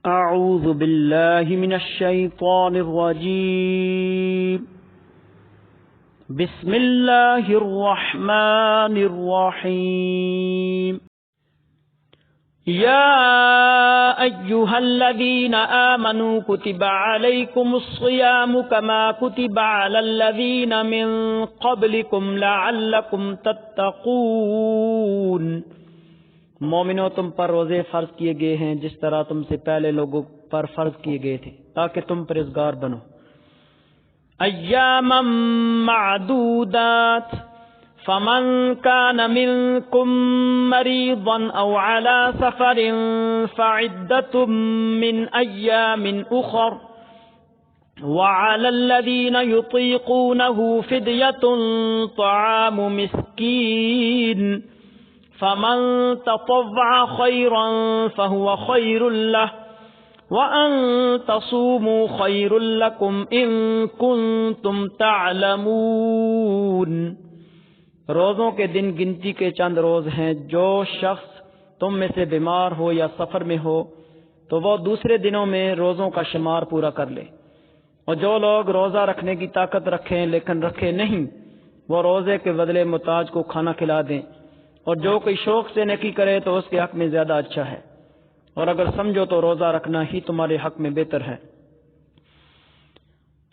أعوذ بالله من الشيطان الرجيم بسم الله الرحمن الرحيم يا أيها الذين آمنوا كتب عليكم الصيام كما كتب على الذين من قبلكم لعلكم تتقون مومنو تم پر روزے فرض کیے گئے ہیں جس طرح تم سے پہلے لوگوں پر فرض کیے گئے تھے تاکہ تم پرہیزگار بنو ایاما معدودات فمن كان منكم مريضا أو على سفر فعدة من أيام أخر وعلى الذين يطيقونه فدية طعام مسكين فمن تطوع خيرا فهو خير له وأن تصوموا خير لكم إن كنتم تعلمون روزوں کے دن گنتی کے چند روز ہیں جو شخص تم میں سے بیمار ہو یا سفر میں ہو تو وہ دوسرے دنوں میں روزوں کا شمار پورا کر لے اور جو لوگ روزہ رکھنے کی طاقت رکھیں لیکن رکھے نہیں وہ روزے کے بدلے محتاج کو کھانا کھلا دیں اور جو کوئی شوق سے نیکی کرے تو اس کے حق میں زیادہ اچھا ہے اور اگر سمجھو تو روزہ رکھنا ہی تمہارے حق میں بہتر ہے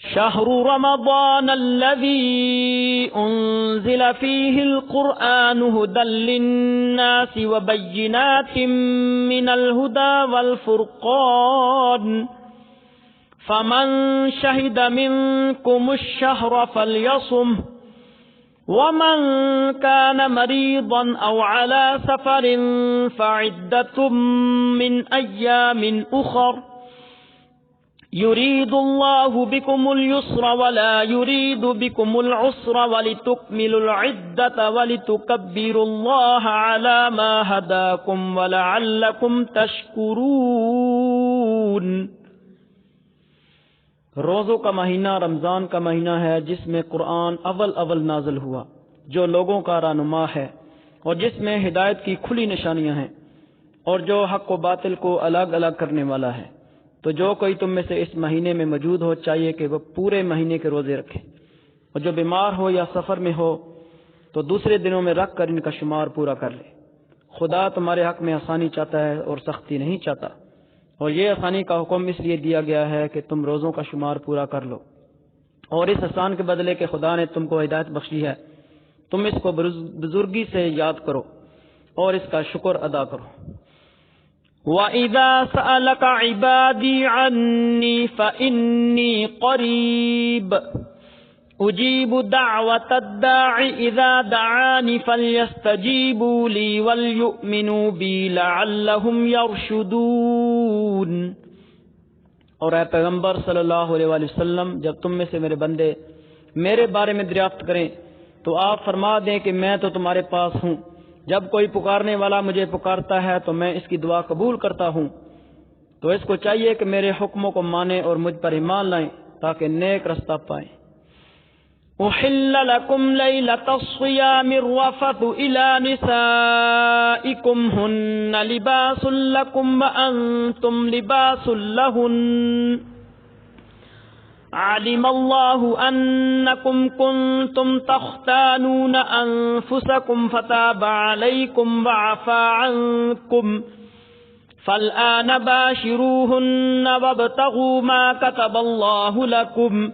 شهر رمضان الذي أنزل فيه القرآن هدى للناس وبينات من الهدى والفرقان فمن شهد منكم الشهر فليصمه ومن كان مريضا أو على سفر فعدة من أيام أخر يريد الله بكم اليسر ولا يريد بكم العسر ولتكملوا العدة ولتكبروا الله على ما هداكم ولعلكم تشكرون روزوں کا مہینہ رمضان کا مہینہ ہے جس میں قرآن اول نازل ہوا جو لوگوں کا رہنما ہے اور جس میں ہدایت کی کھلی نشانیاں ہیں اور جو حق و باطل کو الگ الگ کرنے والا ہے تو جو کوئی تم میں سے اس مہینے میں موجود ہو چاہیے کہ وہ پورے مہینے کے روزے رکھے اور جو بیمار ہو یا سفر میں ہو تو دوسرے دنوں میں رکھ کر ان کا شمار پورا کر لے خدا تمہارے حق میں آسانی چاہتا ہے اور سختی نہیں چاہتا اور یہ آسانی کا حکم اس لیے دیا گیا ہے کہ تم روزوں کا شمار پورا کر لو اور اس احسان کے بدلے کہ خدا نے تم کو ہدایت بخشی ہے تم اس کو بزرگی سے یاد کرو اور اس کا شکر ادا کرو وَإِذَا سَأَلَكَ عِبَادِي عَنِّي فَإِنِّي قَرِيبٌ أُجِيبُ دَعْوَةَ الدَّاعِ إِذَا دَعَانِ فَلْيَسْتَجِيبُوا لِي وَلْيُؤْمِنُوا بِي لَعَلَّهُمْ يَرْشُدُونَ اور اے پیغمبر صلی اللہ علیہ وآلہ وسلم جب تم میں سے میرے بندے میرے بارے میں دریافت کریں تو آپ فرما دیں کہ میں تو تمہارے پاس ہوں جب کوئی پکارنے والا مجھے پکارتا ہے تو میں اس کی دعا قبول کرتا ہوں تو اس کو چاہیے کہ میرے حکموں کو مانیں اور مجھ پر ایمان لائیں تاکہ نیک رستہ پائیں أحل لكم ليلة الصيام الرفث إلى نسائكم هن لباس لكم وأنتم لباس لهن علم الله أنكم كنتم تختانون أنفسكم فتاب عليكم وعفى عنكم فالآن باشروهن وابتغوا ما كتب الله لكم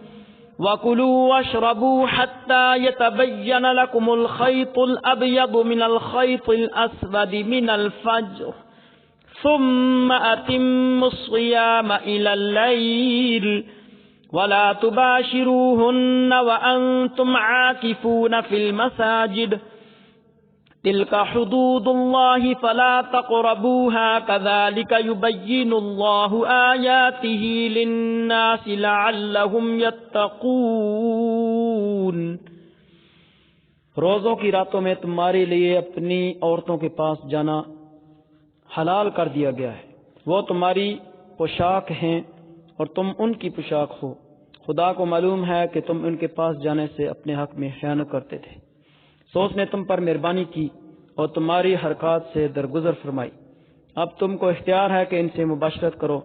وَكُلُوا وَاشْرَبُوا حَتَّى يَتَبَيَّنَ لَكُمُ الْخَيْطُ الْأَبْيَضُ مِنَ الْخَيْطِ الْأَسْوَدِ مِنَ الْفَجْرِ ثُمَّ أَتِمُّوا الصِّيَامَ إِلَى اللَّيْلِ وَلَا تُبَاشِرُوهُنَّ وَأَنْتُمْ عَاكِفُونَ فِي الْمَسَاجِدِ تِلْكَ حُدُودُ اللَّهِ فَلَا تَقْرَبُوهَا كَذَلِكَ يُبَيِّنُ اللَّهُ آيَاتِهِ لِلنَّاسِ لَعَلَّهُمْ يَتَّقُونَ روزوں کی راتوں میں تمہارے لیے اپنی عورتوں کے پاس جانا حلال کر دیا گیا ہے وہ تمہاری پوشاک ہیں اور تم ان کی پوشاک ہو خدا کو معلوم ہے کہ تم ان کے پاس جانے سے اپنے حق میں خیانت کرتے تھے سو اس نے تم پر مہربانی کی اور تمہاری حرکات سے درگزر فرمائی اب تم کو اختیار ہے کہ ان سے مباشرت کرو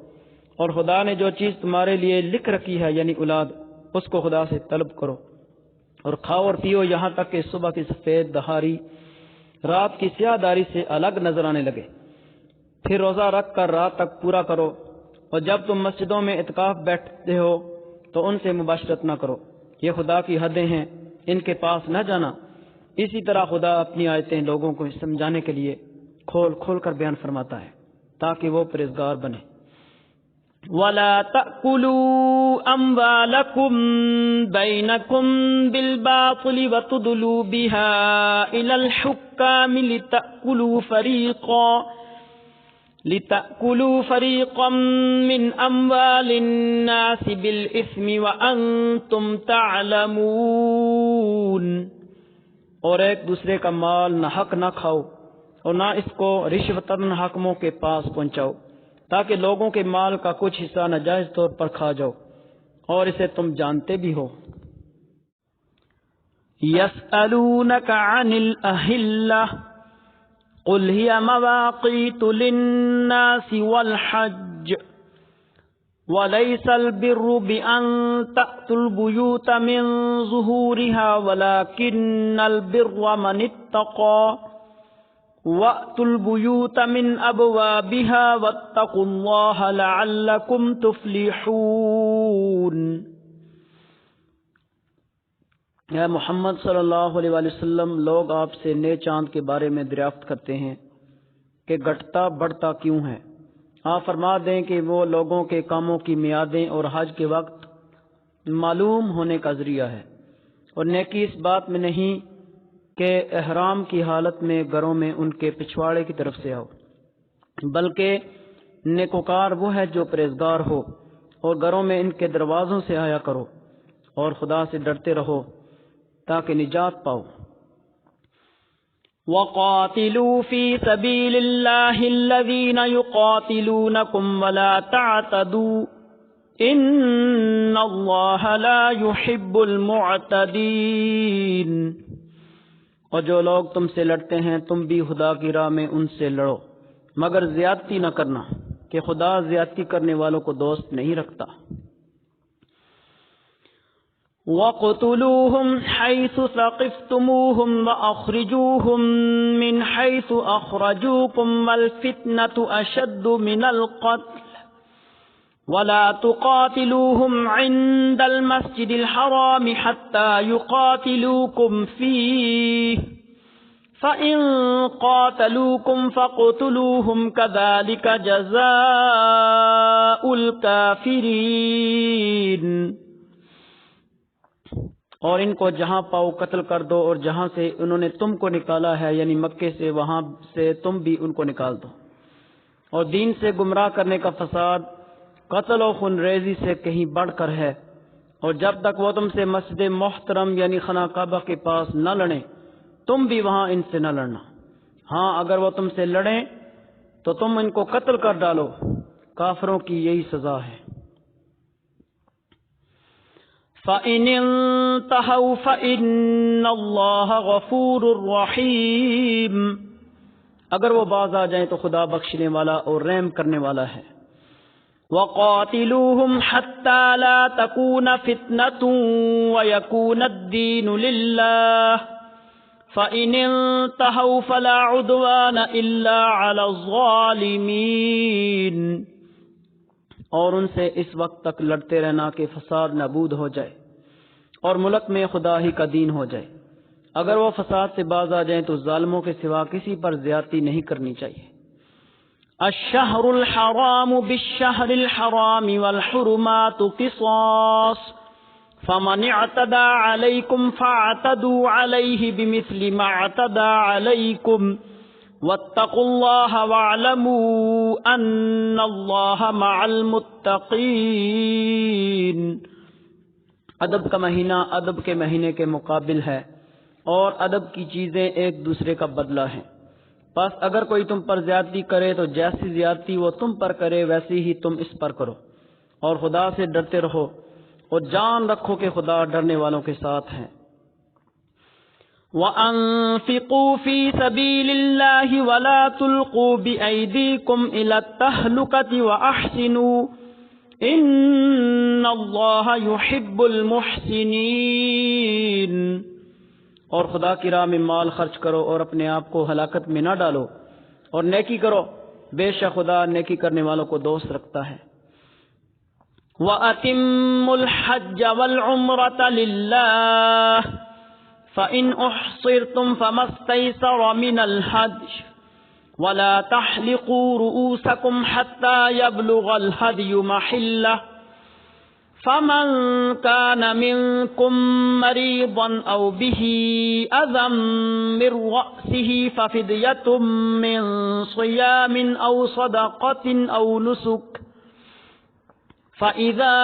اور خدا نے جو چیز تمہارے لیے لکھ رکھی ہے یعنی اولاد، اس کو خدا سے طلب کرو، اور کھاؤ اور پیو یہاں تک کہ صبح کی سفید دہاری رات کی سیاہ داری سے الگ نظر آنے لگے، پھر روزہ رکھ کر رات تک پورا کرو، اور جب تم مسجدوں میں اعتکاف بیٹھتے ہو تو ان سے مباشرت نہ کرو، یہ خدا کی حدیں ہیں، ان کے پاس نہ جانا۔ اسی طرح خدا اپنی آیتیں لوگوں کو سمجھانے کے لیے کھول کھول کر بیان فرماتا ہے تاکہ وہ پرہیزگار بنے۔ وَلَا تَأْكُلُوا أَمْوَالَكُمْ بَيْنَكُمْ بِالْبَاطِلِ وَتُدْلُوا بِهَا إِلَى الْحُكَّامِ لِتَأْكُلُوا فَرِيقًا مِّنْ أَمْوَالِ النَّاسِ بِالْإِثْمِ وَأَنْتُمْ تَعْلَمُونَ، اور ایک دوسرے کا مال نہ حق نہ کھاؤ اور نہ اس کو رشوتاً حاکموں کے پاس پہنچاؤ، تاکہ لوگوں کے مال کا کچھ حصہ ناجائز طور پر کھا جاؤ اور اسے تم جانتے بھی ہو۔ يَسْأَلُونَكَ عَنِ الْأَهِلَّةِ قُلْ هِيَ مَوَاقِيتُ لِلنَّاسِ وَالْحَجِّ وَلَيْسَ الْبِرُّ بِأَن تَأْتُوا الْبُيُوتَ مِن ظُهُورِهَا وَلَكِنَّ الْبِرَّ مَنِ اتَّقَى وَأْتُوا الْبُيُوتَ مِنْ أَبْوَابِهَا وَاتَّقُوا اللَّهَ لَعَلَّكُمْ تُفْلِحُونَ۔ اے محمد صلی اللہ علیہ وآلہ وسلم، لوگ آپ سے نئے چاند کے بارے میں دریافت کرتے ہیں کہ گھٹتا بڑھتا کیوں ہے۔ آپ فرما دیں کہ وہ لوگوں کے کاموں کی میعادیں اور حج کے وقت معلوم ہونے کا ذریعہ ہے، اور نیکی اس بات میں نہیں کہ احرام کی حالت میں گھروں میں ان کے پچھواڑے کی طرف سے آؤ، بلکہ نیکوکار وہ ہے جو پرہیزگار ہو، اور گھروں میں ان کے دروازوں سے آیا کرو، اور خدا سے ڈرتے رہو تاکہ نجات پاؤ۔ وَقَاتِلُوا فِي سَبِيلِ اللَّهِ الَّذِينَ يُقَاتِلُونَكُمْ وَلَا تَعْتَدُوا إِنَّ اللَّهَ لَا يُحِبُّ الْمُعْتَدِينَ، اور جو لوگ تم سے لڑتے ہیں تم بھی خدا کی راہ میں ان سے لڑو، مگر زیادتی نہ کرنا کہ خدا زیادتی کرنے والوں کو دوست نہیں رکھتا۔ وَاقْتُلُوهُمْ حَيْثُ ثَقِفْتُمُوهُمْ وَأَخْرِجُوهُمْ مِنْ حَيْثُ أَخْرَجُوكُمْ وَالْفِتْنَةُ أَشَدُّ مِنَ الْقَتْلِ وَلَا تُقَاتِلُوهُمْ عِندَ الْمَسْجِدِ الْحَرَامِ حَتَّى يُقَاتِلُوكُمْ فِيهِ فَإِن قَاتَلُوكُمْ فَاقْتُلُوهُمْ كَذَلِكَ جَزَاءُ الْكَافِرِينَ، اور ان کو جہاں پاؤ قتل کر دو، اور جہاں سے انہوں نے تم کو نکالا ہے یعنی مکے سے، وہاں سے تم بھی ان کو نکال دو۔ اور دین سے گمراہ کرنے کا فساد قتل و خون ریزی سے کہیں بڑھ کر ہے، اور جب تک وہ تم سے مسجد محترم یعنی خانہ کعبہ کے پاس نہ لڑیں تم بھی وہاں ان سے نہ لڑنا۔ ہاں اگر وہ تم سے لڑیں تو تم ان کو قتل کر ڈالو، کافروں کی یہی سزا ہے۔ فَإِنِ انتَهَوْا فَإِنَّ اللَّهَ غَفُورٌ رَّحِيمٌ، اگر وہ باز آ جائیں تو خدا بخشنے والا اور رحم کرنے والا ہے۔ وَقَاتِلُوهُمْ حَتَّى لَا تَكُونَ فِتْنَةٌ وَيَكُونَ الدِّينُ لِلَّهِ فَإِنِ انتَهَوْا فَلَا عُدْوَانَ إِلَّا عَلَى الظَّالِمِينَ، اور ان سے اس وقت تک لڑتے رہنا کہ فساد نابود ہو جائے اور ملک میں خدا ہی کا دین ہو جائے۔ اگر وہ فساد سے باز آ جائیں تو ظالموں کے سوا کسی پر زیادتی نہیں کرنی چاہیے۔ الشہر الحرام بالشہر الحرام والحرمات قصاص فمن اعتدى علیکم فاعتدوا علیہ بمثل ما اعتدى علیکم واتقوا اللہ واعلموا ان اللہ مع المتقین۔ ادب کا مہینہ ادب کے مہینے کے مقابل ہے، اور ادب کی چیزیں ایک دوسرے کا بدلہ ہیں۔ بس اگر کوئی تم پر زیادتی کرے تو جیسی زیادتی وہ تم پر کرے ویسی ہی تم اس پر کرو، اور خدا سے ڈرتے رہو اور جان رکھو کہ خدا ڈرنے والوں کے ساتھ ہیں۔ وَأَنفِقُوا فِي سَبِيلِ اللَّهِ وَلَا تُلْقُوا بِأَيْدِيكُمْ إِلَى التَّهْلُكَةِ وَأَحْسِنُوا ان اللہ یحب المحسنین، اور خدا کی راہ میں مال خرچ کرو اور اپنے آپ کو ہلاکت میں نہ ڈالو، اور نیکی کرو، بے شک خدا نیکی کرنے والوں کو دوست رکھتا ہے۔ وَأَتِمُّوا الْحَجَّ وَالْعُمْرَةَ لِلَّهِ فَإِنْ أُحْصِرْتُمْ فَمَا اسْتَيْسَرَ مِنَ الْهَدْيِ وَلَا تَحْلِقُوا رُؤُوسَكُمْ حَتَّى يَبْلُغَ الْهَدْيُ مَحِلَّهُ فَمَنْ كَانَ مِنْكُمْ مَرِيضًا أَوْ بِهِ أَذًى مِّن رَّأْسِهِ فَفِدْيَةٌ مِّن صِيَامٍ أَوْ صَدَقَةٍ أَوْ نُسُكٍ فَإِذَا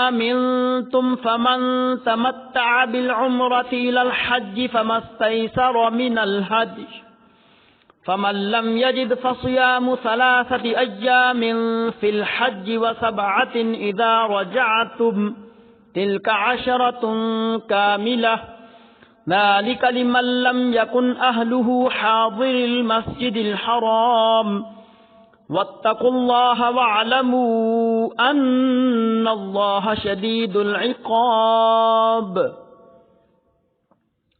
أَمِنْتُمْ فَمَنْ تَمَتَّعَ بِالْعُمْرَةِ إِلَى الْحَجِّ فَمَا اسْتَيْسَرَ مِنَ الْهَدْيِ فَمَنْ لَمْ يَجِدْ فَصِيَامُ 3 أَيَّامٍ فِي الْحَجِّ وَسَبْعَةٍ إِذَا رَجَعْتُمْ تِلْكَ 10 كَامِلَةٌ ذَلِكَ لِمَنْ لَمْ يَكُنْ أَهْلُهُ حَاضِرِ الْمَسْجِدِ الْحَرَامِ وَاتَّقُوا اللَّهَ وَاعْلَمُوا أَنَّ اللَّهَ شَدِيدُ الْعِقَابِ۔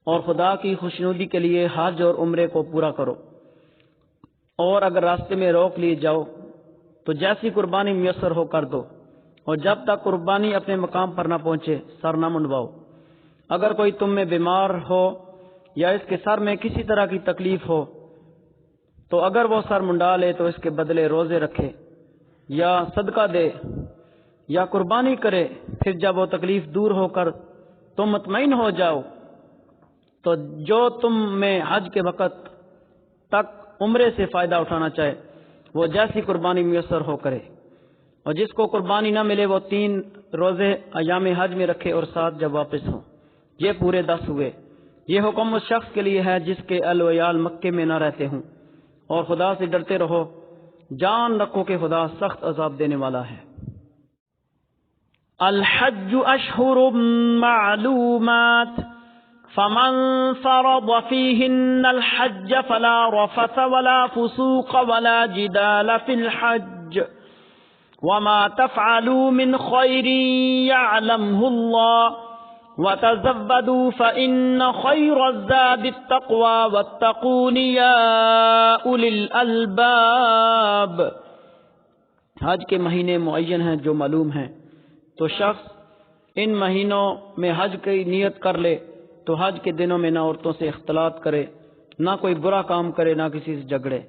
اور خدا کی خوشنودی کے لیے حج اور عمرے کو پورا کرو، اور اگر راستے میں روک لیے جاؤ تو جیسی قربانی میسر ہو کر دو، اور جب تک قربانی اپنے مقام پر نہ پہنچے سر نہ منڈواؤ۔ اگر کوئی تم میں بیمار ہو یا اس کے سر میں کسی طرح کی تکلیف ہو تو اگر وہ سر منڈا لے تو اس کے بدلے روزے رکھے یا صدقہ دے یا قربانی کرے، پھر جب وہ تکلیف دور ہو کر تم مطمئن ہو جاؤ تو جو تم میں حج کے وقت تک عمرے سے فائدہ اٹھانا چاہے وہ جیسی قربانی میسر ہو کرے، اور جس کو قربانی نہ ملے وہ 3 روزے ایام حج میں رکھے اور 7 جب واپس ہوں، یہ پورے 10 ہوئے۔ یہ حکم اس شخص کے لیے ہے جس کے اہل و عیال مکے میں نہ رہتے ہوں، اور خدا سے ڈرتے رہو، جان رکھو کہ خدا سخت عذاب دینے والا ہے۔ الحج اشہر معلومات فمن فرض فيهن الحج فلا رفث ولا فسوق ولا جدال في الحج وما تفعلوا من خير يعلمه الله وتزودوا فإن خير الزاد التقوى واتقون يا أولي الألباب۔ حج کے مہینے معین ہیں جو معلوم ہیں، تو شخص ان مہینوں میں حج کی نیت کر لے تو حج کے دنوں میں نہ عورتوں سے اختلاط کرے، نہ کوئی برا کام کرے، نہ کسی سے جھگڑے،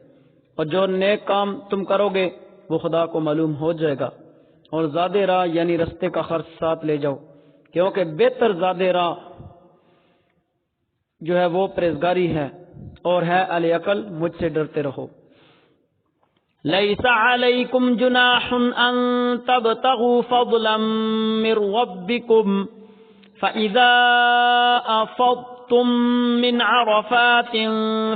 اور جو نیک کام تم کرو گے وہ خدا کو معلوم ہو جائے گا، اور زاد راہ یعنی رستے کا خرچ ساتھ لے جاؤ، کیونکہ بہتر زاد راہ جو ہے وہ پرہیزگاری ہے، اور ہے اہل عقل مجھ سے ڈرتے رہو۔ لیس علیکم جناح ان تبتغوا فضلا من ربکم فَإِذَا أَفَضْتُم مِّنْ عَرَفَاتٍ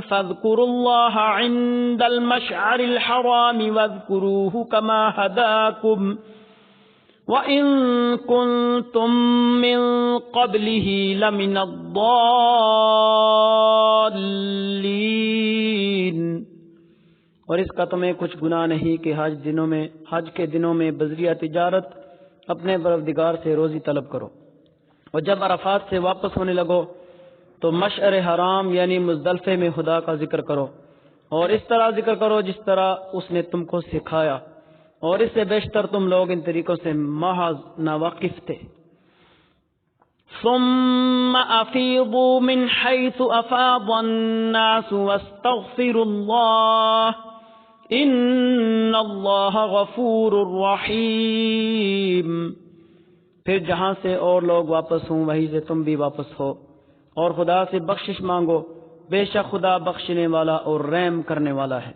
فَاذْكُرُوا اللَّهَ عِندَ الْمَشْعَرِ الْحَرَامِ وَاذْكُرُوهُ كَمَا هَدَاكُمْ وَإِن كُنتُم مِّن قَبْلِهِ لَمِنَ الضَّالِّينَ۔ اور اس کا تمہیں کچھ گناہ نہیں کہ حج کے دنوں میں بذریعہ تجارت اپنے پروردگار سے روزی طلب کرو، اور جب عرفات سے واپس ہونے لگو تو مشعر حرام یعنی مزدلفے میں خدا کا ذکر کرو، اور اس طرح ذکر کرو جس طرح اس نے تم کو سکھایا، اور اس سے بیشتر تم لوگ ان طریقوں سے محض ناواقف تھے۔ ثم افیضوا من حیث افاض الناس واستغفروا اللہ ان اللہ غفور رحیم۔ پھر جہاں سے اور لوگ واپس ہوں وہیں سے تم بھی واپس ہو، اور خدا سے بخشش مانگو، بے شک خدا بخشنے والا اور رحم کرنے والا ہے۔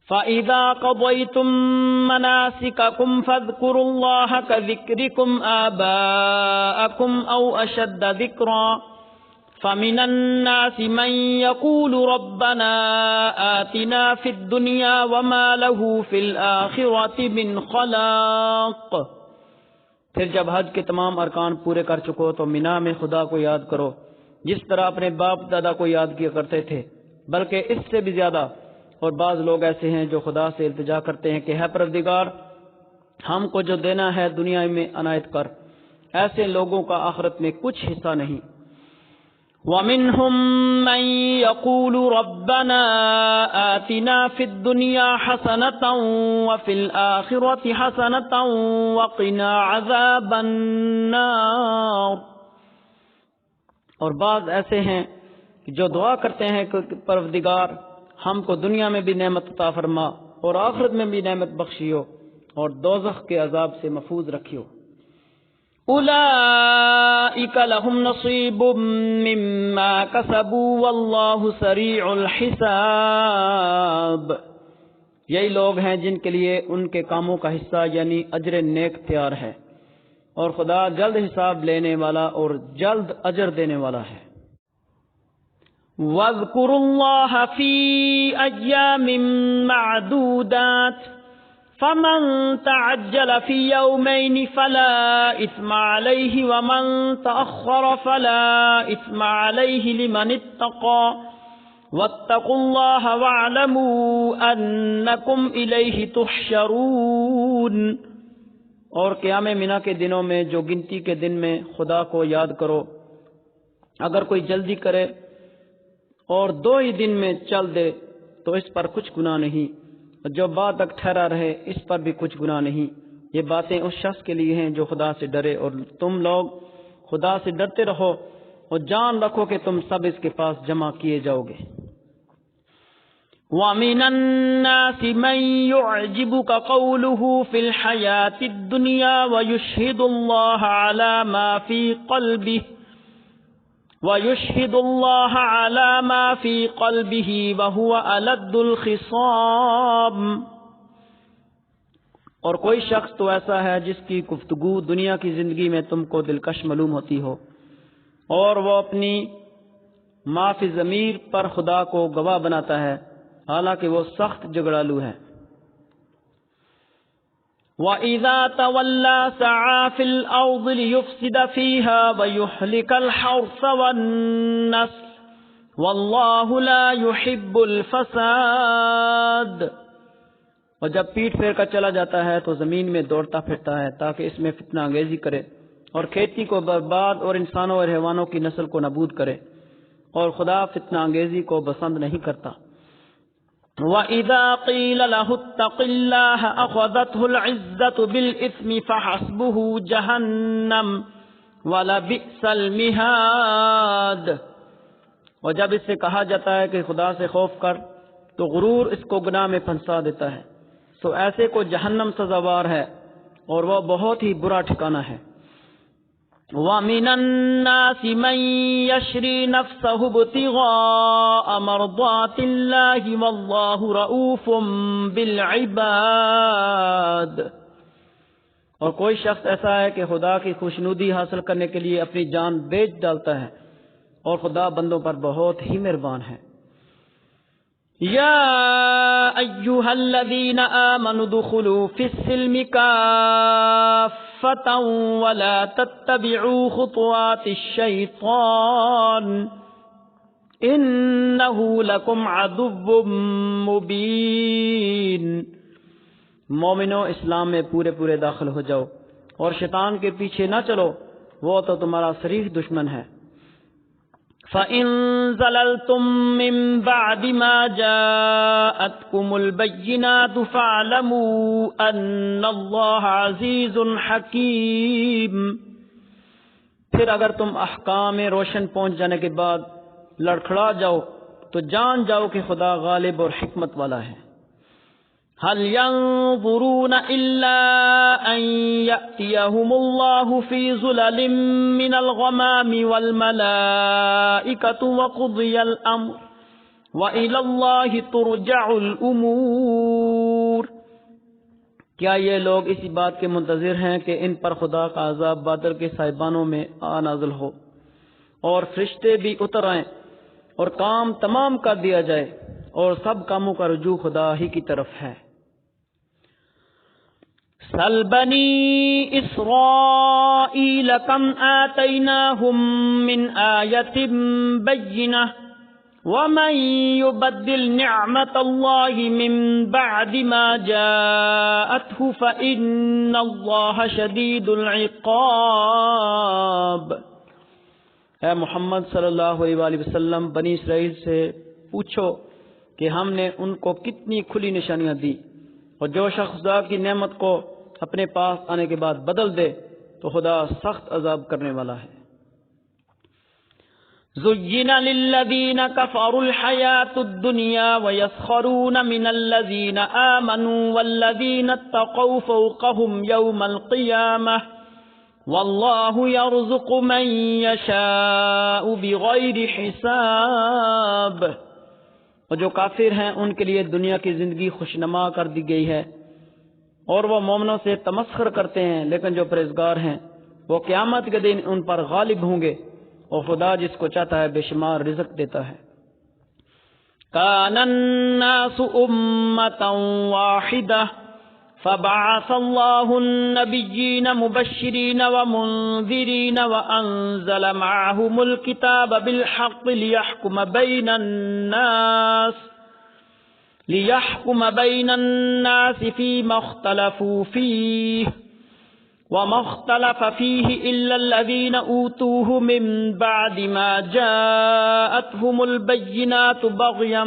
فَإِذَا قَضَيْتُم مَّنَاسِكَكُمْ فَاذْكُرُوا اللَّهَ كَذِكْرِكُمْ آبَاءَكُمْ أَوْ أَشَدَّ ذِكْرًا فَمِنَ النَّاسِ مَن يَقُولُ رَبَّنَا آتِنَا فِي الدُّنْيَا وَمَا لَهُ فِي الْآخِرَةِ مِنْ خَلَاقٍ۔ پھر جب حج کے تمام ارکان پورے کر چکو تو مینا میں خدا کو یاد کرو جس طرح اپنے باپ دادا کو یاد کیا کرتے تھے، بلکہ اس سے بھی زیادہ، اور بعض لوگ ایسے ہیں جو خدا سے التجا کرتے ہیں کہ ہے پروردگار ہم کو جو دینا ہے دنیا میں عنایت کر، ایسے لوگوں کا آخرت میں کچھ حصہ نہیں۔ وَمِنْهُمْ مَنْ يَقُولُ رَبَّنَا آتِنَا فِي الدُّنْيَا حَسَنَةً وَفِي الْآخِرَةِ حَسَنَةً وَقِنَا عَذَابَ النَّارِ، اور بعض ایسے ہیں جو دعا کرتے ہیں کہ پروردگار ہم کو دنیا میں بھی نعمت عطا فرما اور آخرت میں بھی نعمت بخشیو اور دوزخ کے عذاب سے محفوظ رکھیو۔ اولئک لهم نصیب مما کسبوا واللہ سریع الحساب، یہی لوگ ہیں جن کے لیے ان کے کاموں کا حصہ یعنی اجر نیک تیار ہے، اور خدا جلد حساب لینے والا اور جلد اجر دینے والا ہے۔ وَاذْكُرُوا اللَّهَ فِي أَيَّامٍ مَّعْدُودَاتٍ فَمَن تَعَجَّلَ فِي يَوْمَيْنِ فَلَا إِثْمَ عَلَيْهِ وَمَن تَأَخَّرَ فَلَا إِثْمَ عَلَيْهِ لِمَنِ اتَّقَى وَاتَّقُوا اللَّهَ وَاعْلَمُوا أَنَّكُمْ إِلَيْهِ تُحْشَرُونَ، اور قیام منا کے دنوں میں جو گنتی کے دن میں خدا کو یاد کرو، اگر کوئی جلدی کرے اور 2 ہی دن میں چل دے تو اس پر کچھ گناہ نہیں، اور جو بعد تک ٹھہرا رہے اس پر بھی کچھ گناہ نہیں۔ یہ باتیں اس شخص کے لیے ہیں جو خدا سے ڈرے، اور تم لوگ خدا سے ڈرتے رہو اور جان رکھو کہ تم سب اس کے پاس جمع کیے جاؤ گے۔ وَمِنَ النَّاسِ مَن يُعْجِبُكَ قَوْلُهُ فِي الْحَيَاةِ الدُّنْيَا وَيُشْهِدُ اللَّهَ عَلَى مَا فِي قَلْبِهِ وَهُوَ أَلَدُّ الْخِصَامِ، اور کوئی شخص تو ایسا ہے جس کی گفتگو دنیا کی زندگی میں تم کو دلکش معلوم ہوتی ہو، اور وہ اپنی ما فی ضمیر پر خدا کو گواہ بناتا ہے، حالانکہ وہ سخت جھگڑالو ہے۔ وَإِذَا تَوَلَّى سَعَى فِي الْأَرْضِ لِيُفْسِدَ فِيهَا وَيُهْلِكَ الْحَرْثَ وَالنَّسْلَ وَاللَّهُ لَا يُحِبُّ الْفَسَادَ، اور جب پیٹ پھیر کر چلا جاتا ہے تو زمین میں دوڑتا پھرتا ہے تاکہ اس میں فتنہ انگیزی کرے اور کھیتی کو برباد اور انسانوں اور حیوانوں کی نسل کو نابود کرے، اور خدا فتنہ انگیزی کو پسند نہیں کرتا۔ وَإِذَا قِيلَ لَهُ اتَّقِ اللَّهَ أَخَذَتْهُ الْعِزَّةُ بِالْإِثْمِ فَحَسْبُهُ جَهَنَّمُ وَلَبِئْسَ الْمِهَادُ، اور جب اس سے کہا جاتا ہے کہ خدا سے خوف کر تو غرور اس کو گناہ میں پھنسا دیتا ہے، سو ایسے کو جہنم سزاوار ہے اور وہ بہت ہی برا ٹھکانہ ہے۔ وَمِنَ النَّاسِ مَن يَشْرِي نَفْسَهُ ابْتِغَاءَ مَرْضَاتِ اللَّهِ وَاللَّهُ رَءُوفٌ بِالْعِبَادِ، اور کوئی شخص ایسا ہے کہ خدا کی خوشنودی حاصل کرنے کے لیے اپنی جان بیچ ڈالتا ہے، اور خدا بندوں پر بہت ہی مہربان ہے۔ یا ایھا الذین آمنوا ادخلوا فی السلم کافۃ ولا تتبعوا خطوات الشیطان انہ لکم عدو مبین، مومنو اسلام میں پورے داخل ہو جاؤ اور شیطان کے پیچھے نہ چلو، وہ تو تمہارا صریح دشمن ہے۔ فَإِن زَلَلْتُم مِّن بَعْدِ مَا جَاءَتْكُمُ الْبَيِّنَاتُ فَاعْلَمُوا أَنَّ اللَّهَ عَزِيزٌ حَكِيمٌ، پھر اگر تم احکام روشن پہنچ جانے کے بعد لڑکھڑا جاؤ تو جان جاؤ کہ خدا غالب اور حکمت والا ہے۔ هل ينظرون إلا أن يأتيهم الله في ظلل من الغمام والملائكة وقضي الأمر وإلى الله ترجع الأمور، کیا یہ لوگ اسی بات کے منتظر ہیں کہ ان پر خدا کا عذاب بادل کے سائبانوں میں آ نازل ہو اور فرشتے بھی اتر آئیں اور کام تمام کر دیا جائے، اور سب کاموں کا رجوع خدا ہی کی طرف ہے۔ سل بنی اسرائیل کم آتیناہم من آیت بینہ وَمَن يُبَدِّلْ نِعْمَةَ اللَّهِ مِن بَعْدِ مَا جَاءَتْهُ فَإِنَّ اللَّهَ شَدِيدُ الْعِقَابِ۔ اے محمد صلی اللہ علیہ وآلہ وسلم، بنی اسرائیل سے پوچھو کہ ہم نے ان کو کتنی کھلی نشانیاں دی، اور جو شخص خدا کی نعمت کو اپنے پاس آنے کے بعد بدل دے تو خدا سخت عذاب کرنے والا ہے۔ زُيِّنَ لِلَّذِينَ كَفَرُوا الْحَيَاةُ الدُّنْيَا وَيَسْخَرُونَ مِنَ الَّذِينَ آمَنُوا وَالَّذِينَ اتَّقَوْا فَوْقَهُمْ يَوْمَ الْقِيَامَةِ وَاللَّهُ يَرْزُقُ مَن يَشَاءُ بِغَيْرِ حِسَابٍ۔ اور جو کافر ہیں ان کے لیے دنیا کی زندگی خوشنما کر دی گئی ہے، اور وہ مومنوں سے تمسخر کرتے ہیں، لیکن جو پرہیزگار ہیں وہ قیامت کے دن ان پر غالب ہوں گے، اور خدا جس کو چاہتا ہے بے شمار رزق دیتا ہے۔ کان الناس امة واحدة فبعث الله النبيين مبشرين ومنذرين وأنزل معهم الكتاب بالحق ليحكم بين الناس فيما اختلفوا فيه وما اختلف فيه إلا الذين أوتوه من بعد ما جاءتهم البينات بغيا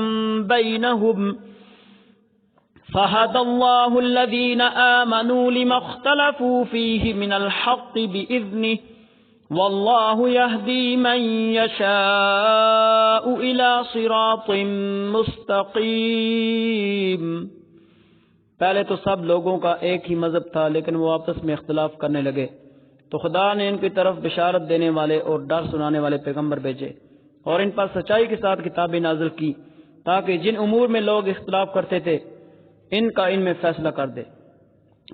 بينهم فهدى الله الذين آمنوا لما اختلفوا فيه من الحق بإذنه والله يهدي من يشاء إلى صراط مستقيم۔ پہلے تو سب لوگوں کا ایک ہی مذہب تھا، لیکن وہ آپس میں اختلاف کرنے لگے، تو خدا نے ان کی طرف بشارت دینے والے اور ڈر سنانے والے پیغمبر بھیجے، اور ان پر سچائی کے ساتھ کتابیں نازل کی، تاکہ جن امور میں لوگ اختلاف کرتے تھے ان کا ان میں فیصلہ کر دے۔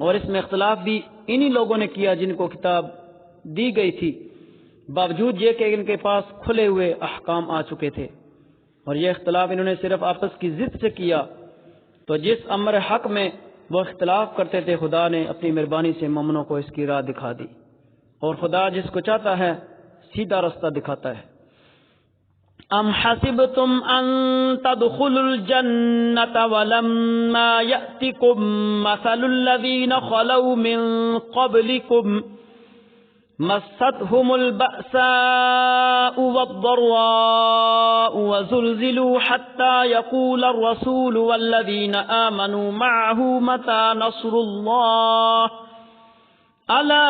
اور اس میں اختلاف بھی انہی لوگوں نے کیا جن کو کتاب دی گئی تھی، باوجود یہ کہ ان کے پاس کھلے ہوئے احکام آ چکے تھے، اور یہ اختلاف انہوں نے صرف آپس کی ضد سے کیا۔ تو جس امر حق میں وہ اختلاف کرتے تھے خدا نے اپنی مہربانی سے مومنوں کو اس کی راہ دکھا دی، اور خدا جس کو چاہتا ہے سیدھا رستہ دکھاتا ہے۔ ام حسبتم ان تدخلوا الجنة ولما يأتكم مثل الذين خلوا من قبلكم مستهم البأساء والضراء وزلزلوا حتى يقول الرسول والذين آمنوا معه متى نصر الله ألا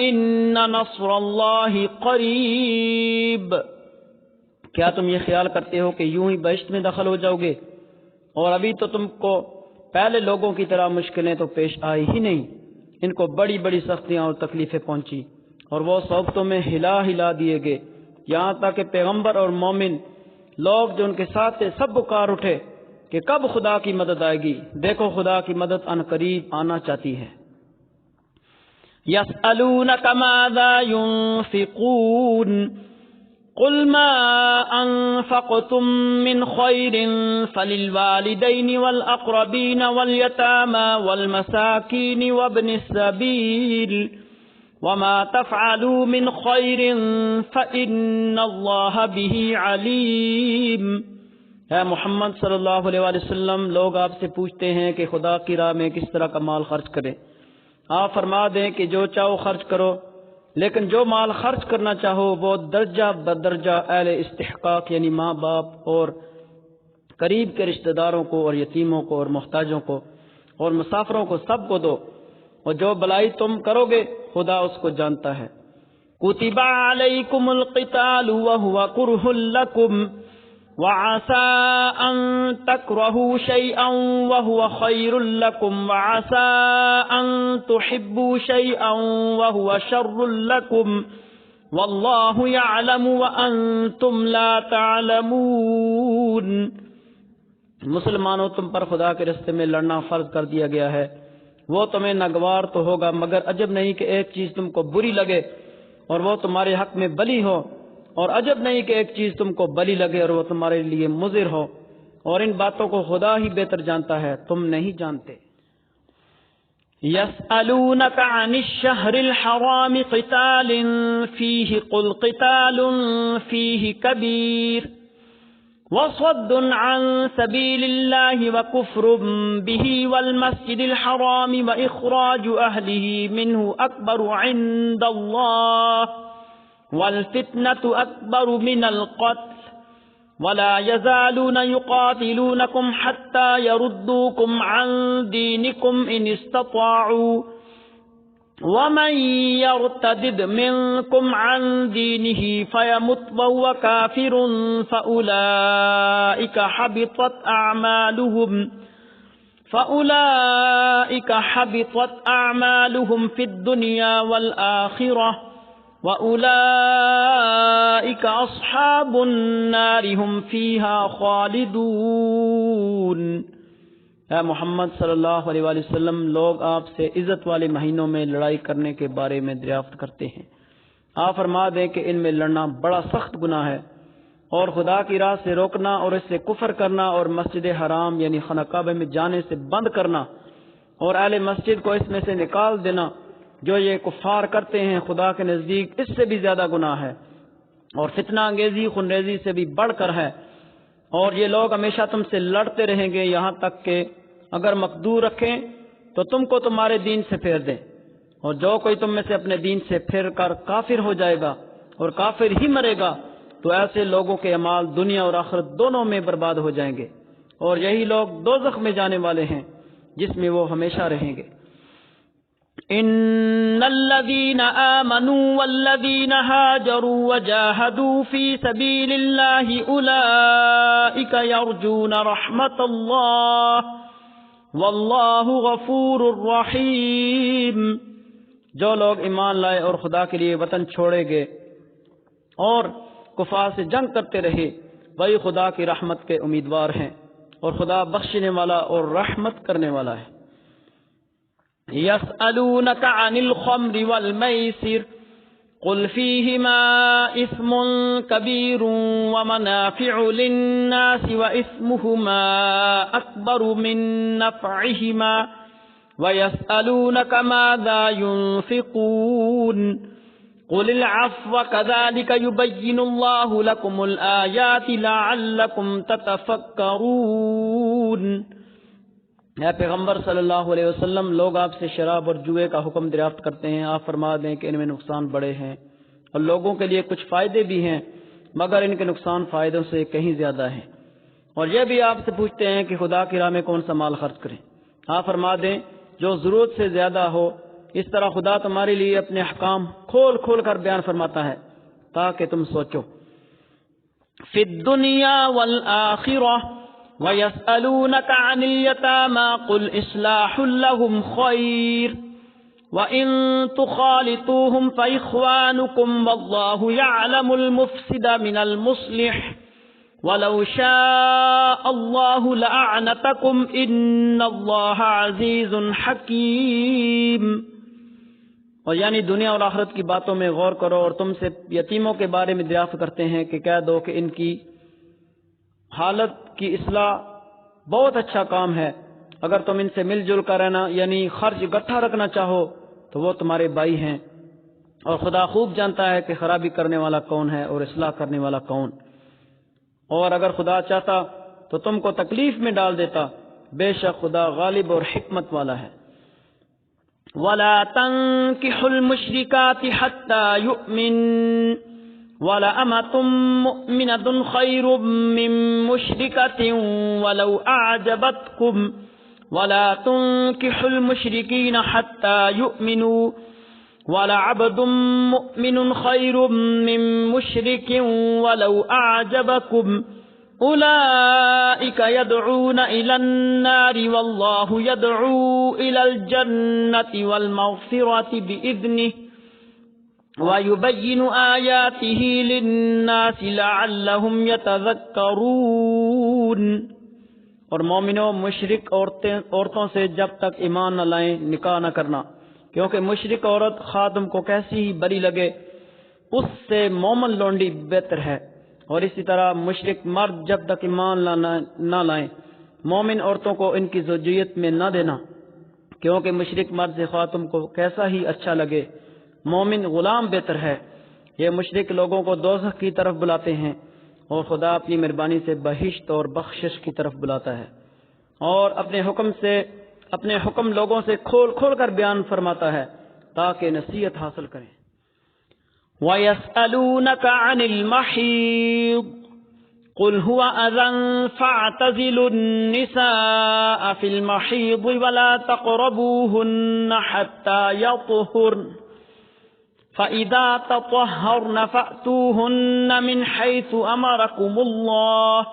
إن نصر الله قريب۔ کیا تم یہ خیال کرتے ہو کہ یوں ہی بہشت میں داخل ہو جاؤ گے، اور ابھی تو تم کو پہلے لوگوں کی طرح مشکلیں تو پیش آئی ہی نہیں، ان کو بڑی بڑی سختیاں اور تکلیفیں پہنچی، اور وہ صحبتوں میں ہلا دیے گئے، یہاں تک کہ پیغمبر اور مومن لوگ جو ان کے ساتھ تھے سب پکار اٹھے کہ کب خدا کی مدد آئے گی، دیکھو خدا کی مدد ان قریب آنا چاہتی ہے۔ یسألونک ماذا ينفقون قل ما انفقتم من خیر فللوالدین والاقربین والیتامى والمساکین وابن السبیل وما تفعلوا من خیر فإن اللہ به علیم۔ اے محمد صلی اللہ علیہ وآلہ وسلم، لوگ آپ سے پوچھتے ہیں کہ خدا کی راہ میں کس طرح کا مال خرچ کریں۔ آپ فرما دیں کہ جو چاہو خرچ کرو، لیکن جو مال خرچ کرنا چاہو وہ درجہ بدرجہ اہل استحقاق یعنی ماں باپ اور قریب کے رشتہ داروں کو اور یتیموں کو اور محتاجوں کو اور مسافروں کو سب کو دو، اور جو بلائی تم کرو گے خدا اس کو جانتا ہے۔ کتب علیکم القتال وهو کرہ لکم وعسى أن تكرهوا شيئا وهو خير لكم وعسى أن تحبوا شيئا وهو شر لكم والله يعلم وأنتم لا تعلمون۔ مسلمانوں، تم پر خدا کے راستے میں لڑنا فرض کر دیا گیا ہے، وہ تمہیں ناگوار تو ہوگا، مگر عجب نہیں کہ ایک چیز تم کو بری لگے اور وہ تمہارے حق میں بلی ہو، اور عجب نہیں کہ ایک چیز تم کو بلی لگے اور وہ تمہارے لیے مضر ہو، اور ان باتوں کو خدا ہی بہتر جانتا ہے، تم نہیں جانتے۔ يسألونك عن الشهر الحرام قتال فيه قل قتال فيه كبير وصد عن سبيل الله وكفر به والمسجد الحرام وإخراج أهله منه أكبر عند الله والفتنة أكبر من القتل ولا يزالون يقاتلونكم حتى يردوكم عن دينكم إن استطاعوا ومن يرتد منكم عن دينه فيمت وهو كافر فأولئك حبطت أعمالهم في الدنيا والآخرة وأولئك أصحاب النار هم فيها خالدون۔ اے محمد صلی اللہ علیہ وآلہ وسلم، لوگ آپ سے عزت والے مہینوں میں لڑائی کرنے کے بارے میں دریافت کرتے ہیں۔ آپ فرما دیں کہ ان میں لڑنا بڑا سخت گناہ ہے، اور خدا کی راہ سے روکنا اور اس سے کفر کرنا اور مسجد حرام یعنی خانہ کعبہ میں جانے سے بند کرنا اور اہل مسجد کو اس میں سے نکال دینا جو یہ کفار کرتے ہیں، خدا کے نزدیک اس سے بھی زیادہ گناہ ہے، اور فتنہ انگیزی خونریزی سے بھی بڑھ کر ہے۔ اور یہ لوگ ہمیشہ تم سے لڑتے رہیں گے یہاں تک کہ اگر مقدور رکھیں تو تم کو تمہارے دین سے پھیر دیں، اور جو کوئی تم میں سے اپنے دین سے پھر کر کافر ہو جائے گا اور کافر ہی مرے گا تو ایسے لوگوں کے اعمال دنیا اور آخرت دونوں میں برباد ہو جائیں گے، اور یہی لوگ دوزخ میں جانے والے ہیں جس میں وہ ہمیشہ رہیں گے۔ ان الذين آمنوا والذين هاجروا وجاهدوا في سبيل الله اولئك يرجون رحمة الله والله غفور رحیم۔ جو لوگ ایمان لائے اور خدا کے لیے وطن چھوڑے گئے اور کفار سے جنگ کرتے رہے، وہی خدا کی رحمت کے امیدوار ہیں، اور خدا بخشنے والا اور رحمت کرنے والا ہے۔ يسألونك عن الخمر والميسر قل فيهما إثم كبير ومنافع للناس وإثمهما أكبر من نفعهما ويسألونك ماذا ينفقون قل العفو كذلك يبين الله لكم الآيات لعلكم تتفكرون۔ اے پیغمبر صلی اللہ علیہ وسلم، لوگ آپ سے شراب اور جوئے کا حکم دریافت کرتے ہیں، آپ فرما دیں کہ ان میں نقصان بڑے ہیں اور لوگوں کے لیے کچھ فائدے بھی ہیں، مگر ان کے نقصان فائدوں سے کہیں زیادہ ہیں۔ اور یہ بھی آپ سے پوچھتے ہیں کہ خدا کی راہ میں کون سا مال خرچ کریں، آپ فرما دیں جو ضرورت سے زیادہ ہو۔ اس طرح خدا تمہارے لیے اپنے احکام کھول کھول کر بیان فرماتا ہے تاکہ تم سوچو۔ فی الدنیا والآخرہ وَيَسْأَلُونَكَ عَنِ الْيَتَامَى قُلْ إِصْلَاحٌ لَهُمْ خَيْرٌ وَإِن تُخَالِطُوهُمْ فَإِخْوَانُكُمْ وَاللَّهُ يَعْلَمُ الْمُفْسِدَ مِنَ الْمُصْلِحِ وَلَوْ شَاءَ اللَّهُ لَأَعْنَتَكُمْ إِنَّ اللَّهَ عَزِيزٌ حَكِيمٌ۔ اور یعنی دنیا اور آخرت کی باتوں میں غور کرو، اور تم سے یتیموں کے بارے میں دریافت کرتے ہیں کہ کہہ دو کہ ان کی حالت کی اصلاح بہت اچھا کام ہے، اگر تم ان سے مل جل کر رہنا یعنی خرچ اکٹھا رکھنا چاہو تو وہ تمہارے بھائی ہیں، اور خدا خوب جانتا ہے کہ خرابی کرنے والا کون ہے اور اصلاح کرنے والا کون، اور اگر خدا چاہتا تو تم کو تکلیف میں ڈال دیتا، بے شک خدا غالب اور حکمت والا ہے۔ وَلَا تَنكِحُوا الْمُشْرِكَاتِ حَتَّى يُؤْمِنَّ وَلَأَمَةٌ مُؤْمِنَةٌ خَيْرٌ مِّن مُّشْرِكَةٍ وَلَوْ أَعْجَبَتْكُمْ وَلَا تُنكِحُوا الْمُشْرِكِينَ حَتَّى يُؤْمِنُوا وَلَعَبْدٌ مُؤْمِنٌ خَيْرٌ مِّن مُّشْرِكٍ وَلَوْ أَعْجَبَكُمْ أُولَئِكَ يَدْعُونَ إِلَى النَّارِ وَاللَّهُ يَدْعُو إِلَى الْجَنَّةِ وَالْمَغْفِرَةِ بِإِذْنِهِ وَيُبَيِّنُ آيَاتِهِ لِلنَّاسِ لَعَلَّهُمْ يَتَذَكَّرُونَ۔ اور مومنوں، مشرک عورتوں سے جب تک ایمان نہ لائیں نکاح نہ کرنا، کیونکہ مشرک عورت خادم کو کیسی ہی بری لگے اس سے مومن لونڈی بہتر ہے، اور اسی طرح مشرک مرد جب تک ایمان نہ لائیں مومن عورتوں کو ان کی زوجیت میں نہ دینا، کیونکہ مشرک مرد سے خاتم کو کیسا ہی اچھا لگے مومن غلام بہتر ہے۔ یہ مشرک لوگوں کو دوزخ کی طرف بلاتے ہیں، اور خدا اپنی مہربانی سے بہشت اور بخشش کی طرف بلاتا ہے اور اپنے حکم لوگوں سے کھول کھول کر بیان فرماتا ہے تاکہ نصیحت حاصل کریں۔ وَيَسْأَلُونَكَ عَنِ الْمَحِيضِ قُلْ هُوَ أَذًى فَاعْتَزِلُوا النِّسَاءَ فِي الْمَحِيضِ وَلَا تَقْرَبُوهُنَّ حَتَّى يَطْهُرْنَ فَإِذَا تَطَهَّرْنَ فَأْتُوهُنَّ مِنْ حَيْثُ أَمَرَكُمُ اللَّهُ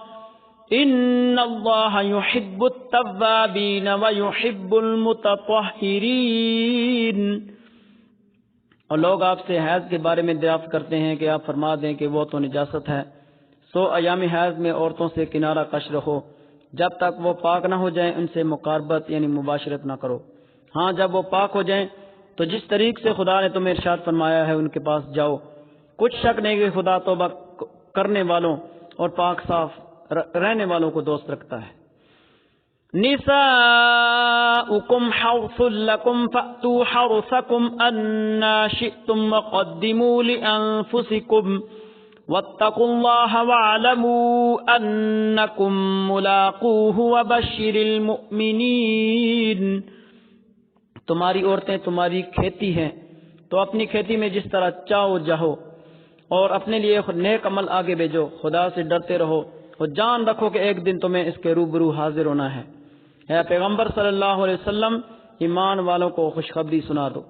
إِنَّ اللَّهَ يُحِبُّ التَّوَّابِينَ وَيُحِبُّ الْمُتَطَهِّرِينَ۔ اور لوگ آپ سے حیض کے بارے میں دریافت کرتے ہیں کہ آپ فرما دیں کہ وہ تو نجاست ہے، سو ایام حیض میں عورتوں سے کنارہ کش رہو، جب تک وہ پاک نہ ہو جائیں ان سے مقاربت یعنی مباشرت نہ کرو۔ ہاں جب وہ پاک ہو جائیں تو جس طریق سے خدا نے تمہیں ارشاد فرمایا ہے ان کے پاس جاؤ، کچھ شک نہیں کہ خدا توبہ کرنے والوں اور پاک صاف رہنے والوں کو دوست رکھتا ہے۔ نساؤکم حرث لکم فأتوا حرثکم انا شئتم وقدموا لانفسکم واتقوا اللہ واعلموا انکم ملاقوہ وبشر المؤمنین۔ تمہاری عورتیں تمہاری کھیتی ہیں تو اپنی کھیتی میں جس طرح چاہو جاؤ اور اپنے لیے نیک عمل آگے بھیجو، خدا سے ڈرتے رہو اور جان رکھو کہ ایک دن تمہیں اس کے روبرو حاضر ہونا ہے۔ اے پیغمبر صلی اللہ علیہ وسلم ایمان والوں کو خوشخبری سنا دو۔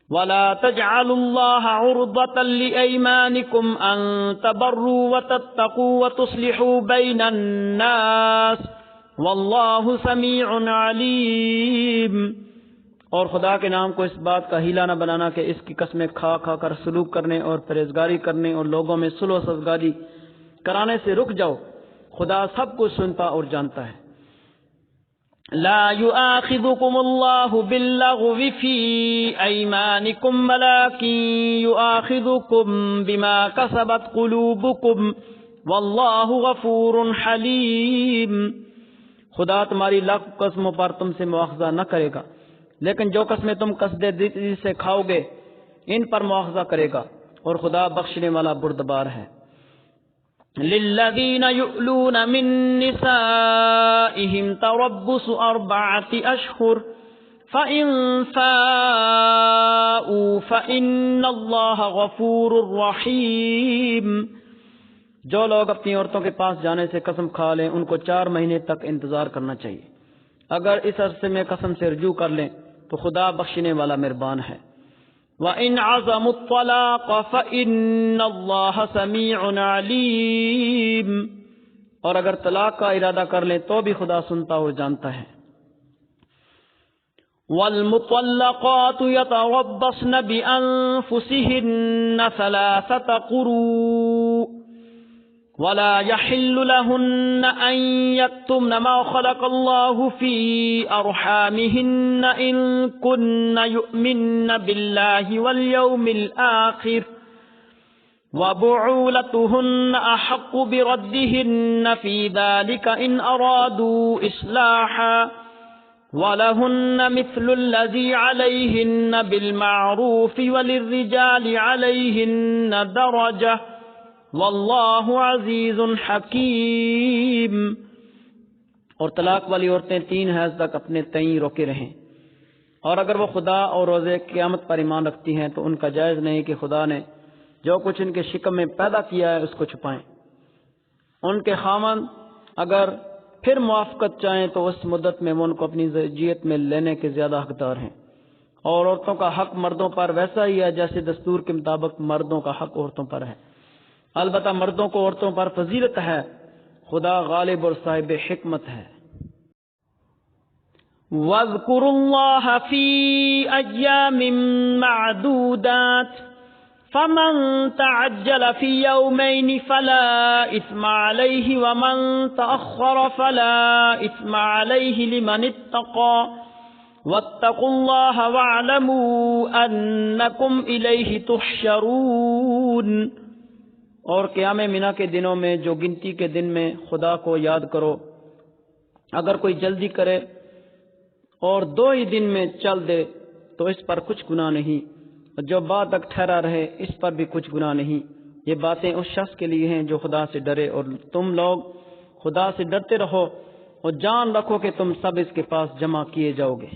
وَلَا تَجْعَلُوا اللَّهَ عُرْضَةً لِأَيْمَانِكُمْ أَن تَبَرُّوا وَتَتَّقُوا وَتُصْلِحُوا بَيْنَ النَّاسِ وَاللَّهُ سَمِيعٌ عَلِيمٌ۔ اور خدا کے نام کو اس بات کا ہیلا نہ بنانا کہ اس کی قسمیں کھا کھا کر سلوک کرنے اور پرہیزگاری کرنے اور لوگوں میں صلح و سازگاری کرانے سے رک جاؤ، خدا سب کچھ سنتا اور جانتا ہے۔ لا يؤاخذكم الله باللغو في أيمانكم ولكن يؤاخذكم بما كسبت قلوبكم والله غفور حليم۔ خدا تمہاری لاکھ قسموں پر تم سے مواخذہ نہ کرے گا، لیکن جو قسمیں تم قصد دل سے کھاؤ گے ان پر مواخذہ کرے گا، اور خدا بخشنے والا بردبار ہے۔ للذین یؤلون من نسائهم تربص 4 اشہر فإن فاؤوا فإن اللہ غفور رحیم۔ جو لوگ اپنی عورتوں کے پاس جانے سے قسم کھا لیں ان کو 4 مہینے تک انتظار کرنا چاہیے، اگر اس عرصے میں قسم سے رجوع کر لیں تو خدا بخشنے والا مہربان ہے۔ وَإِنْ عَزَمُوا الطَّلَاقَ فَإِنَّ اللَّهَ سَمِيعٌ عَلِيمٌ۔ اور اگر طلاق کا ارادہ کر لیں تو بھی خدا سنتا اور جانتا ہے۔ وَالْمُطَلَّقَاتُ يَتَرَبَّصْنَ بِأَنفُسِهِنَّ 3 قُرُوءٍ ولا يحل لهن أن يكتمن ما خلق الله في أرحامهن إن كن يؤمن بالله واليوم الآخر وبعولتهن أحق بردهن في ذلك إن أرادوا إصلاحا ولهن مثل الذي عليهن بالمعروف وللرجال عليهن درجة واللہ عزیز حکیم۔ اور طلاق والی عورتیں 3 حیض تک اپنے تئیں روکے رہیں، اور اگر وہ خدا اور روز قیامت پر ایمان رکھتی ہیں تو ان کا جائز نہیں کہ خدا نے جو کچھ ان کے شکم میں پیدا کیا ہے اس کو چھپائیں۔ ان کے خاوند اگر پھر موافقت چاہیں تو اس مدت میں وہ ان کو اپنی زوجیت میں لینے کے زیادہ حقدار ہیں، اور عورتوں کا حق مردوں پر ویسا ہی ہے جیسے دستور کے مطابق مردوں کا حق عورتوں پر ہے، البتہ مردوں کو عورتوں پر فضیلت ہے، خدا غالب اور صاحب حکمت ہے۔ وَاذْكُرُوا اللَّهَ فِي أَيَّامٍ مَّعْدُودَاتٍ فَمَن تَعَجَّلَ فِي يَوْمَيْنِ فَلَا إِثْمَ عَلَيْهِ وَمَن تَأَخَّرَ فَلَا إِثْمَ عَلَيْهِ لِمَنِ اتَّقَى وَاتَّقُوا اللَّهَ وَاعْلَمُوا أَنَّكُمْ إِلَيْهِ تُحْشَرُونَ۔ اور قیام منا کے دنوں میں جو گنتی کے دن میں خدا کو یاد کرو، اگر کوئی جلدی کرے اور 2 ہی دن میں چل دے تو اس پر کچھ گناہ نہیں، اور جو بعد تک ٹھہرا رہے اس پر بھی کچھ گناہ نہیں، یہ باتیں اس شخص کے لیے ہیں جو خدا سے ڈرے، اور تم لوگ خدا سے ڈرتے رہو اور جان رکھو کہ تم سب اس کے پاس جمع کیے جاؤ گے۔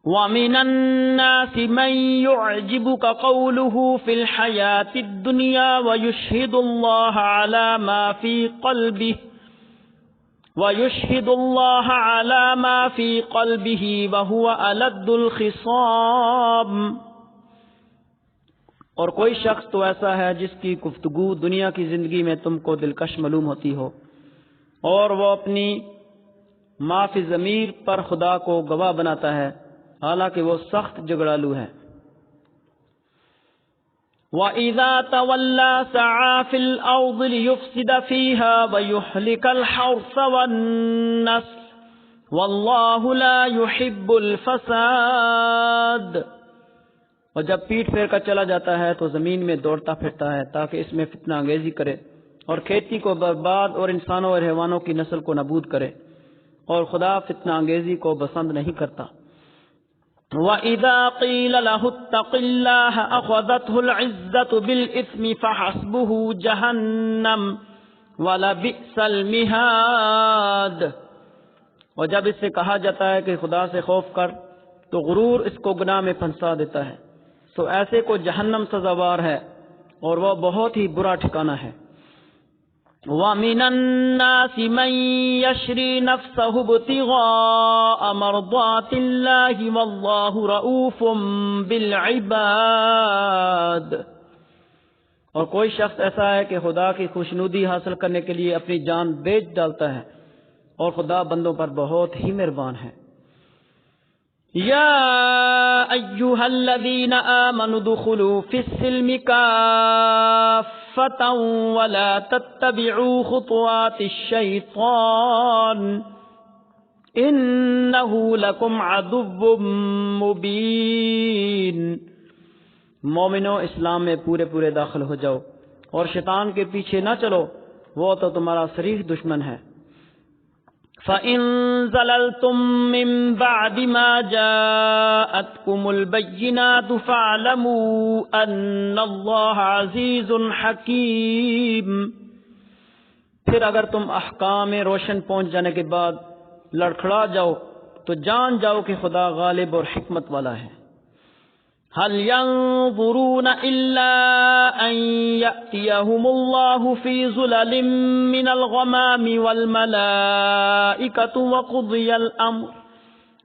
وَمِنَ النَّاسِ مَن يُعْجِبُكَ قَوْلُهُ فِي الْحَيَاةِ الدُّنْيَا وَيُشْهِدُ اللَّهَ عَلَى مَا فِي قَلْبِهِ وَهُوَ أَلَدُّ الْخِصَامِ۔ اور کوئی شخص تو ایسا ہے جس کی گفتگو دنیا کی زندگی میں تم کو دلکش معلوم ہوتی ہو، اور وہ اپنی ما فی ضمیر پر خدا کو گواہ بناتا ہے، حالانکہ وہ سخت جھگڑالو ہے۔ وَإِذَا تَوَلَّى سَعَى فِي الْأَرْضِ لِيُفْسِدَ فِيهَا وَيُهْلِكَ الْحَرْثَ وَالنَّسْلَ وَاللَّهُ لَا يُحِبُّ الْفَسَادَ۔ اور جب پیٹ پھیر کر چلا جاتا ہے تو زمین میں دوڑتا پھرتا ہے تاکہ اس میں فتنہ انگیزی کرے اور کھیتی کو برباد اور انسانوں اور حیوانوں کی نسل کو نابود کرے، اور خدا فتنہ انگیزی کو پسند نہیں کرتا۔ وَإِذَا قِيلَ لَهُ اتَّقِ اللَّهَ أَخَذَتْهُ الْعِزَّةُ بِالْإِثْمِ فَحَسْبُهُ جَهَنَّمُ وَلَبِئْسَ الْمِهَادُ۔ اور جب اس سے کہا جاتا ہے کہ خدا سے خوف کر، تو غرور اس کو گناہ میں پھنسا دیتا ہے، تو ایسے کو جہنم سزاوار ہے اور وہ بہت ہی برا ٹھکانہ ہے۔ وَمِنَ النَّاسِ مَن يَشْرِي نَفْسَهُ ابْتِغَاءَ مَرْضَاتِ اللَّهِ وَاللَّهُ رَءُوفٌ بِالْعِبَادِ۔ اور کوئی شخص ایسا ہے کہ خدا کی خوشنودی حاصل کرنے کے لیے اپنی جان بیچ ڈالتا ہے، اور خدا بندوں پر بہت ہی مہربان ہے۔ یا ایھا الذین آمنوا ادخلوا فی السلم کافۃ ولا تتبعوا خطوات الشیطان انہ لکم عدو مبین۔ مومنو، اسلام میں پورے داخل ہو جاؤ اور شیطان کے پیچھے نہ چلو، وہ تو تمہارا صریح دشمن ہے۔ فَإِن زَلَلْتُم مِّن بَعْدِ مَا جَاءَتْكُمُ الْبَيِّنَاتُ فَاعْلَمُوا أَنَّ اللَّهَ عَزِيزٌ حَكِيمٌ۔ پھر اگر تم احکام روشن پہنچ جانے کے بعد لڑکھڑا جاؤ تو جان جاؤ کہ خدا غالب اور حکمت والا ہے۔ هل ينظرون إلا أن يأتيهم الله في ظلل من الغمام والملائكة وقضي الأمر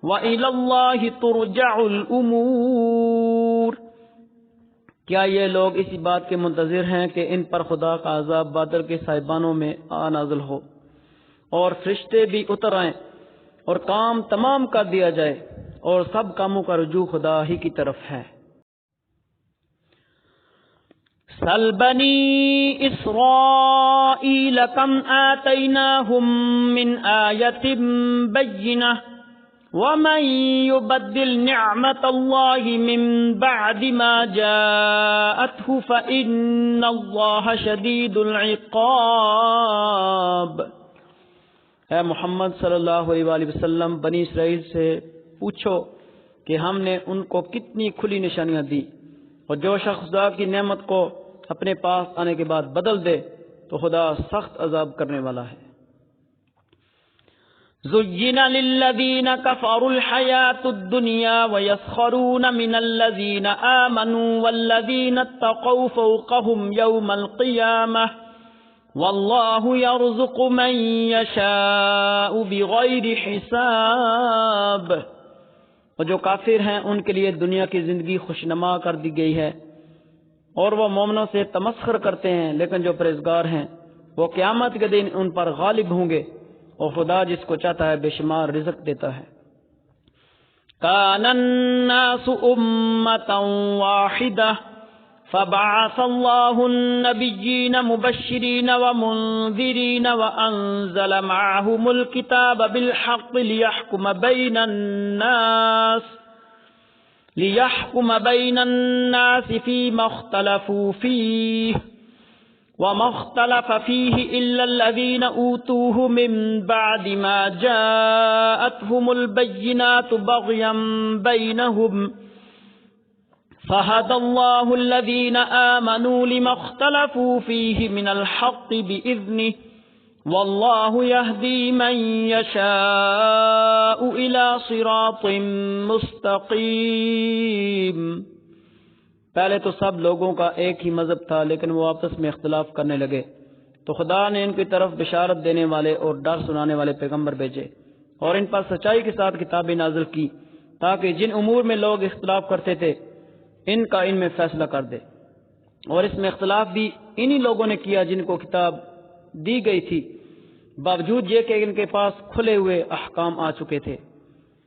وإلى الله ترجع الأمور۔ کیا یہ لوگ اسی بات کے منتظر ہیں کہ ان پر خدا کا عذاب بادل کے سائبانوں میں نازل ہو اور فرشتے بھی اتر آئیں اور کام تمام کر دیا جائے، اور سب کاموں کا رجوع خدا ہی کی طرف ہے۔ سل بنی اسرائیل کم آتیناہم من آیت بینہ ومن یبدل نعمت اللہ من بعد ما جاءتہ فإن اللہ شدید العقاب۔ اے محمد صلی اللہ علیہ وآلہ وسلم، بنی اسرائیل سے پوچھو کہ ہم نے ان کو کتنی کھلی نشانیاں دی، اور جو شخص خدا کی نعمت کو اپنے پاس آنے کے بعد بدل دے تو خدا سخت عذاب کرنے والا ہے۔ زُيِّنَ لِلَّذِينَ كَفَرُوا الْحَيَاةُ الدُّنْيَا وَيَسْخَرُونَ مِنَ الَّذِينَ آمَنُوا وَالَّذِينَ اتَّقَوْا فَوْقَهُمْ يَوْمَ الْقِيَامَةِ وَاللَّهُ يَرْزُقُ مَن يَشَاءُ بِغَيْرِ حِسَابٍ۔ اور جو کافر ہیں ان کے لیے دنیا کی زندگی خوشنما کر دی گئی ہے، اور وہ مومنوں سے تمسخر کرتے ہیں، لیکن جو پرہیزگار ہیں وہ قیامت کے دن ان پر غالب ہوں گے، اور خدا جس کو چاہتا ہے بے شمار رزق دیتا ہے۔ کان الناس امۃ واحدہ فبعث اللہ النبیین مبشرین ومنذرین وانزل معهم الکتاب بالحق ليحكم بين الناس فيما اختلفوا فيه وما اختلف فيه إلا الذين أوتوه من بعد ما جاءتهم البينات بغيا بينهم فَهَدَى اللَّهُ الَّذِينَ آمَنُوا لِمَا اخْتَلَفُوا فِيهِ مِنَ الْحَقِّ بِإِذْنِهِ وَاللَّهُ يَهْدِي مَن يَشَاءُ إِلَى صِرَاطٍ مُسْتَقِيمٍ۔ پہلے تو سب لوگوں کا ایک ہی مذہب تھا، لیکن وہ آپس میں اختلاف کرنے لگے، تو خدا نے ان کی طرف بشارت دینے والے اور ڈر سنانے والے پیغمبر بھیجے اور ان پر سچائی کے ساتھ کتابیں نازل کی، تاکہ جن امور میں لوگ اختلاف کرتے تھے ان کا ان میں فیصلہ کر دے۔ اور اس میں اختلاف بھی انہی لوگوں نے کیا جن کو کتاب دی گئی تھی، باوجود یہ کہ ان کے پاس کھلے ہوئے احکام آ چکے تھے،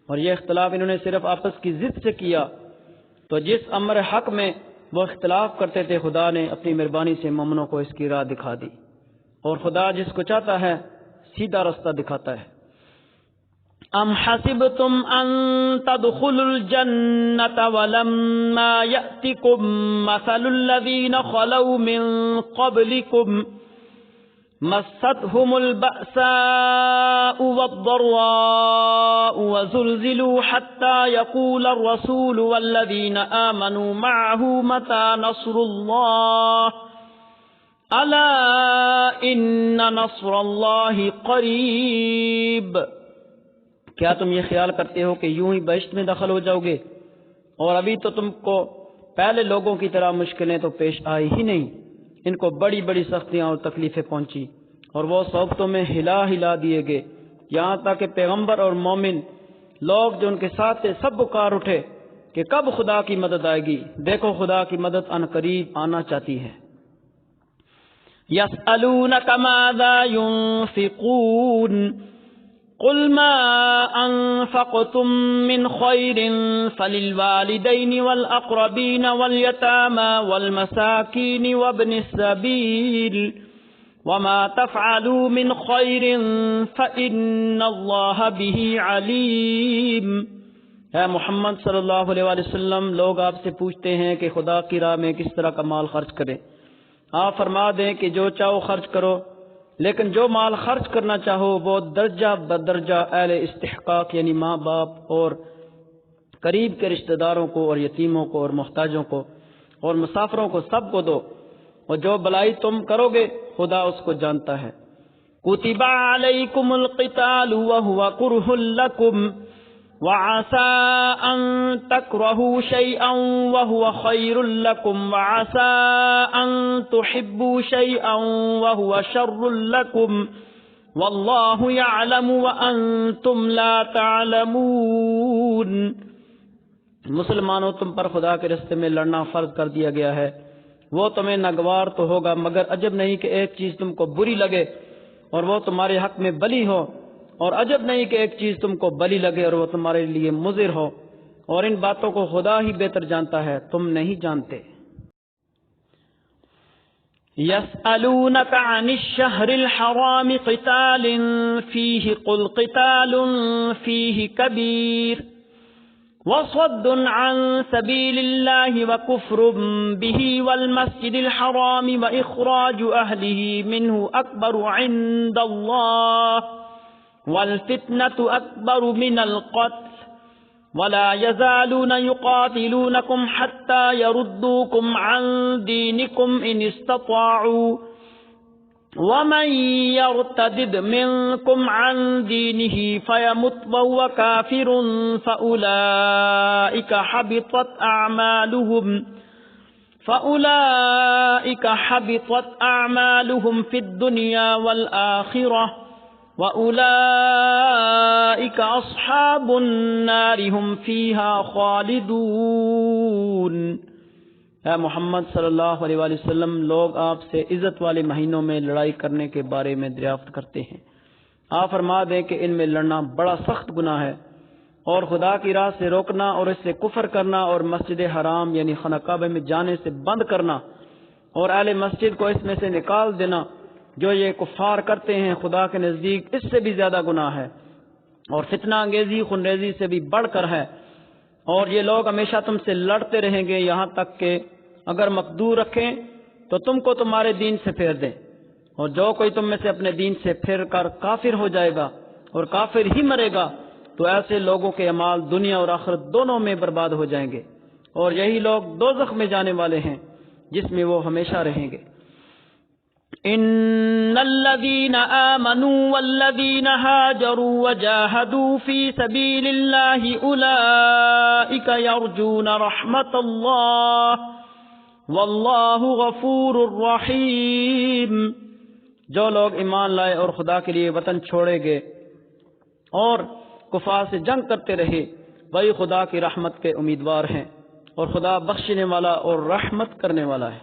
اور یہ اختلاف انہوں نے صرف آپس کی ضد سے کیا۔ تو جس امر حق میں وہ اختلاف کرتے تھے، خدا نے اپنی مہربانی سے مومنوں کو اس کی راہ دکھا دی، اور خدا جس کو چاہتا ہے سیدھا رستہ دکھاتا ہے۔ ام حسبتم ان تدخلوا الجنة ولما يأتكم مثل الذين خلوا من قبلكم مستهم البأساء والضراء وزلزلوا حتى يقول الرسول والذين آمنوا معه متى نصر الله ألا إن نصر الله قريب۔ کیا تم یہ خیال کرتے ہو کہ یوں ہی بہشت میں داخل ہو جاؤ گے، اور ابھی تو تم کو پہلے لوگوں کی طرح مشکلیں تو پیش آئی ہی نہیں، ان کو بڑی بڑی سختیاں اور تکلیفیں پہنچی، اور وہ صحبتوں میں ہلا دیے گئے، یہاں تک کہ پیغمبر اور مومن لوگ جو ان کے ساتھ تھے سب پکار اٹھے کہ کب خدا کی مدد آئے گی۔ دیکھو خدا کی مدد ان قریب آنا چاہتی ہے۔ یسألونک ماذا ينفقون قل ما انفقتم من خير فللوالدين والأقربين واليتامى والمساكين وابن السبيل وما تفعلوا من خير فإن الله به عليم۔ اے محمد صلی اللہ علیہ وآلہ وسلم، لوگ آپ سے پوچھتے ہیں کہ خدا کی راہ میں کس طرح کا مال خرچ کریں۔ آپ فرما دیں کہ جو چاہو خرچ کرو، لیکن جو مال خرچ کرنا چاہو وہ درجہ بدرجہ اہل استحقاق یعنی ماں باپ اور قریب کے رشتہ داروں کو اور یتیموں کو اور محتاجوں کو اور مسافروں کو سب کو دو، اور جو بلائی تم کرو گے خدا اس کو جانتا ہے۔ کتب علیکم القتال وهو کرہ لکم وعسى أن تكرهوا شيئا وهو خير لكم وعسى أن تحبوا شيئا وهو شر لكم والله يعلم وأنتم لا تعلمون۔ مسلمانوں، تم پر خدا کے راستے میں لڑنا فرض کر دیا گیا ہے، وہ تمہیں ناگوار تو ہوگا، مگر عجب نہیں کہ ایک چیز تم کو بری لگے اور وہ تمہارے حق میں بلی ہو، اور عجب نہیں کہ ایک چیز تم کو بلی لگے اور وہ تمہارے لیے مضر ہو، اور ان باتوں کو خدا ہی بہتر جانتا ہے، تم نہیں جانتے۔ يسألونك عن الشهر الحرام قتال فيه قل قتال فيه كبير وصد عن سبيل الله وكفر به والمسجد الحرام وإخراج أهله منه أكبر عند الله والفتنة أكبر من القتل ولا يزالون يقاتلونكم حتى يردوكم عن دينكم إن استطاعوا ومن يرتد منكم عن دينه فيمت وهو كافر فأولئك حبطت أعمالهم في الدنيا والآخرة وَأُولَئِكَ أَصْحَابُ النَّارِ هُمْ فِيهَا خَالِدُونَ۔ اے محمد صلی اللہ علیہ وآلہ وسلم، لوگ آپ سے عزت والے مہینوں میں لڑائی کرنے کے بارے میں دریافت کرتے ہیں۔ آپ فرما دیں کہ ان میں لڑنا بڑا سخت گناہ ہے، اور خدا کی راہ سے روکنا اور اس سے کفر کرنا اور مسجد حرام یعنی خانہ کعبہ میں جانے سے بند کرنا اور اہل مسجد کو اس میں سے نکال دینا، جو یہ کفار کرتے ہیں، خدا کے نزدیک اس سے بھی زیادہ گناہ ہے، اور فتنہ انگیزی خونریزی سے بھی بڑھ کر ہے۔ اور یہ لوگ ہمیشہ تم سے لڑتے رہیں گے، یہاں تک کہ اگر مقدور رکھیں تو تم کو تمہارے دین سے پھیر دیں، اور جو کوئی تم میں سے اپنے دین سے پھر کر کافر ہو جائے گا اور کافر ہی مرے گا تو ایسے لوگوں کے اعمال دنیا اور آخرت دونوں میں برباد ہو جائیں گے، اور یہی لوگ دوزخ میں جانے والے ہیں جس میں وہ ہمیشہ رہیں گے۔ ان الذين آمنوا والذين هاجروا وجاهدوا في سبيل الله اولئك يرجون رحمة الله والله غفور رحيم۔ جو لوگ ایمان لائے اور خدا کے لیے وطن چھوڑے گئے اور کفار سے جنگ کرتے رہے، وہی خدا کی رحمت کے امیدوار ہیں، اور خدا بخشنے والا اور رحمت کرنے والا ہے۔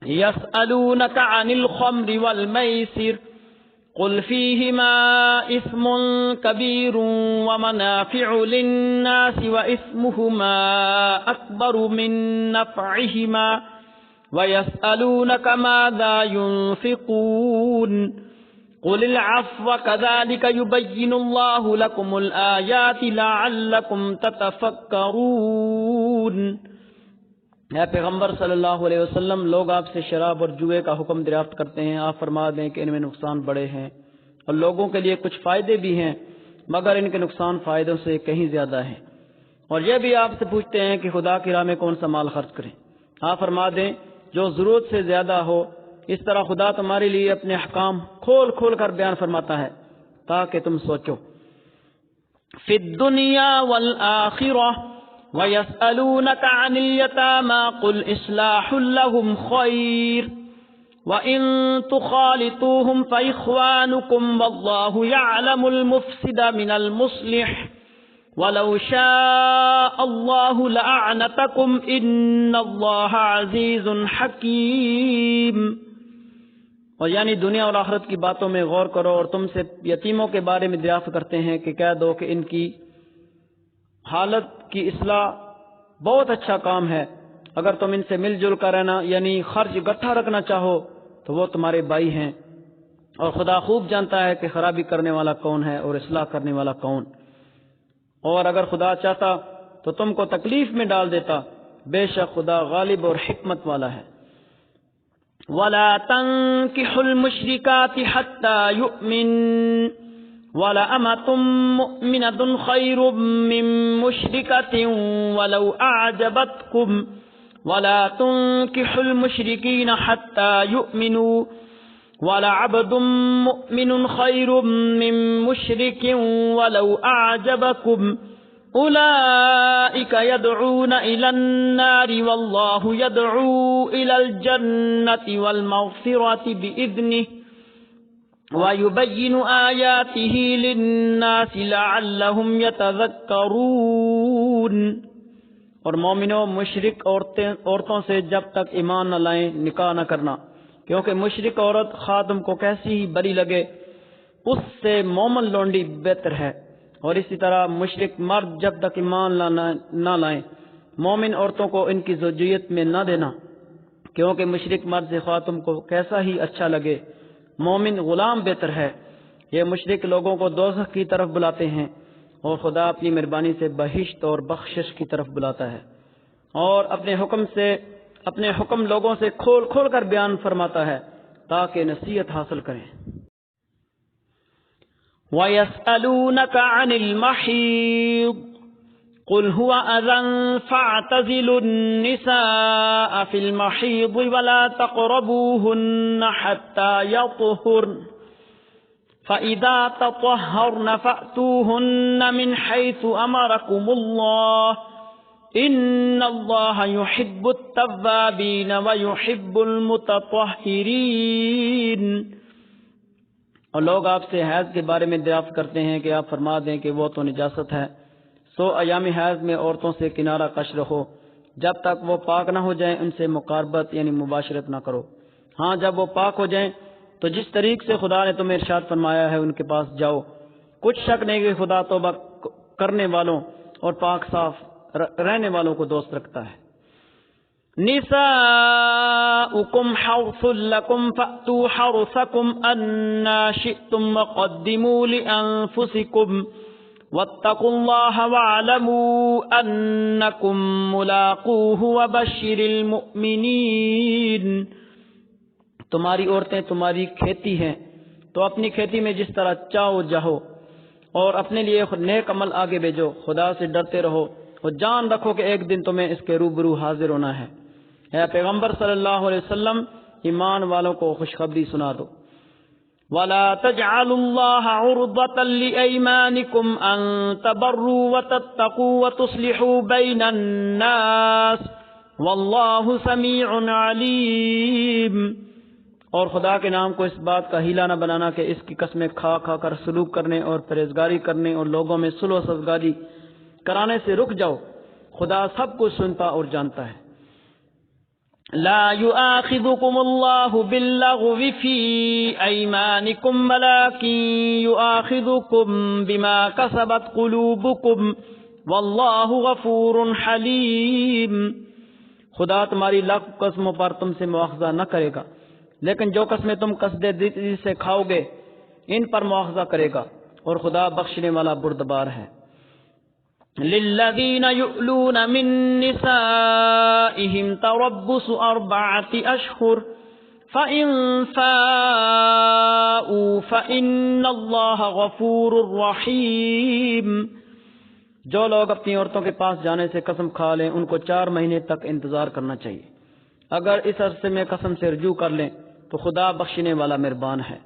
يسألونك عن الخمر والميسر قل فيهما إثم كبير ومنافع للناس وإثمهما أكبر من نفعهما ويسألونك ماذا ينفقون قل العفو كذلك يبين الله لكم الآيات لعلكم تتفكرون۔ اے پیغمبر صلی اللہ علیہ وسلم، لوگ آپ سے شراب اور جوئے کا حکم دریافت کرتے ہیں، آپ فرما دیں کہ ان میں نقصان بڑے ہیں اور لوگوں کے لیے کچھ فائدے بھی ہیں، مگر ان کے نقصان فائدوں سے کہیں زیادہ ہیں۔ اور یہ بھی آپ سے پوچھتے ہیں کہ خدا کی راہ میں کون سا مال خرچ کریں، آپ فرما دیں جو ضرورت سے زیادہ ہو۔ اس طرح خدا تمہارے لیے اپنے احکام کھول کھول کر بیان فرماتا ہے تاکہ تم سوچو۔ فی الدنیا والآخرہ وَيَسْأَلُونَكَ عَنِ الْيَتَامَى قُلْ إِصْلَاحٌ لَهُمْ خَيْرٌ وَإِن تُخَالِطُوهُمْ فَإِخْوَانُكُمْ وَاللَّهُ يَعْلَمُ الْمُفْسِدَ مِنَ الْمُصْلِحِ وَلَوْ شَاءَ اللَّهُ لَأَعْنَتَكُمْ إِنَّ اللَّهَ عَزِيزٌ حَكِيمٌ۔ اور یعنی دنیا اور آخرت کی باتوں میں غور کرو، اور تم سے یتیموں کے بارے میں دریافت کرتے ہیں کہ کہہ دو کہ ان کی حالت کی اصلاح بہت اچھا کام ہے، اگر تم ان سے مل جل کر رہنا یعنی خرچ اکٹھا رکھنا چاہو تو وہ تمہارے بھائی ہیں، اور خدا خوب جانتا ہے کہ خرابی کرنے والا کون ہے اور اصلاح کرنے والا کون، اور اگر خدا چاہتا تو تم کو تکلیف میں ڈال دیتا، بے شک خدا غالب اور حکمت والا ہے۔ وَلَا تَنكِحُوا الْمُشْرِكَاتِ حَتَّى يُؤْمِنَّ وَلَأَمَةٌ مُؤْمِنَةٌ خَيْرٌ مِّن مُّشْرِكَةٍ وَلَوْ أَعْجَبَتْكُمْ وَلَا تُنكِحُوا الْمُشْرِكِينَ حَتَّى يُؤْمِنُوا وَلَعَبْدٌ مُؤْمِنٌ خَيْرٌ مِّن مُّشْرِكٍ وَلَوْ أَعْجَبَكُمْ أُولَئِكَ يَدْعُونَ إِلَى النَّارِ وَاللَّهُ يَدْعُو إِلَى الْجَنَّةِ وَالْمَغْفِرَةِ بِإِذْنِهِ وَيُبَيِّنُ آيَاتِهِ لِلنَّاسِ لَعَلَّهُمْ يَتَذَكَّرُونَ۔ اور مومنوں، مشرک عورتوں سے جب تک ایمان نہ لائیں نکاح نہ کرنا، کیونکہ مشرک عورت خاتم کو کیسی ہی بری لگے اس سے مومن لونڈی بہتر ہے، اور اسی طرح مشرک مرد جب تک ایمان نہ لائیں مومن عورتوں کو ان کی زوجیت میں نہ دینا، کیونکہ مشرک مرد سے خاتم کو کیسا ہی اچھا لگے مومن غلام بہتر ہے۔ یہ مشرک لوگوں کو دوزخ کی طرف بلاتے ہیں، اور خدا اپنی مہربانی سے بہشت اور بخشش کی طرف بلاتا ہے، اور اپنے حکم لوگوں سے کھول کھول کر بیان فرماتا ہے تاکہ نصیحت حاصل کریں۔ وَيَسْأَلُونَكَ عَنِ الْمَحِيضِ قُلْ هُوَ أَذًى فَاعْتَزِلُوا النِّسَاءَ فِي الْمَحِيضِ وَلَا تَقْرَبُوهُنَّ حَتَّى يَطْهُرْنَ فَإِذَا تَطَهَّرْنَ فَأْتُوهُنَّ مِنْ حَيْثُ أَمَرَكُمُ اللَّهُ إِنَّ اللَّهَ يُحِبُّ التَّوَّابِينَ وَيُحِبُّ الْمُتَطَهِّرِينَ۔ اور لوگ آپ سے حیض کے بارے میں دریافت کرتے ہیں کہ آپ فرما دیں کہ وہ تو نجاست ہے، سو ایام حیض میں عورتوں سے کنارہ کش رہو، جب تک وہ پاک نہ ہو جائیں ان سے مقاربت یعنی مباشرت نہ کرو۔ ہاں، جب وہ پاک ہو جائیں تو جس طریق سے خدا نے تمہیں ارشاد فرمایا ہے ان کے پاس جاؤ، کچھ شک نہیں کہ خدا توبہ کرنے والوں اور پاک صاف رہنے والوں کو دوست رکھتا ہے۔ نساؤکم حرث لکم فأتوا حرثکم انا شئتم وقدموا لأنفسکم واتقوا اللہ واعلموا انکم ملاقوہ وبشر المؤمنین۔ تمہاری عورتیں تمہاری کھیتی ہیں تو اپنی کھیتی میں جس طرح چاہو جاؤ، اور اپنے لیے نیک عمل آگے بھیجو، خدا سے ڈرتے رہو اور جان رکھو کہ ایک دن تمہیں اس کے روبرو حاضر ہونا ہے۔ اے پیغمبر صلی اللہ علیہ وسلم، ایمان والوں کو خوشخبری سنا دو۔ وَلَا تَجْعَلُوا اللَّهَ عُرْضَةً لِأَيْمَانِكُمْ أَن تَبَرُّوا وَتَتَّقُوا وَتُصْلِحُوا بَيْنَ النَّاسِ وَاللَّهُ سَمِيعٌ عَلِيمٌ۔ اور خدا کے نام کو اس بات کا ہیلا نہ بنانا کہ اس کی قسمیں کھا کھا کر سلوک کرنے اور پرہیزگاری کرنے اور لوگوں میں صلح و سازگاری کرانے سے رک جاؤ، خدا سب کچھ سنتا اور جانتا ہے۔ لا يؤاخذكم الله باللغو في أيمانكم ولكن يؤاخذكم بما كسبت قلوبكم والله غفور حليم۔ خدا تمہاری لاکھ قسموں پر تم سے مواخذہ نہ کرے گا، لیکن جو قسمیں تم قصد دل سے کھاؤ گے ان پر مواخذہ کرے گا، اور خدا بخشنے والا بردبار ہے۔ للذین یؤلون من نسائهم تربص 4 اشہر فإن فاءوا فإن اللہ غفور رحیم۔ جو لوگ اپنی عورتوں کے پاس جانے سے قسم کھا لیں ان کو 4 مہینے تک انتظار کرنا چاہیے، اگر اس عرصے میں قسم سے رجوع کر لیں تو خدا بخشنے والا مہربان ہے۔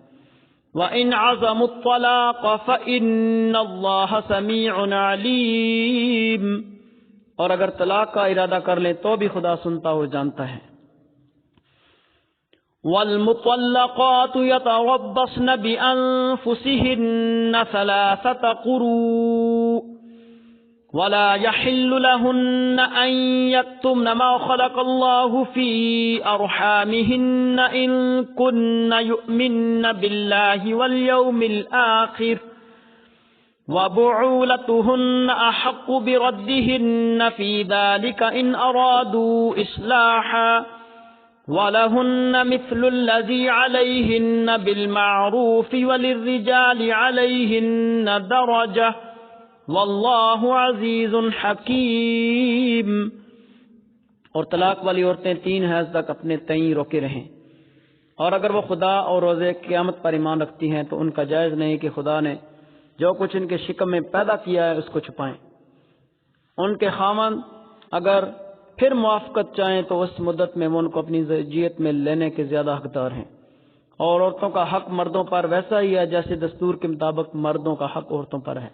وَإِنْ عَزَمُوا الطَّلَاقَ فَإِنَّ اللَّهَ سَمِيعٌ عَلِيمٌ۔ اور اگر طلاق کا ارادہ کر لیں تو بھی خدا سنتا اور جانتا ہے۔ وَالْمُطَلَّقَاتُ يَتَرَبَّصْنَ بِأَنفُسِهِنَّ 3 قُرُوءٍ ولا يحل لهن أن يكتمن ما خلق الله في أرحامهن إن كن يؤمن بالله واليوم الآخر وبعولتهن أحق بردهن في ذلك إن أرادوا إصلاحا ولهن مثل الذي عليهن بالمعروف وللرجال عليهن درجة واللہ عزیز حکیم۔ اور طلاق والی عورتیں 3 حیض تک اپنے تئیں روکے رہیں، اور اگر وہ خدا اور روز قیامت پر ایمان رکھتی ہیں تو ان کا جائز نہیں کہ خدا نے جو کچھ ان کے شکم میں پیدا کیا ہے اس کو چھپائیں۔ ان کے خاوند اگر پھر موافقت چاہیں تو اس مدت میں وہ ان کو اپنی زوجیت میں لینے کے زیادہ حقدار ہیں، اور عورتوں کا حق مردوں پر ویسا ہی ہے جیسے دستور کے مطابق مردوں کا حق عورتوں پر ہے،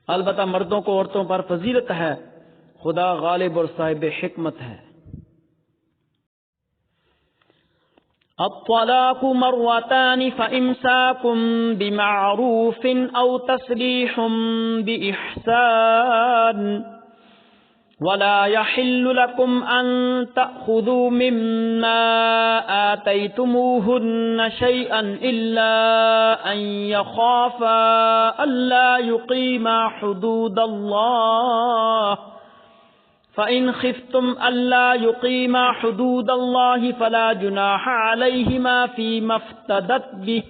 البتہ مردوں کو عورتوں پر فضیلت ہے، خدا غالب اور صاحب حکمت ہے۔ الطلاق مرتان فإمساك بمعروف أو تسريح بإحسان ولا يحل لكم أن تأخذوا مما آتيتموهن شيئا إلا أن يخافا ألا يقيما حدود الله فإن خفتم ألا يقيما حدود الله فلا جناح عليهما فيما افتدت به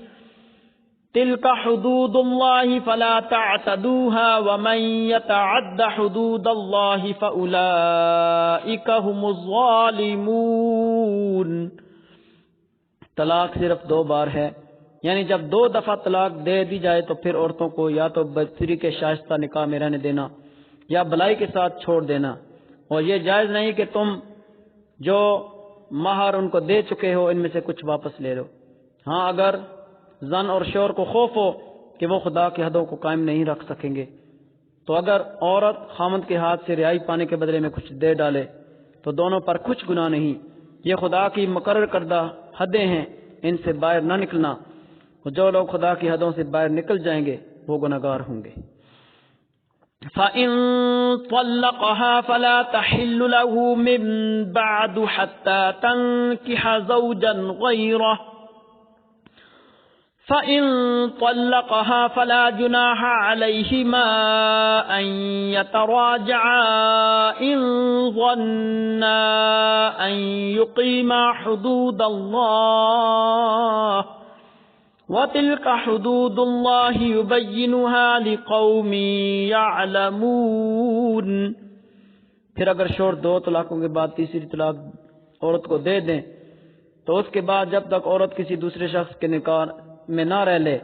تلك حدود الله فلا تعتدوها ومن يتعد حدود الله فأولئك هم الظالمون۔ طلاق صرف 2 بار ہے، یعنی جب 2 دفعہ طلاق دے دی جائے تو پھر عورتوں کو یا تو بطریق شائستہ نکاح میں رہنے دینا یا بلائی کے ساتھ چھوڑ دینا، اور یہ جائز نہیں کہ تم جو مہر ان کو دے چکے ہو ان میں سے کچھ واپس لے لو۔ ہاں اگر زن اور شوہر کو خوف ہو کہ وہ خدا کی حدوں کو قائم نہیں رکھ سکیں گے تو اگر عورت خامند کے ہاتھ سے رہائی پانے کے بدلے میں کچھ دے ڈالے تو دونوں پر کچھ گناہ نہیں، یہ خدا کی مقرر کردہ حدیں ہیں، ان سے باہر نہ نکلنا، اور جو لوگ خدا کی حدوں سے باہر نکل جائیں گے وہ گناہگار ہوں گے۔ فَإِن طَلَّقَهَا فَلَا تَحِلُّ لَهُ مِن بَعْدُ حَتَّى تَنكِحَ زَوْجًا غَيْرَهُ فَإِن طَلَّقَهَا فَلَا جُنَاحَ عَلَيْهِمَا أَن يَتَرَاجَعَا إِن ظَنَّا أَن يُقِيمَا حُدُودَ اللَّهِ وَتِلْكَ حُدُودُ اللَّهِ يُبَيِّنُهَا لِقَوْمٍ يَعْلَمُونَ۔ پھر اگر شوہر 2 طلاقوں کے بعد تیسری طلاق عورت کو دے دیں تو اس کے بعد جب تک عورت کسی دوسرے شخص کے نکاح میں نہ رہ لے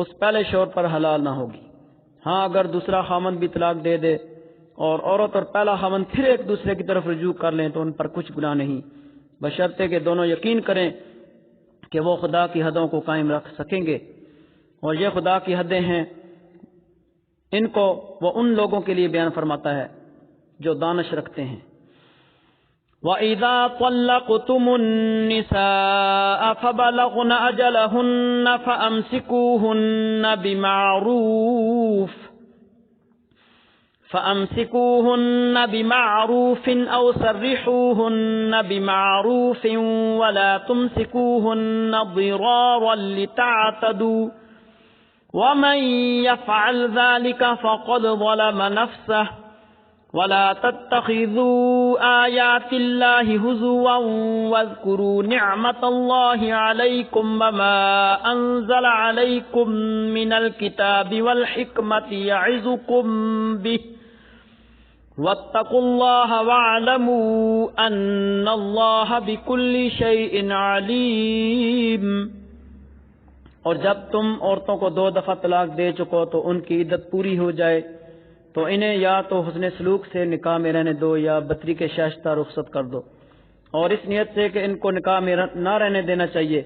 اس پہلے شوہر پر حلال نہ ہوگی۔ ہاں اگر دوسرا خامند بھی طلاق دے دے اور عورت اور پہلا خاوند پھر ایک دوسرے کی طرف رجوع کر لیں تو ان پر کچھ گناہ نہیں، بشرطے کہ دونوں یقین کریں کہ وہ خدا کی حدوں کو قائم رکھ سکیں گے، اور یہ خدا کی حدیں ہیں، ان کو وہ ان لوگوں کے لیے بیان فرماتا ہے جو دانش رکھتے ہیں۔ وَإِذَا طَلَّقْتُمُ النِّسَاءَ فَبَلَغْنَ أَجَلَهُنَّ فَأَمْسِكُوهُنَّ بِمَعْرُوفٍ أَوْ سَرِّحُوهُنَّ بِمَعْرُوفٍ وَلَا تُمْسِكُوهُنَّ ضِرَارًا لِتَعْتَدُوا وَمَنْ يَفْعَلْ ذَلِكَ فَقَدْ ظَلَمَ نَفْسَهُ وَلَا تَتَّخِذُوا آيَاتِ اللَّهِ هُزُوًا وَاذْكُرُوا نِعْمَةَ اللَّهِ عَلَيْكُمْ وَمَا أَنزَلَ عَلَيْكُمْ مِنَ الْكِتَابِ وَالْحِكْمَةِ يَعِظُكُمْ بِهِ وَاتَّقُوا اللَّهَ وَاعْلَمُوا أَنَّ اللَّهَ بِكُلِّ شَيْءٍ عَلِيمٌ۔ اور جب تم عورتوں کو 2 دفعہ طلاق دے چکو تو ان کی عدت پوری ہو جائے تو انہیں یا تو حسن سلوک سے نکاح میں رہنے دو یا بطری کے شائستہ رخصت کر دو، اور اس نیت سے کہ ان کو نکاح میں نہ رہنے دینا چاہیے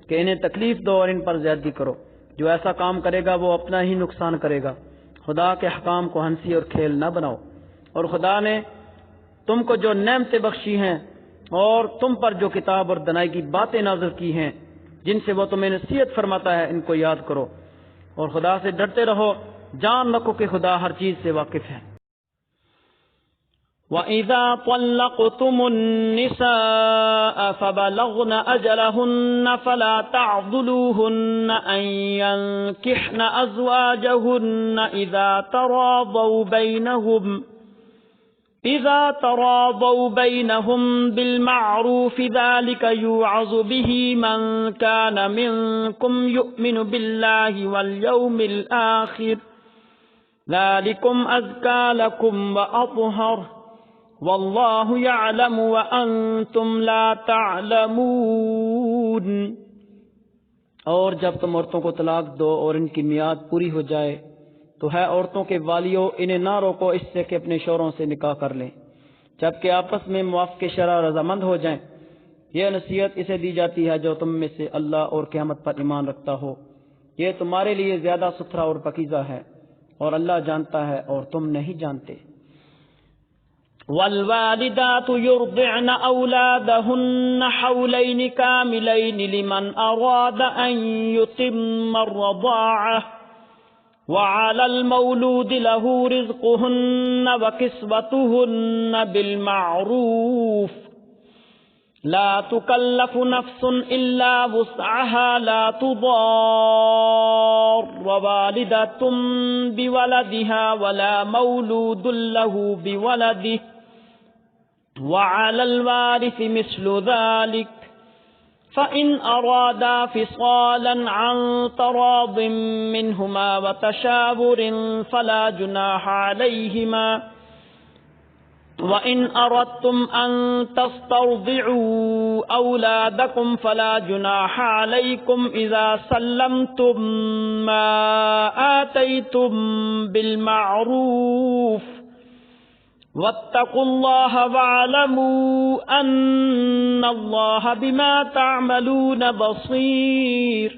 کہ انہیں تکلیف دو اور ان پر زیادتی کرو۔ جو ایسا کام کرے گا وہ اپنا ہی نقصان کرے گا۔ خدا کے حکام کو ہنسی اور کھیل نہ بناؤ۔ اور خدا نے تم کو جو نعمتیں بخشی ہیں اور تم پر جو کتاب اور دنائی کی باتیں نازل کی ہیں جن سے وہ تمہیں نصیحت فرماتا ہے، ان کو یاد کرو اور خدا سے ڈرتے رہو، جان رکھو کہ خدا ہر چیز سے واقف ہے۔ وَإِذَا طَلَّقْتُمُ النِّسَاءَ فَبَلَغْنَ أَجَلَهُنَّ فَلَا تَعْضُلُوهُنَّ أَن يَنكِحْنَ أَزْوَاجَهُنَّ إِذَا تَرَاضَوْا بَيْنَهُم بِالْمَعْرُوفِ ذَلِكَ يُوعَظُ بِهِ مَن كَانَ مِنكُمْ يُؤْمِنُ بِاللَّهِ وَالْيَوْمِ الْآخِرِ ذَلِكُمْ أَزْكَىٰ لَكُمْ وَأَطْهَرُ وَاللَّهُ يَعْلَمُ وَأَنتُمْ لَا تَعْلَمُونَ۔ اور جب تم عورتوں کو طلاق دو اور ان کی میعاد پوری ہو جائے تو ہے عورتوں کے والیوں انہیں نہ روکو اس سے کہ اپنے شوہروں سے نکاح کر لیں جبکہ آپس میں موافق شرع رضامند ہو جائیں۔ یہ نصیحت اسے دی جاتی ہے جو تم میں سے اللہ اور قیامت پر ایمان رکھتا ہو، یہ تمہارے لیے زیادہ ستھرا اور پاکیزہ ہے، اور اللہ جانتا ہے اور تم نہیں جانتے۔ والوالدات يرضعن أولادهن حولين كاملين لمن أراد أن يتم الرضاعة وعلى المولود له رزقهن وكسوتهن بالمعروف لا تكلف نفس إلا وسعها لا تضار والدة بولدها ولا مولود له بولده وعلى الوارث مثل ذلك فإن أرادا فصالا عن تراض منهما وتشاور فلا جناح عليهما وإن أردتم أن تسترضعوا أولادكم فلا جناح عليكم إذا سلمتم ما آتيتم بالمعروف واتقوا الله واعلموا أن الله بما تعملون بصير۔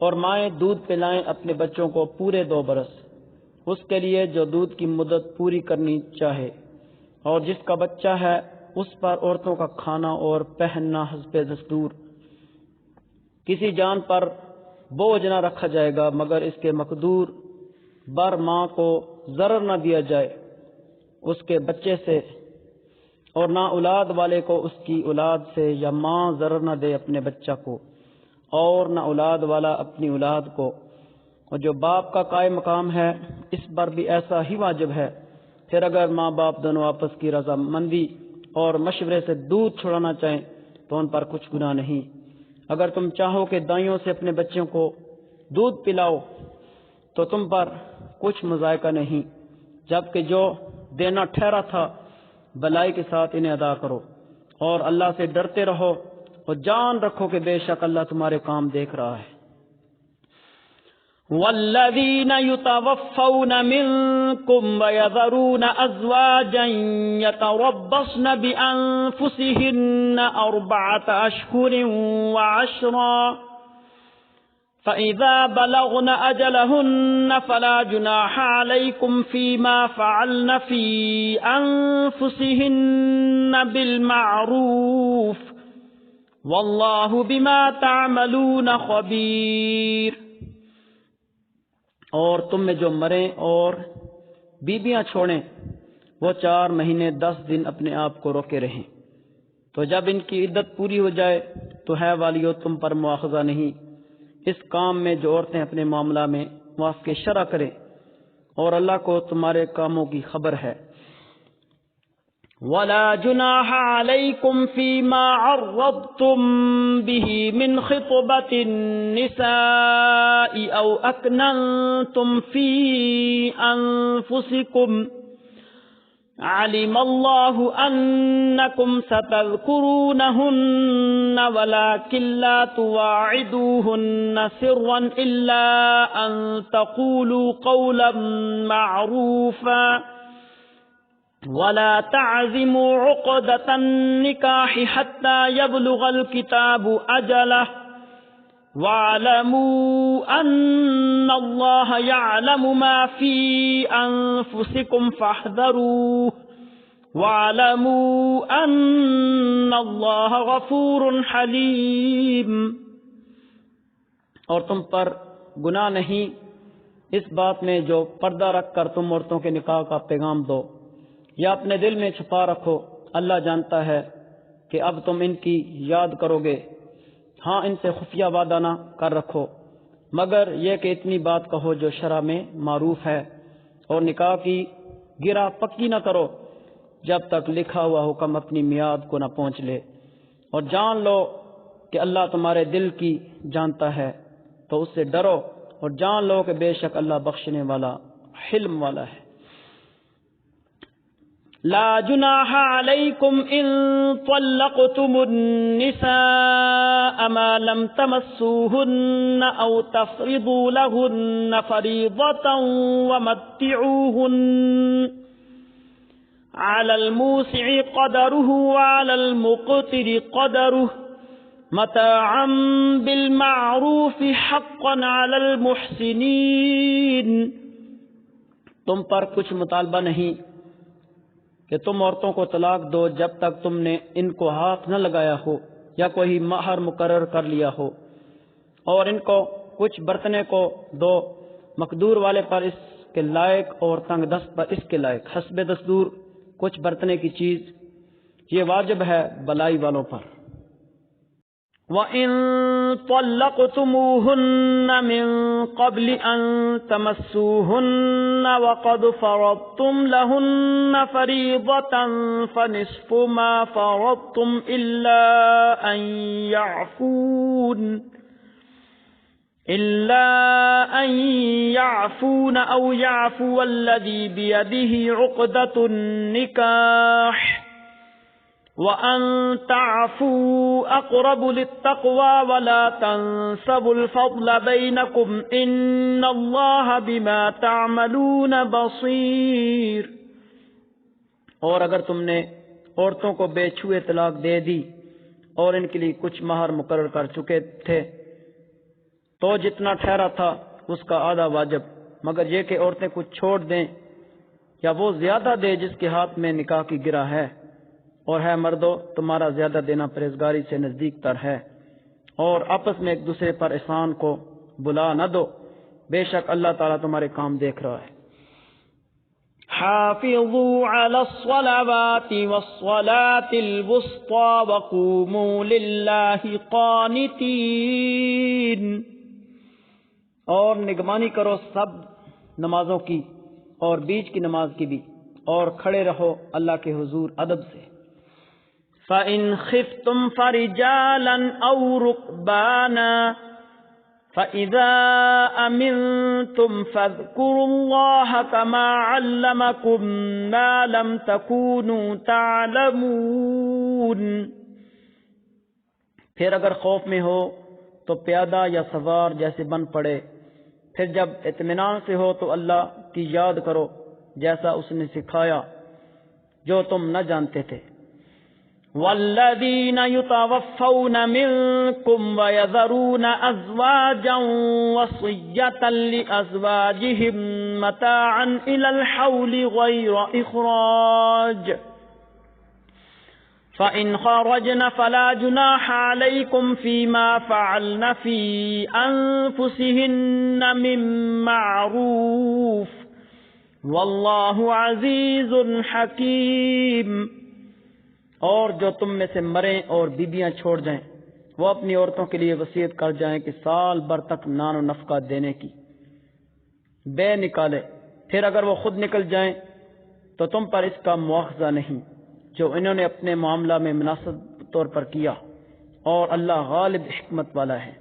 اور مائیں دودھ پلائیں اپنے بچوں کو پورے 2 برس اس کے لیے جو دودھ کی مدت پوری کرنی چاہے، اور جس کا بچہ ہے اس پر عورتوں کا کھانا اور پہننا حسب دستور۔ کسی جان پر بوجھ نہ رکھا جائے گا مگر اس کے مقدور بر ماں کو ضرر نہ دیا جائے اس کے بچے سے، اور نہ اولاد والے کو اس کی اولاد سے، یا ماں ضرر نہ دے اپنے بچہ کو اور نہ اولاد والا اپنی اولاد کو۔ اور جو باپ کا قائم مقام ہے اس پر بھی ایسا ہی واجب ہے۔ پھر اگر ماں باپ دونوں آپس کی رضامندی اور مشورے سے دودھ چھڑانا چاہیں تو ان پر کچھ گناہ نہیں۔ اگر تم چاہو کہ دائیوں سے اپنے بچوں کو دودھ پلاؤ تو تم پر کچھ مذائقہ نہیں، جبکہ جو دینا ٹھہرا تھا بلائی کے ساتھ انہیں ادا کرو، اور اللہ سے ڈرتے رہو اور جان رکھو کہ بے شک اللہ تمہارے کام دیکھ رہا ہے۔ والذین یتوفون منکم ویذرون ازواجا یتربصن بانفسہن 4 اشہر وعشرا فإذا بلغن أجلهن فلا جناح عليكم فيما فعلن في أنفسهن بالمعروف والله بما تعملون خبير۔ اور تم میں جو مریں اور بیویاں چھوڑیں وہ 4 مہینے 10 دن اپنے آپ کو روکے رہیں، تو جب ان کی عدت پوری ہو جائے تو ہے والیو تم پر مواخذہ نہیں اس کام میں جو عورتیں اپنے معاملہ میں موافق شرع کریں، اور اللہ کو تمہارے کاموں کی خبر ہے۔ وَلَا جُنَاحَ عَلَيْكُمْ فِي مَا عَرَّضْتُمْ بِهِ مِنْ خِطْبَةِ النِّسَاءِ أَوْ أَكْنَنْتُمْ فِي أَنفُسِكُمْ عَلِمَ اللَّهُ أَنَّكُمْ سَتَذْكُرُونَهُنَّ وَلَكِنْ لَا تُوَاعِدُوهُنَّ سِرًّا إِلَّا أَن تَقُولُوا قَوْلًا مَّعْرُوفًا وَلَا تَعْزِمُوا عُقْدَةَ النِّكَاحِ حَتَّى يَبْلُغَ الْكِتَابُ أَجَلَهُ وَاعْلَمُوا أَنَّ اللَّهَ يَعْلَمُ مَا فِي أَنفُسِكُمْ فَاحْذَرُوهُ وَاعْلَمُوا أَنَّ اللَّهَ غَفُورٌ حَلِيمٌ۔ اور تم پر گناہ نہیں اس بات میں جو پردہ رکھ کر تم عورتوں کے نکاح کا پیغام دو یا اپنے دل میں چھپا رکھو، اللہ جانتا ہے کہ اب تم ان کی یاد کرو گے، ہاں ان سے خفیہ وعدہ نہ کر رکھو مگر یہ کہ اتنی بات کہو جو شرع میں معروف ہے، اور نکاح کی گرہ پکی نہ کرو جب تک لکھا ہوا حکم اپنی میعاد کو نہ پہنچ لے، اور جان لو کہ اللہ تمہارے دل کی جانتا ہے تو اس سے ڈرو، اور جان لو کہ بے شک اللہ بخشنے والا حلم والا ہے۔ لا جناح عليكم إن طلقتم النساء ما لم تمسوهن أو تفرضوا لهن فريضة ومتعوهن على الموسع قدره وعلى المقتر قدره متاعا بالمعروف حقا على المحسنين۔ تم پر کچھ مطالبہ نہیں کہ تم عورتوں کو طلاق دو جب تک تم نے ان کو ہاتھ نہ لگایا ہو یا کوئی مہر مقرر کر لیا ہو، اور ان کو کچھ برتنے کو دو، مقدور والے پر اس کے لائق اور تنگ دست پر اس کے لائق، حسب دستور کچھ برتنے کی چیز، یہ واجب ہے بلائی والوں پر۔ وَإِن طَلَّقْتُمُوهُنَّ مِن قَبْلِ أَن تَمَسُّوهُنَّ وَقَدْ فَرَضْتُمْ لَهُنَّ فَرِيضَةً فَنِصْفُ مَا فَرَضْتُمْ إِلَّا أَن يَعْفُونَ أَوْ يَعْفُوَ الَّذِي بِيَدِهِ عُقْدَةُ النِّكَاحِ وَأَن تَعْفُوا أَقْرَبُ لِلتَّقْوَى وَلَا تَنسَبُوا الْفَضْلَ بَيْنَكُمْ إِنَّ اللَّهَ بِمَا تَعْمَلُونَ بَصِيرٌ۔ اور اگر تم نے عورتوں کو بے چھوئے طلاق دے دی اور ان کے لیے کچھ مہر مقرر کر چکے تھے تو جتنا ٹھہرا تھا اس کا آدھا واجب، مگر یہ کہ عورتیں کچھ چھوڑ دیں یا وہ زیادہ دے جس کے ہاتھ میں نکاح کی گرہ ہے، اور ہے مردو تمہارا زیادہ دینا پرہیزگاری سے نزدیک تر ہے، اور آپس میں ایک دوسرے پر احسان کو بلا نہ دو، بے شک اللہ تعالیٰ تمہارے کام دیکھ رہا ہے۔ حافظوا على الصلوات والصلاة الوسطى وقوموا لله قانتين۔ اور نگمانی کرو سب نمازوں کی اور بیچ کی نماز کی بھی، اور کھڑے رہو اللہ کے حضور ادب سے۔ فَإِنْ خِفْتُمْ فَرِجَالًا أَوْ رُكْبَانًا فَإِذَا أَمِنْتُمْ فَاذْكُرُوا اللَّهَ كَمَا عَلَّمَكُمْ مَا لَمْ تَكُونُوا تَعْلَمُونَ۔ پھر اگر خوف میں ہو تو پیادہ یا سوار جیسے بن پڑے، پھر جب اطمینان سے ہو تو اللہ کی یاد کرو جیسا اس نے سکھایا جو تم نہ جانتے تھے۔ والذین یتوفون منکم ویذرون ازواجا وصیۃ لازواجہم متاعا الی الحول غیر اخراج فَإِنْ خَرَجْنَ فَلَا جُنَاحَ عَلَيْكُمْ فِي مَا فَعَلْنَ فِي أَنفُسِهِنَّ مِن مَّعْرُوفٍ وَاللَّهُ عَزِيزٌ حَكِيمٌ۔ اور جو تم میں سے مریں اور بیبیاں چھوڑ جائیں وہ اپنی عورتوں کے لیے وصیت کر جائیں کہ سال بھر تک نان و نفقہ دینے کی، بے نکالے، پھر اگر وہ خود نکل جائیں تو تم پر اس کا مواخذہ نہیں جو انہوں نے اپنے معاملہ میں مناسب طور پر کیا، اور اللہ غالب حکمت والا ہے۔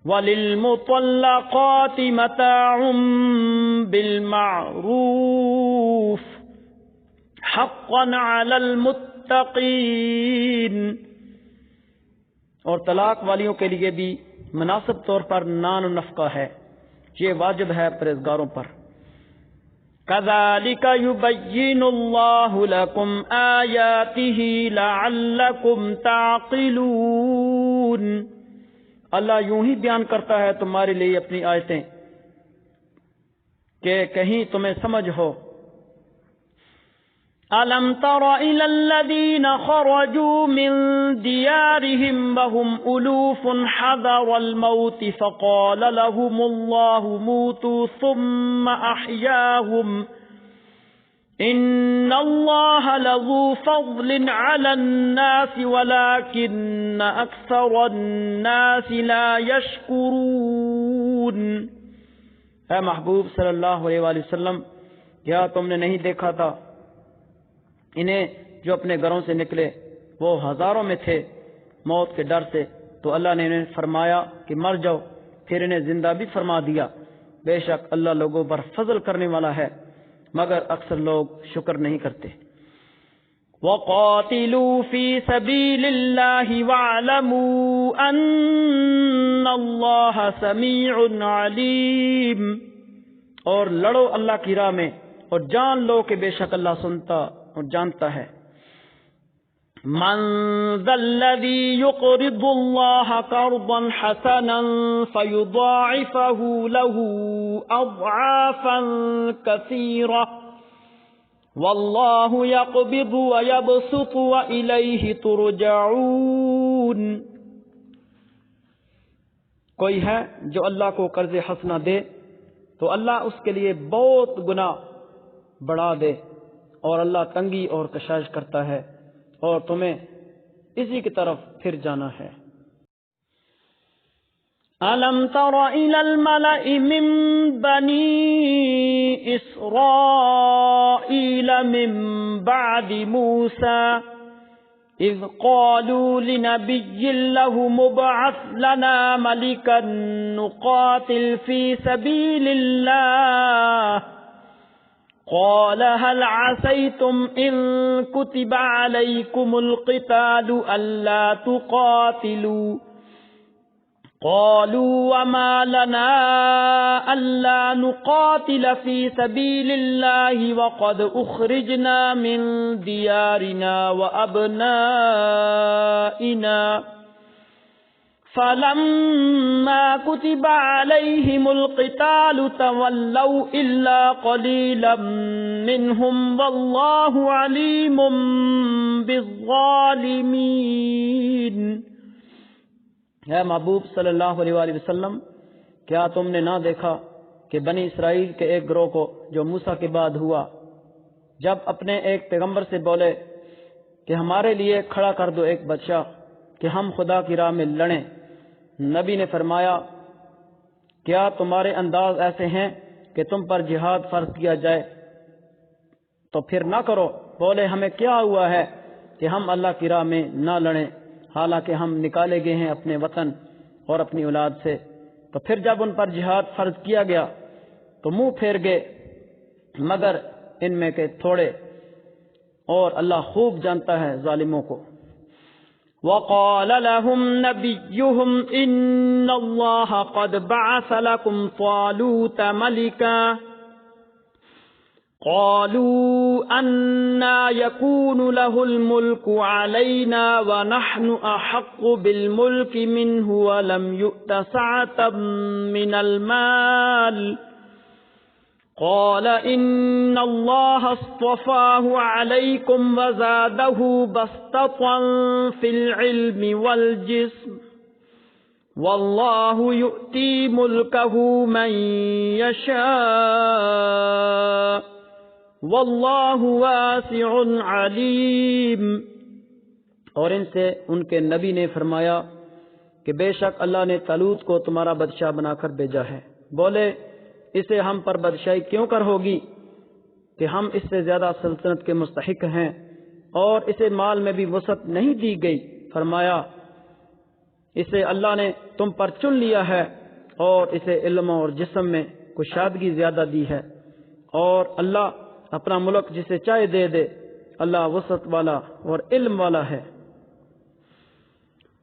وَلِلْمُطَلَّقَاتِ مَتَاعٌ بِالْمَعْرُوفِ حَقًّا عَلَى الْمُتَّقِينَ، اور طلاق والیوں کے لیے بھی مناسب طور پر نان و نفقہ ہے، یہ واجب ہے پرہیزگاروں پر۔ كَذَلِكَ يُبَيِّنُ اللَّهُ لَكُمْ آيَاتِهِ لَعَلَّكُمْ تَعْقِلُونَ، اللہ یوں ہی بیان کرتا ہے تمہارے لیے اپنی آیتیں کہ کہیں تمہیں سمجھ ہو۔ أَلَمْ تَرَ إِلَى الَّذِينَ خَرَجُوا مِن دِيَارِهِمْ وَهُمْ أُلُوفٌ حَذَرَ الْمَوْتِ فَقَالَ لَهُمُ اللَّهُ مُوتُوا ثُمَّ أَحْيَاهُمْ إِنَّ اللَّهَ لَذُو فَضْلٍ عَلَى النَّاسِ وَلَكِنَّ أَكْثَرَ النَّاسِ لَا يَشْكُرُونَ۔ اے محبوب صلی اللہ علیہ وآلہ وسلم، کیا تم نے نہیں دیکھا تھا انہیں جو اپنے گھروں سے نکلے وہ ہزاروں میں تھے موت کے ڈر سے، تو اللہ نے انہیں فرمایا کہ مر جاؤ، پھر انہیں زندہ بھی فرما دیا۔ بے شک اللہ لوگوں پر فضل کرنے والا ہے مگر اکثر لوگ شکر نہیں کرتے۔ وَقَاتِلُوا فِي سَبِيلِ اللَّهِ وَاعْلَمُوا أَنَّ اللَّهَ سَمِيعٌ عَلِيمٌ، اور لڑو اللہ کی راہ میں اور جان لو کہ بے شک اللہ سنتا اور جانتا ہے۔ من ذا الذی یقرض اللہ قرضا حسنا فیضاعفہ له اضعافا کثیرہ واللہ یقبض ویبسط وإلیہ ترجعون۔ کوئی ہے جو اللہ کو قرض حسنہ دے تو اللہ اس کے لیے بہت گنا بڑھا دے، اور اللہ تنگی اور کشائش کرتا ہے اور تمہیں اسی کی طرف پھر جانا ہے۔ أَلَمْ تَرَ إِلَى الْمَلَإِ مِنْ بَنِي إِسْرَائِيلَ مِنْ بَعْدِ مُوسَى إِذْ قَالُوا لِنَبِيٍّ لَهُ مُبْعَثْ لَنَا مَلِكًا نُقَاتِلْ فِي سَبِيلِ اللَّهِ قال هل عسيتم إن كتب عليكم القتال ألا تقاتلوا قالوا وما لنا ألا نقاتل في سبيل الله وقد أخرجنا من ديارنا وأبنائنا فلما كتب عليهم القتال تولوا إلا قليلا منهم والله عليم بالظالمين۔ اے محبوب صلی اللہ علیہ وآلہ وسلم، کیا تم نے نہ دیکھا کہ بنی اسرائیل کے ایک گروہ کو جو موسیٰ کے بعد ہوا، جب اپنے ایک پیغمبر سے بولے کہ ہمارے لیے کھڑا کر دو ایک بادشاہ کہ ہم خدا کی راہ میں لڑیں، نبی نے فرمایا کیا تمہارے انداز ایسے ہیں کہ تم پر جہاد فرض کیا جائے تو پھر نہ کرو؟ بولے ہمیں کیا ہوا ہے کہ ہم اللہ کی راہ میں نہ لڑیں حالانکہ ہم نکالے گئے ہیں اپنے وطن اور اپنی اولاد سے۔ تو پھر جب ان پر جہاد فرض کیا گیا تو منہ پھیر گئے مگر ان میں کے تھوڑے، اور اللہ خوب جانتا ہے ظالموں کو۔ وقال لهم نبيهم إن الله قد بعث لكم طالوت ملكا قالوا أنى يكون له الملك علينا ونحن أحق بالملك منه ولم يؤت سعة من المال قال إن الله اصطفاه عليكم وزاده بسطة في العلم والجسم والله يؤتي ملكه من يشاء واللہ واسع علیم۔ اور ان سے ان کے نبی نے فرمایا کہ بے شک اللہ نے طالوت کو تمہارا بادشاہ بنا کر بھیجا ہے۔ بولے اسے ہم پر بادشاہی کیوں کر ہوگی کہ ہم اس سے زیادہ سلطنت کے مستحق ہیں، اور اسے مال میں بھی وسعت نہیں دی گئی۔ فرمایا اسے اللہ نے تم پر چن لیا ہے اور اسے علم اور جسم میں کشادگی زیادہ دی ہے، اور اللہ اپنا ملک جسے چاہے دے دے، اللہ وسعت والا اور علم والا ہے۔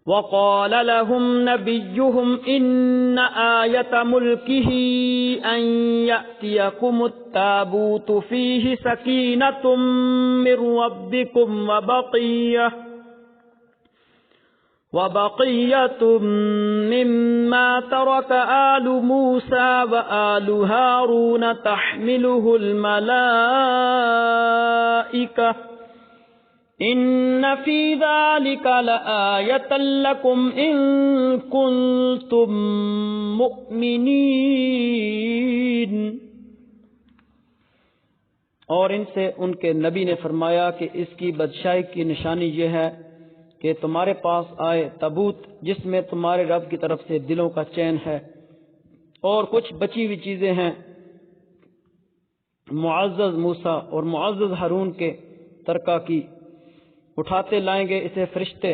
وقال لهم نبيهم إن آية ملكه أن يأتيكم التابوت فيه سكينة من ربكم وبقية مما ترك آل موسى وآل هارون تحمله الملائكة إن في ذلك لآية لكم إن كنتم مؤمنين۔ اور ان سے ان کے نبی نے فرمایا کہ اس کی بادشاہی کی نشانی یہ ہے کہ تمہارے پاس آئے تابوت جس میں تمہارے رب کی طرف سے دلوں کا چین ہے، اور کچھ بچی ہوئی چیزیں ہیں معزز موسیٰ اور معزز ہارون کے ترکہ کی، اٹھاتے لائیں گے اسے فرشتے۔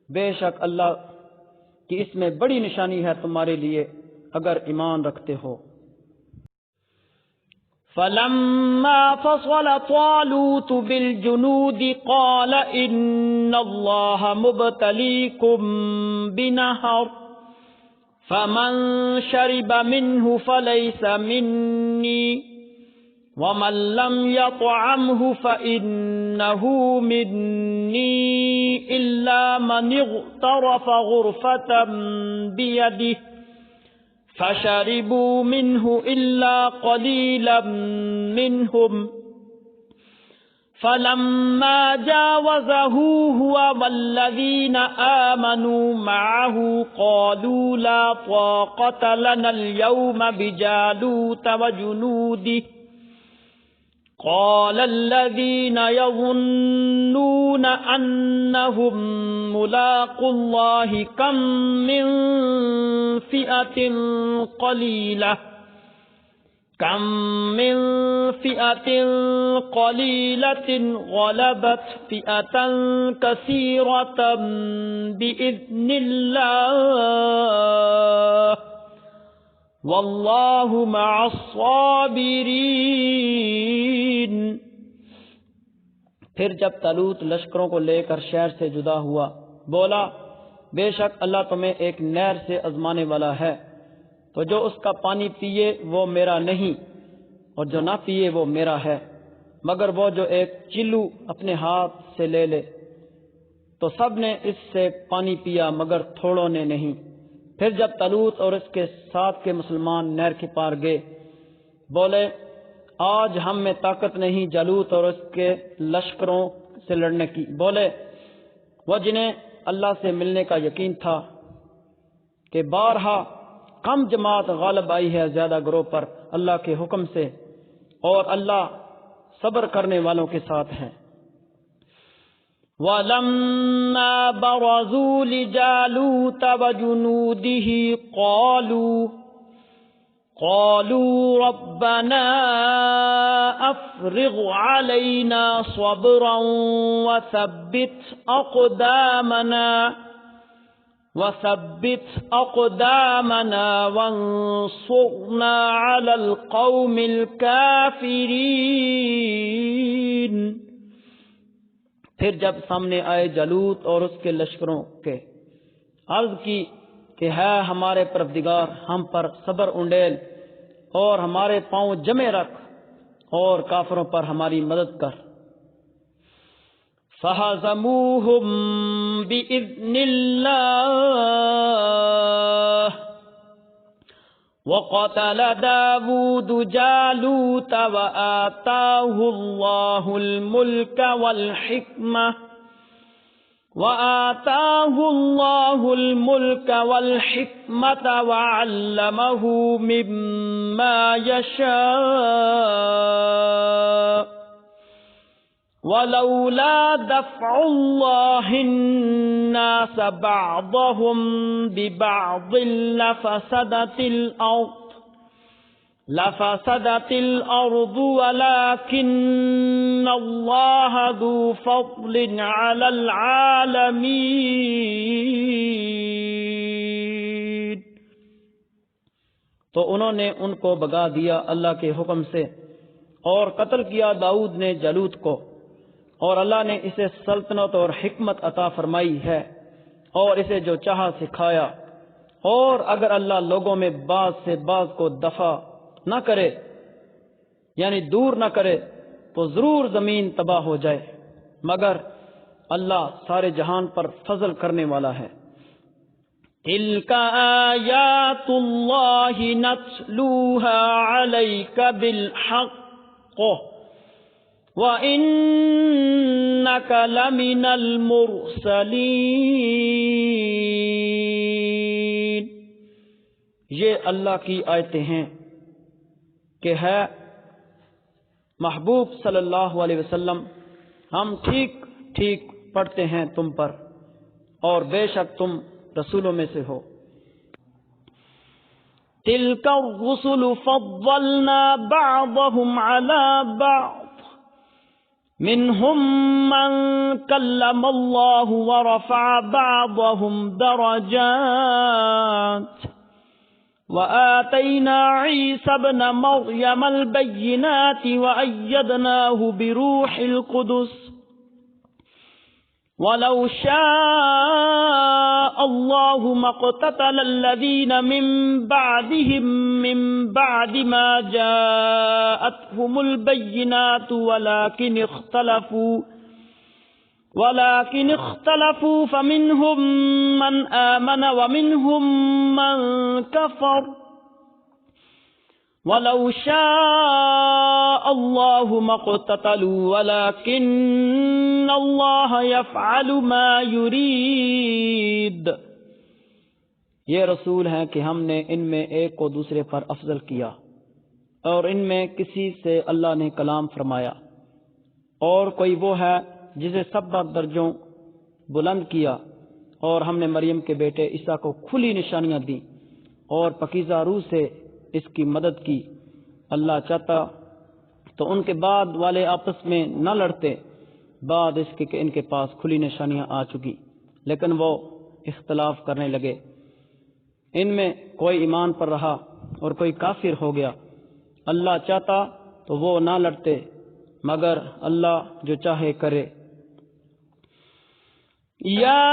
بے شک اللہ کی اس میں بڑی نشانی ہے تمہارے لیے اگر ایمان رکھتے ہو۔ فلما فصل طالوت بالجنود قال إن الله مبتليكم بنهر فمن شرب منه فليس مني ومن لم يطعمه فإنه مني إلا من اغترف غرفة بيده فشربوا منه إلا قليلا منهم فلما جاوزه هو والذين آمنوا معه قالوا لا طاقة لنا اليوم بجالوت وجنوده قال الذين يظنون أنهم ملاقو الله كم من فئة قليلة غلبت فئة كثيرة بإذن الله واللہ مع الصابرین۔ پھر جب طالوت لشکروں کو لے کر شہر سے جدا ہوا بولا بے شک اللہ تمہیں ایک نہر سے آزمانے والا ہے، تو جو اس کا پانی پیے وہ میرا نہیں اور جو نہ پیے وہ میرا ہے، مگر وہ جو ایک چلو اپنے ہاتھ سے لے لے۔ تو سب نے اس سے پانی پیا مگر تھوڑوں نے نہیں۔ پھر جب طالوت اور اس کے ساتھ کے مسلمان نہر کے پار گئے بولے آج ہم میں طاقت نہیں جالوت اور اس کے لشکروں سے لڑنے کی۔ بولے وہ جنہیں اللہ سے ملنے کا یقین تھا کہ بارہا کم جماعت غالب آئی ہے زیادہ گروہ پر اللہ کے حکم سے، اور اللہ صبر کرنے والوں کے ساتھ ہیں۔ وَلَمَّا بَرَزُوا لِجَالُوتَ وَجُنُودِهِ قَالُوا رَبَّنَا أَفْرِغْ عَلَيْنَا صَبْرًا وَثَبِّتْ أَقْدَامَنَا وَانصُرْنَا عَلَى الْقَوْمِ الْكَافِرِينَ۔ پھر جب سامنے آئے جالوت اور اس کے لشکروں کے، عرض کی کہ ہے ہمارے پروردگار، ہم پر صبر انڈیل اور ہمارے پاؤں جمے رکھ اور کافروں پر ہماری مدد کر۔ فَهَزَمُوهُمْ بِإِذْنِ اللَّهِ وَقَتَلَ دَاوُودُ جَالُوتَ وَآتَاهُ اللَّهُ الْمُلْكَ وَالْحِكْمَةَ وَعَلَّمَهُ مِمَّا يَشَاءُ وَلَوْلَا دَفْعُ اللَّهِ النَّاسَ بَعْضَهُمْ بِبَعْضٍ لَفَسَدَتِ الْأَرْضُ وَلَكِنَّ اللَّهَ ذُو فَضْلٍ عَلَى الْعَالَمِينَ۔ تو انہوں نے ان کو بھگا دیا اللہ کے حکم سے، اور قتل کیا داؤد نے جالوت کو، اور اللہ نے اسے سلطنت اور حکمت عطا فرمائی ہے، اور اسے جو چاہا سکھایا، اور اگر اللہ لوگوں میں بعض سے بعض کو دفع نہ کرے، یعنی دور نہ کرے، تو ضرور زمین تباہ ہو جائے، مگر اللہ سارے جہان پر فضل کرنے والا ہے۔ تِلْكَ آیاتُ اللَّهِ نَتْلُوهَا عَلَيْكَ بِالْحَقِّ وَإِنَّكَ لَمِنَ الْمُرْسَلِينَ۔ یہ اللہ کی آیتیں ہیں کہ ہے محبوب صلی اللہ علیہ وسلم، ہم ٹھیک ٹھیک پڑھتے ہیں تم پر، اور بے شک تم رسولوں میں سے ہو۔ تِلْكَ الرُّسُلُ فَضَّلْنَا بَعْضَهُمْ عَلَى بَعْضٍ مِّنْهُمْ مَنْ كَلَّمَ اللَّهُ وَرَفَعَ بَعْضَهُمْ دَرَجَاتٍ وَآتَيْنَا عِيسَى ابْنَ مَرْيَمَ الْبَيِّنَاتِ وَأَيَّدْنَاهُ بِرُوحِ الْقُدُسِ وَلَوْ شَاءَ اللَّهُ مَا اقْتَتَلَ الَّذِينَ مِن بَعْدِهِم مِّن بَعْدِ مَا جَاءَتْهُمُ الْبَيِّنَاتُ وَلَكِنِ اخْتَلَفُوا فَمِنْهُم مَّنْ آمَنَ وَمِنْهُم مَّن كَفَرَ وَلَوْ شَاءَ اللَّهُ مَا اقْتَتَلُوا وَلَكِنَّ اللَّهَ يَفْعَلُ مَا يُرِيدُ۔ یہ رسول ہیں کہ ہم نے ان میں ایک کو دوسرے پر افضل کیا، اور ان میں کسی سے اللہ نے کلام فرمایا، اور کوئی وہ ہے جسے 70 درجوں بلند کیا، اور ہم نے مریم کے بیٹے عیسیٰ کو کھلی نشانیاں دیں اور پاکیزہ روح سے اس کی مدد کی۔ اللہ چاہتا تو ان کے بعد والے آپس میں نہ لڑتے، بعد اس کے کہ ان کے پاس کھلی نشانیاں آ چکی، لیکن وہ اختلاف کرنے لگے۔ ان میں کوئی ایمان پر رہا اور کوئی کافر ہو گیا۔ اللہ چاہتا تو وہ نہ لڑتے، مگر اللہ جو چاہے کرے۔ یا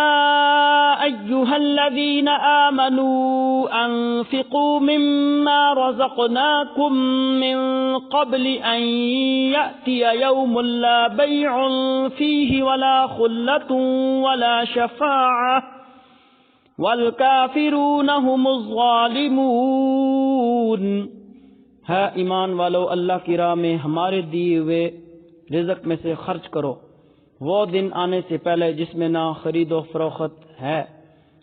ایھا الذین آمنوا انفقوا مما رزقناکم من قبل ان یأتی یوم لا بیع فیہ ولا خلة ولا شفاعة والکافرون هم الظالمون۔ ہے ایمان والو، اللہ کی راہ میں ہمارے دیے ہوئے رزق میں سے خرچ کرو، وہ دن آنے سے پہلے جس میں نہ خرید و فروخت ہے،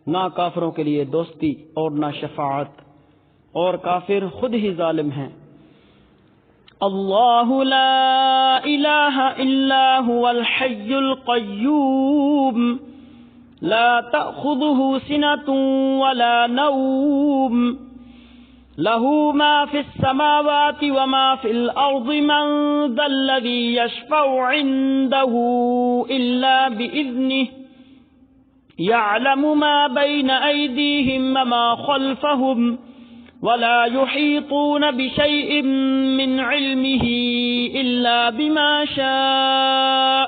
نہ کافروں کے لیے دوستی اور نہ شفاعت، اور کافر خود ہی ظالم ہیں۔ اللہ لا الہ الا هو الحی القیوم لا تأخذه سنة ولا نوم له ما في السماوات وما في الأرض من ذا الذي يشفع عنده إلا بإذنه يعلم ما بين أيديهم وما خلفهم ولا يحيطون بشيء من علمه إلا بما شاء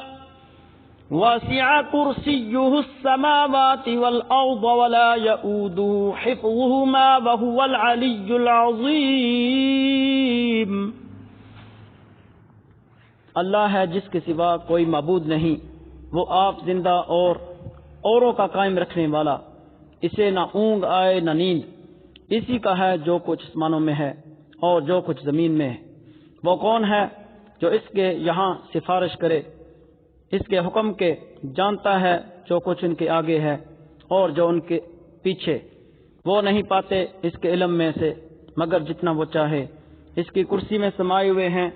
وسع كرسيه السماوات والأرض ولا يؤوده حفظهما وهو العلي العظيم. اللہ ہے جس کے سوا کوئی معبود نہیں، وہ آپ زندہ اور اوروں کا قائم رکھنے والا، اسے نہ اونگ آئے نہ نیند. اسی کا ہے جو کچھ آسمانوں میں ہے اور جو کچھ زمین میں ہے. وہ کون ہے جو اس کے یہاں سفارش کرے، اس کے حکم کے جانتا ہے جو کچھ ان کے آگے ہے اور جو ان کے پیچھے. وہ نہیں پاتے اس کے علم میں سے مگر جتنا وہ چاہے. اس کی کرسی میں سمائے ہوئے ہیں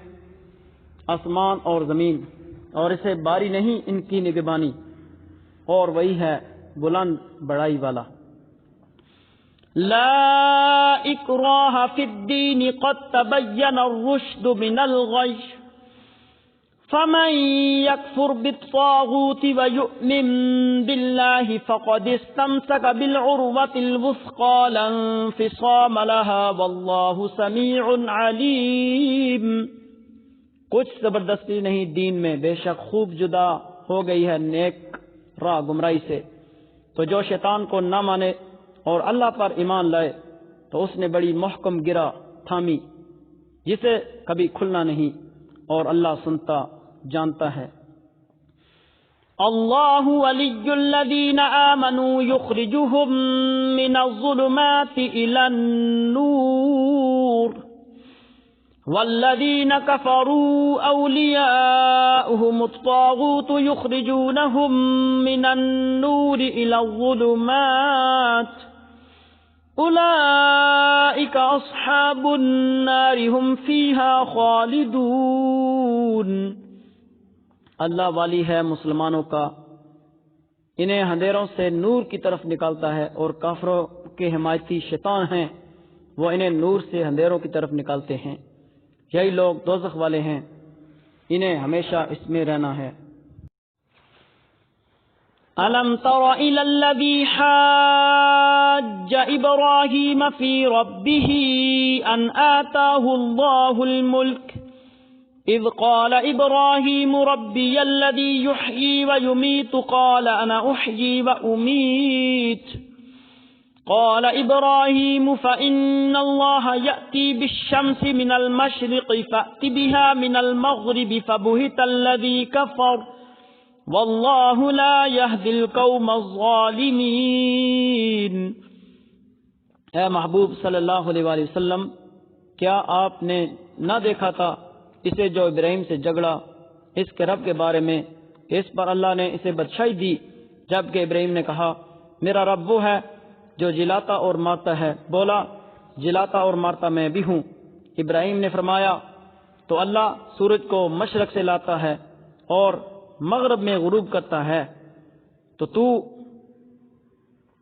آسمان اور زمین، اور اسے باری نہیں ان کی نگہبانی، اور وہی ہے بلند بڑائی والا. لا اکراہ فی الدین قد تبین الرشد من الغی فمن یکفر بالطاغوت ویؤمن باللہ فقد استمسک بالعروۃ الوثقی لا انفصام لها واللہ سمیع علیم. کچھ زبردستی نہیں دین میں، بے شک خوب جدا ہو گئی ہے نیک راہ گمراہی سے. تو جو شیطان کو نہ مانے اور اللہ پر ایمان لائے تو اس نے بڑی محکم گرا تھامی جسے کبھی کھلنا نہیں، اور اللہ سنتا جانتا ہے. اللہ ولی الذین آمنوا یخرجهم من الظلمات الى النور والذین کفروا اولیاؤهم الطاغوت یخرجونهم من النور الى الظلمات اولئک اصحاب النار هم فیہا خالدون. اللہ والی ہے مسلمانوں کا، انہیں اندھیروں سے نور کی طرف نکالتا ہے، اور کافروں کے حمایتی شیطان ہیں، وہ انہیں نور سے اندھیروں کی طرف نکالتے ہیں. یہی لوگ دوزخ والے ہیں، انہیں ہمیشہ اس میں رہنا ہے. أَلَمْ تَرَ إِلَى الَّذِي حَاجَّ إِبْرَاهِيمَ فِي رَبِّهِ أَنْ آتَاهُ اللَّهُ الْمُلْكَ إِذْ قَالَ إِبْرَاهِيمُ رَبِّيَ الَّذِي يُحْيِي وَيُمِيتُ قَالَ أَنَا أُحْيِي وَأُمِيتُ قال إبراهيم فإن الله يأتي بالشمس من المشرق فأت بها من المغرب فبهت الذي كفر والله لا يهدي القوم الظالمين. اے محبوب صلی اللہ علیہ وآلہ وسلم، کیا آپ نے نہ دیکھا تھا اسے جو ابراہیم سے جھگڑا اس کے رب کے بارے میں؟ اس پر اللہ نے اسے بادشاہی دی، جبکہ ابراہیم نے کہا میرا رب وہ ہے جو جلاتا اور مارتا ہے. بولا جلاتا اور مارتا میں بھی ہوں. ابراہیم نے فرمایا تو اللہ سورج کو مشرق سے لاتا ہے اور مغرب میں غروب کرتا ہے، تو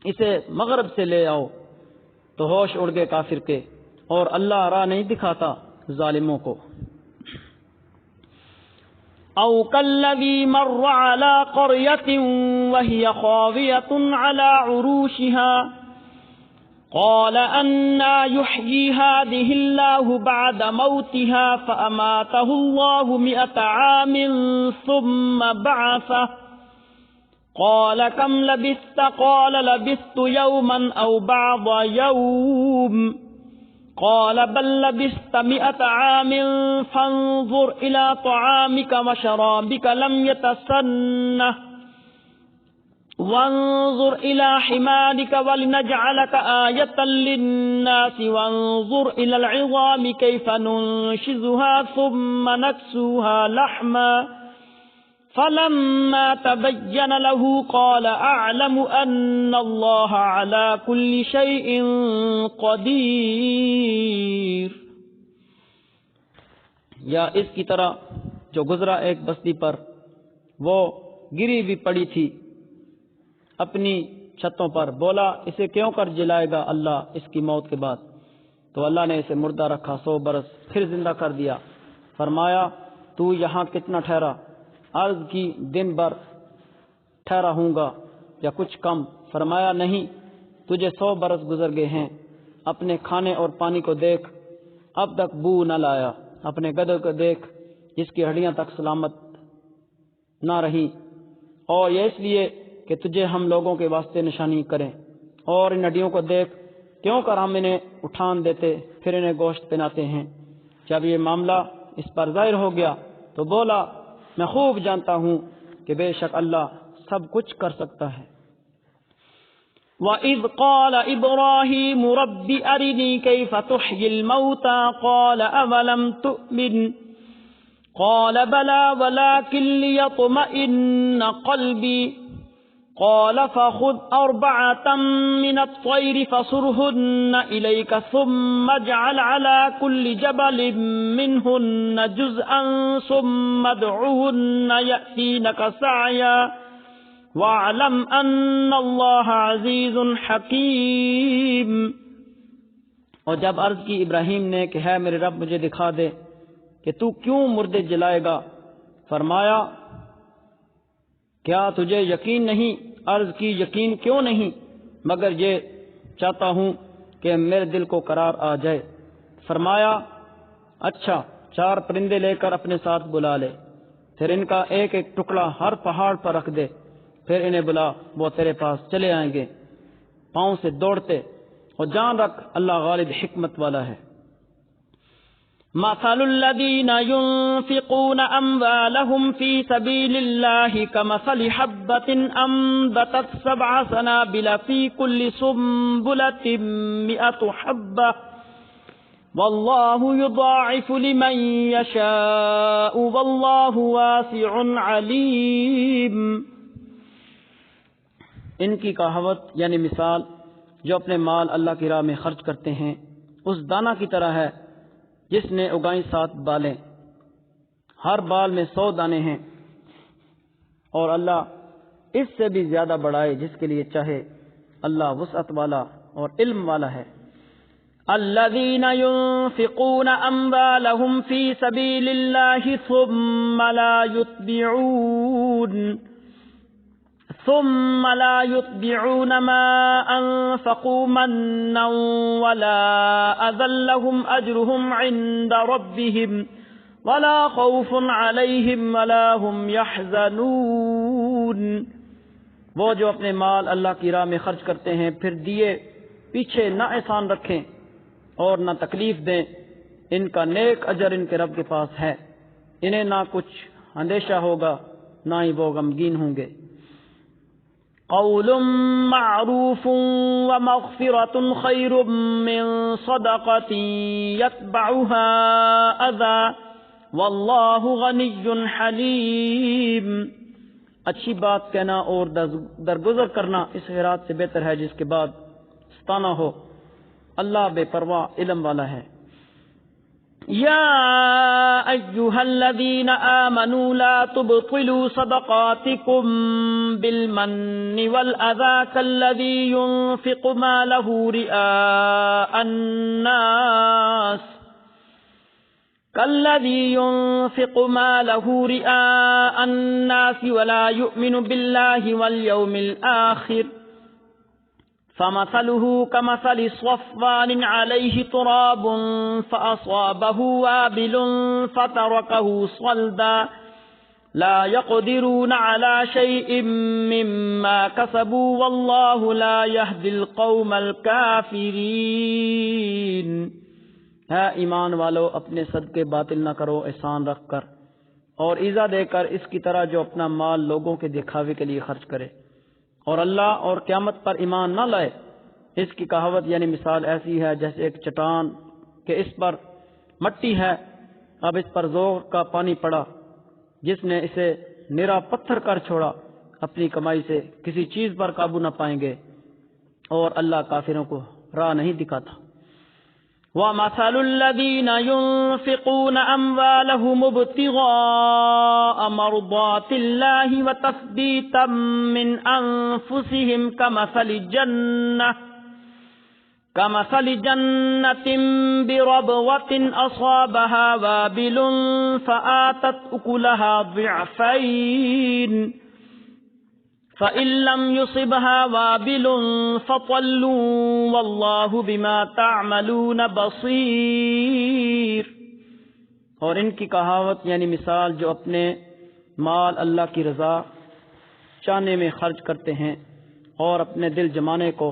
اسے مغرب سے لے آؤ. تو ہوش اڑ گئے کافر کے، اور اللہ راہ نہیں دکھاتا ظالموں کو. او کالذی مر علی قریۃ وہی خاویۃ علی عروشها قال أنا يحيي هذه الله بعد موتها فأماته الله 100 عام ثم بعثه قال كم لبثت قال لبثت يوما أو بعض يوم قال بل لبثت 100 عام فانظر إلى طعامك وشرابك لم يتسنه وانظر إلى حمارك ولنجعلك آية للناس وانظر إلى العظام كيف ننشزها ثم نكسوها لحما فلما تبين له قال أعلم أن الله على كل شيء قدير. یا اس کی طرح جو گزرا ایک بستی پر، وہ گری بھی پڑی تھی اپنی چھتوں پر. بولا اسے کیوں کر جلائے گا اللہ اس کی موت کے بعد؟ تو اللہ نے اسے مردہ رکھا 100 برس، پھر زندہ کر دیا. فرمایا تو یہاں کتنا ٹھہرا؟ عرض کی دن بھر ٹھہرا ہوں گا یا کچھ کم. فرمایا نہیں، تجھے 100 برس گزر گئے ہیں. اپنے کھانے اور پانی کو دیکھ، اب تک بو نہ لایا. اپنے گدھے کو دیکھ، جس کی ہڈیاں تک سلامت نہ رہی اور یہ اس لیے کہ تجھے ہم لوگوں کے واسطے نشانی کریں، اور ان ہڈیوں کو دیکھ، کیوں کر ہم انہیں اٹھان دیتے پھر انہیں گوشت پہناتے ہیں۔ جب یہ معاملہ اس پر ظاہر ہو گیا تو بولا، میں خوب جانتا ہوں کہ بے شک اللہ سب کچھ کر سکتا ہے۔ وَإِذْ قَالَ إِبْرَاهِيمُ رَبِّ أَرِنِي كَيْفَ تُحْيِي الْمَوْتَى قَالَ أَوَلَمْ تُؤْمِنْ قَالَ بَلَى وَلَكِنْ لِيَطْمَئِنَّ قَلْبِي قال فخذ أربعة من الطير فصرهن إليك ثم اجعل على كل جبل منهن جزءا ثم ادعهن يأتينك سعيا واعلم أن الله عزيز حكيم۔ اور جب عرض کی ابراہیم نے کہ ہے میرے رب مجھے دکھا دے کہ تو کیوں مردے جلائے گا، فرمایا کیا تجھے یقین نہیں؟ عرض کی یقین کیوں نہیں، مگر یہ چاہتا ہوں کہ میرے دل کو قرار آ جائے۔ فرمایا اچھا، 4 پرندے لے کر اپنے ساتھ بلا لے، پھر ان کا ایک ایک ٹکڑا ہر پہاڑ پر رکھ دے، پھر انہیں بلا، وہ تیرے پاس چلے آئیں گے پاؤں سے دوڑتے، اور جان رکھ اللہ غالب حکمت والا ہے۔ مثل الذين ينفقون أموالهم في سبيل الله كمثل حبة أنبتت 7 سنابل في كل سنبلة 100 حبة والله يضاعف لمن يشاء والله واسع عليم۔ ان کی کہاوت یعنی مثال جو اپنے مال اللہ کی راہ میں خرچ کرتے ہیں اس دانہ کی طرح ہے جس نے اگائیں 7 بالیں، ہر بال میں 100 دانے ہیں، اور اللہ اس سے بھی زیادہ بڑھائے جس کے لیے چاہے، اللہ وسعت والا اور علم والا ہے۔ الذين ينفقون أموالهم في سبيل الله ثم لا يتبعون ما أنفقوا منا ولا أذى لهم أجرهم عند ربهم ولا خوف عليهم ولا هم يحزنون۔ وہ جو اپنے مال اللہ کی راہ میں خرچ کرتے ہیں پھر دیے پیچھے نہ احسان رکھیں اور نہ تکلیف دیں، ان کا نیک اجر ان کے رب کے پاس ہے، انہیں نہ کچھ اندیشہ ہوگا نہ ہی وہ غمگین ہوں گے۔ قول معروف ومغفرة خير من صدقة يتبعها أذى والله غني حليم۔ اچھی بات کہنا اور درگزر کرنا اس خیرات سے بہتر ہے جس کے بعد ستانا ہو، اللہ بے پرواہ علم والا ہے۔ يا أيها الذين آمنوا لا تبطلوا صدقاتكم بالمن والأذى كالذي ينفق ماله رئاء الناس ولا يؤمن بالله واليوم الآخر فمثله كمثل صفوان عليه تراب فأصابه وابل فتركه صلدا لا يقدرون على شيء مما كسبوا والله لا يهدي القوم الكافرين۔ ہے ایمان والو، اپنے صدقے باطل نہ کرو احسان رکھ کر اور ایزا دے کر اس کی طرح جو اپنا مال لوگوں کے دکھاوے کے لیے خرچ کرے اور اللہ اور قیامت پر ایمان نہ لائے۔ اس کی کہاوت یعنی مثال ایسی ہے جیسے ایک چٹان کہ اس پر مٹی ہے، اب اس پر زور کا پانی پڑا، جس نے اسے نرا پتھر کر چھوڑا، اپنی کمائی سے کسی چیز پر قابو نہ پائیں گے، اور اللہ کافروں کو راہ نہیں دکھاتا۔ وَمَثَلُ الَّذِينَ يُنفِقُونَ أَمْوَالَهُمُ ابْتِغَاءَ مَرْضَاتِ اللَّهِ وَتَثْبِيتًا مِّنْ أَنفُسِهِمْ كَمَثَلِ جَنَّةٍ بِرَبْوَةٍ أَصَابَهَا وَابِلٌ فَآتَتْ أُكُلَهَا ضِعْفَيْنِ فَإِن لَّمْ يُصِبْهَا وَابِلٌ فَطَلٌّ وَاللَّهُ بِمَا تَعْمَلُونَ بَصِيرٌ۔ اور ان کی کہاوت یعنی مثال جو اپنے مال اللہ کی رضا چانے میں خرچ کرتے ہیں اور اپنے دل جمانے کو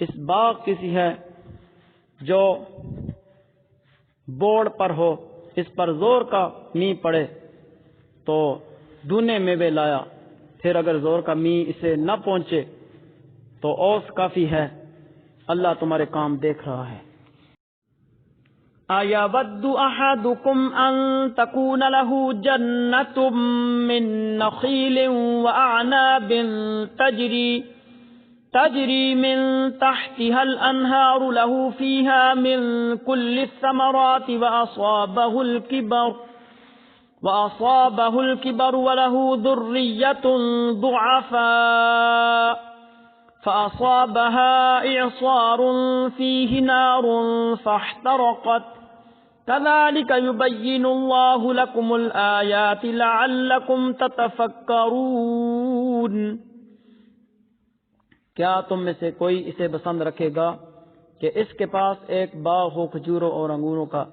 اس باغ کی سی ہے جو بوڑ پر ہو، اس پر زور کا می پڑے تو دونے میوے لایا، پھر اگر زور کا می اسے نہ پہنچے تو اوس کافی ہے۔ اللہ تمہارے کام دیکھ رہا ہے۔ أَيَوَدُّ أَحَدُكُمْ أَن تَكُونَ لَهُ جَنَّةٌ مِّن نَّخِيلٍ وَأَعْنَابٍ تَجْرِي مِن تَحْتِهَا الْأَنْهَارُ لَهُ فِيهَا مِن كُلِّ الثَّمَرَاتِ وَأَصَابَهُ الْكِبَرُ وَلَهُ ذُرِّيَّةٌ ضُعَفَاءُ فَأَصَابَهَا إِعْصَارٌ فِيهِ نَارٌ فَاحْتَرَقَتْ كَذَلِكَ يُبَيِّنُ اللَّهُ لَكُمُ الْآيَاتِ لَعَلَّكُمْ تَتَفَكَّرُونَ۔ کیا تم میں سے کوئی اسے پسند رکھے گا کہ اس کے پاس ایک باغ ہو کھجوروں اور انگوروں کا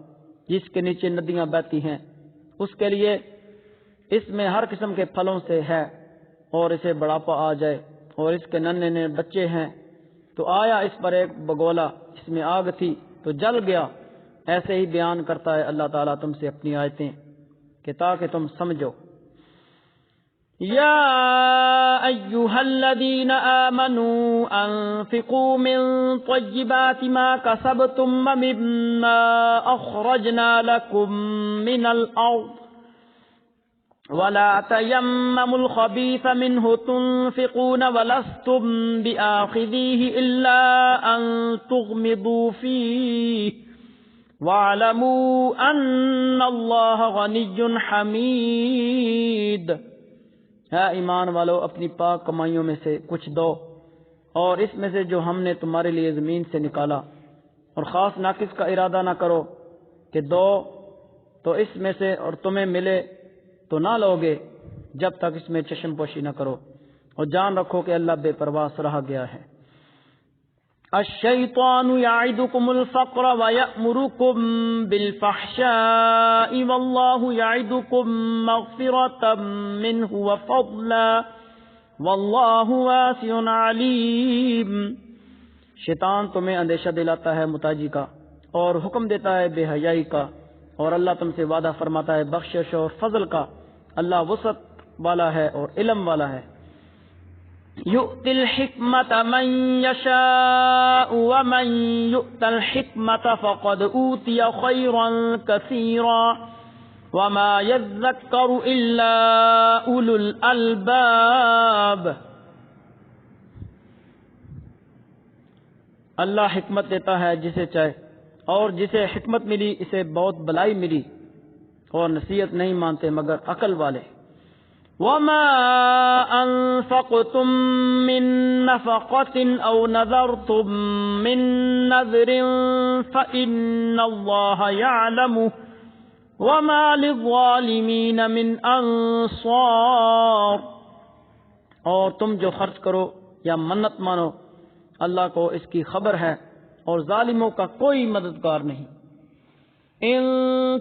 جس کے نیچے ندیاں بہتی ہیں، اس کے لیے اس میں ہر قسم کے پھلوں سے ہے، اور اسے بڑھاپا آ جائے اور اس کے ننھے ننھے بچے ہیں، تو آیا اس پر ایک بگولا اس میں آگ تھی تو جل گیا۔ ایسے ہی بیان کرتا ہے اللہ تعالیٰ تم سے اپنی آیتیں کہ تاکہ تم سمجھو۔ یا ایھا الذین آمنوا انفقوا من طیبات ما کسبتم ومما اخرجنا لکم من الارض ولا تيمموا الخبيث منه تنفقون ولستم بآخذيه إلا أن تغمضوا فيه واعلموا أن الله غني حميد۔ ہے ایمان والو، اپنی پاک کمائیوں میں سے کچھ دو، اور اس میں سے جو ہم نے تمہارے لیے زمین سے نکالا، اور خاص ناقص کا ارادہ نہ کرو کہ دو تو اس میں سے اور تمہیں ملے تو نہ لوگے جب تک اس میں چشم پوشی نہ کرو، اور جان رکھو کہ اللہ بے پرواہ رہا گیا ہے۔ الشیطان یعدکم الفقر ویأمرکم بالفحشاء واللہ یعدکم مغفرۃ منہ وفضلا واللہ واسع علیم۔ شیطان تمہیں اندیشہ دلاتا ہے محتاجی کا اور حکم دیتا ہے بے حیائی کا، اور اللہ تم سے وعدہ فرماتا ہے بخشش اور فضل کا۔ اللہ وسعت والا ہے اور علم والا ہے۔ یؤتی الحکمت من یشاء ومن یؤت الحکمت فقد اوتی خیرا کثیرا وما یذکر الا اولو الالباب۔ اللہ حکمت دیتا ہے جسے چاہے، اور جسے حکمت ملی اسے بہت بلائی ملی، اور نصیحت نہیں مانتے مگر عقل والے۔ وما انفقتم من نفقة او نذرتم من نذر فإن الله يعلمه وما للظالمین من انصار۔ اور تم جو خرچ کرو یا منت مانو اللہ کو اس کی خبر ہے، اور ظالموں کا کوئی مددگار نہیں۔ ان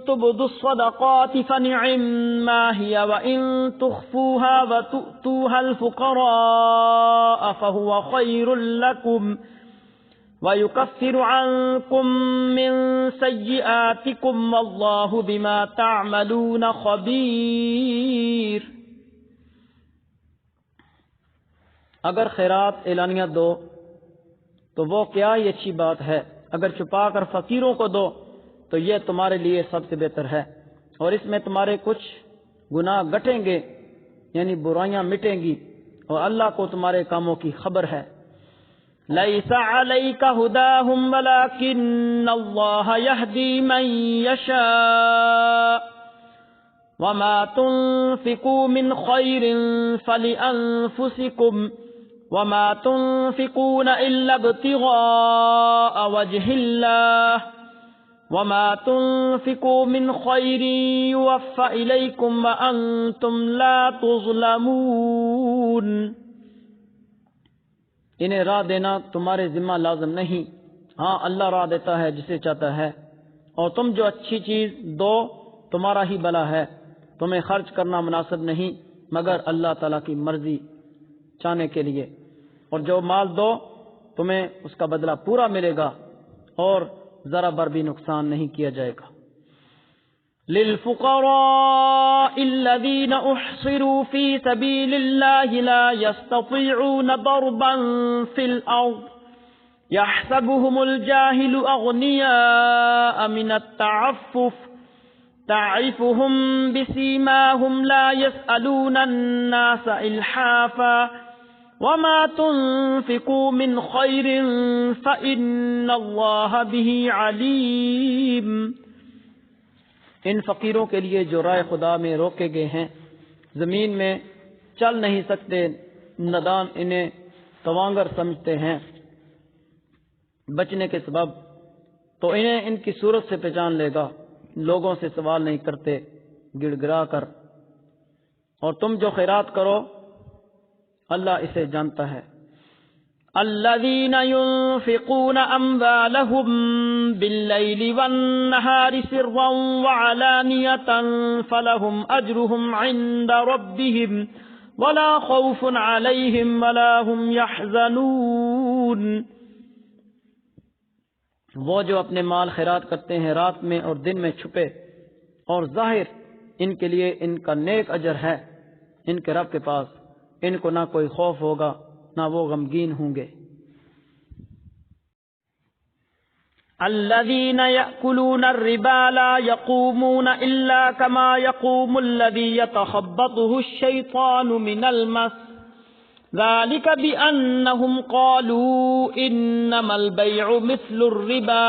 تبدوا الصدقات فنعما هي وان تخفوها وتؤتوها الفقراء فهو خير لكم ويكفر عنكم من سيئاتكم والله بما تعملون خبير۔ اگر خیرات اعلانیہ دو تو وہ کیا ہی اچھی بات ہے، اگر چھپا کر فقیروں کو دو تو یہ تمہارے لیے سب سے بہتر ہے، اور اس میں تمہارے کچھ گناہ گٹیں گے، یعنی برائیاں مٹیں گی، اور اللہ کو تمہارے کاموں کی خبر ہے۔ لیس علیک ھداھم ولکن اللہ یہدی من یشاء وما تنفقوا من خیر فلانفسکم وما تنفقون الا ابتغاء وجہ اللہ وما تنفقوا من خیر یوفى الیکم وانتم لا تظلمون۔ انہیں راہ دینا تمہارے ذمہ لازم نہیں، ہاں اللہ راہ دیتا ہے جسے چاہتا ہے، اور تم جو اچھی چیز دو تمہارا ہی بھلا ہے، تمہیں خرچ کرنا مناسب نہیں مگر اللہ تعالیٰ کی مرضی، چاہنے کے لیے، اور جو مال دو تمہیں اس کا بدلہ پورا ملے گا اور ذرا بر بھی نقصان نہیں کیا جائے گا۔ للفقراء الذين احصروا في سبيل الله لا يستطيعون ضربا في الارض يحسبهم الجاهل اغنياء من التعفف تعرفهم بسيماهم لا يسألون الناس الحافا وما تنفقوا من خير فإن الله به عليم۔ ان فقیروں کے لیے جو رائے خدا میں روکے گئے ہیں، زمین میں چل نہیں سکتے، ندان انہیں توانگر سمجھتے ہیں بچنے کے سبب، تو انہیں ان کی صورت سے پہچان لے گا، لوگوں سے سوال نہیں کرتے گڑ گڑا کر، اور تم جو خیرات کرو اللہ اسے جانتا ہے۔ الذين ينفقون أموالهم بالليل والنهار سرا وعلانية فلهم أجرهم عند ربهم ولا خوف عليهم ولا هم يحزنون۔ وہ جو اپنے مال خیرات کرتے ہیں رات میں اور دن میں چھپے اور ظاہر، ان کے لیے ان کا نیک اجر ہے ان کے رب کے پاس، ان کو نہ کوئی خوف ہوگا نہ وہ غمگین ہوں گے۔ الذين يأكلون الربا لا يقومون إلا كما يقوم الذي يتخبطه الشيطان من المس ذلك بأنهم قالوا إنما البيع مثل الربا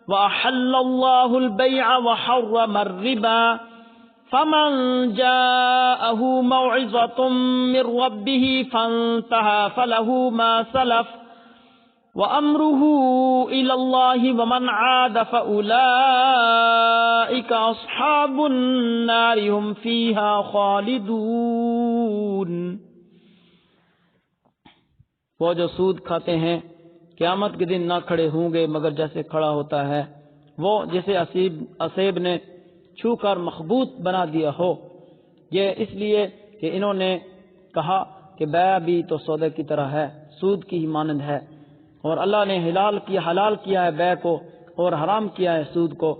وأحل الله البيع وحرم الربا فمن جاءه موعظة من ربه فانتهى فله ما سلف وأمره إلى الله ومن عاد فأولئك أصحاب النار هم فيها خالدون۔ وہ جو سود کھاتے ہیں قیامت کے دن نہ کھڑے ہوں گے مگر جیسے کھڑا ہوتا ہے وہ جسے اسیب نے چھو کر مخبوط بنا دیا ہو، یہ اس لیے کہ انہوں نے کہا کہ بیع بھی تو سودے کی طرح ہے، سود کی ہی مانند ہے، اور اللہ نے حلال کیا ہے بیع کو اور حرام کیا ہے سود کو،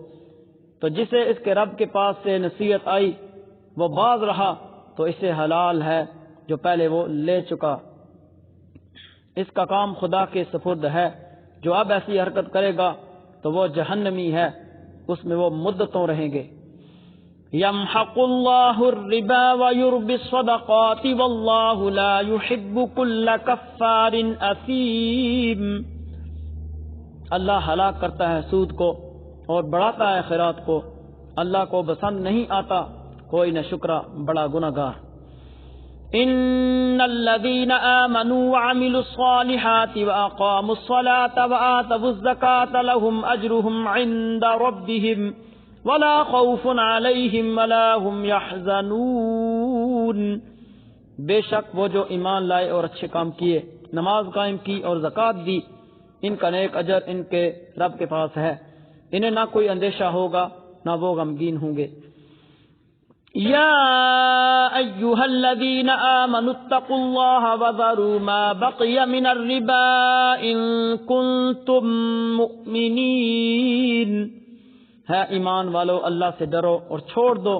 تو جسے اس کے رب کے پاس سے نصیحت آئی وہ باز رہا تو اسے حلال ہے جو پہلے وہ لے چکا، اس کا کام خدا کے سپرد ہے، جو اب ایسی حرکت کرے گا تو وہ جہنمی ہے، اس میں وہ مدتوں رہیں گے۔ يمحق الله الربا ويربي الصدقات والله لا يحب كل كفار أثيم۔ اللہ ہلاک کرتا ہے سود کو اور بڑھاتا ہے خیرات کو، اللہ کو پسند نہیں آتا کوئی نہ شکرا بڑا گناہگار۔ ان الذين آمنوا وعملوا الصالحات وأقاموا الصلاة وآتوا الزكاة لهم أجرهم عند ربهم ولا خوف عليهم ولا هم يحزنون۔ بے شک وہ جو ایمان لائے اور اچھے کام کیے، نماز قائم کی اور زکوٰۃ دی، ان کا نیک اجر ان کے رب کے پاس ہے، انہیں نہ کوئی اندیشہ ہوگا نہ وہ غمگین ہوں گے۔ یا ایھا الذین آمنوا اتقوا اللہ وذروا ما بقی من الربا ان کنتم مؤمنین۔ ہے ایمان والو اللہ سے ڈرو اور چھوڑ دو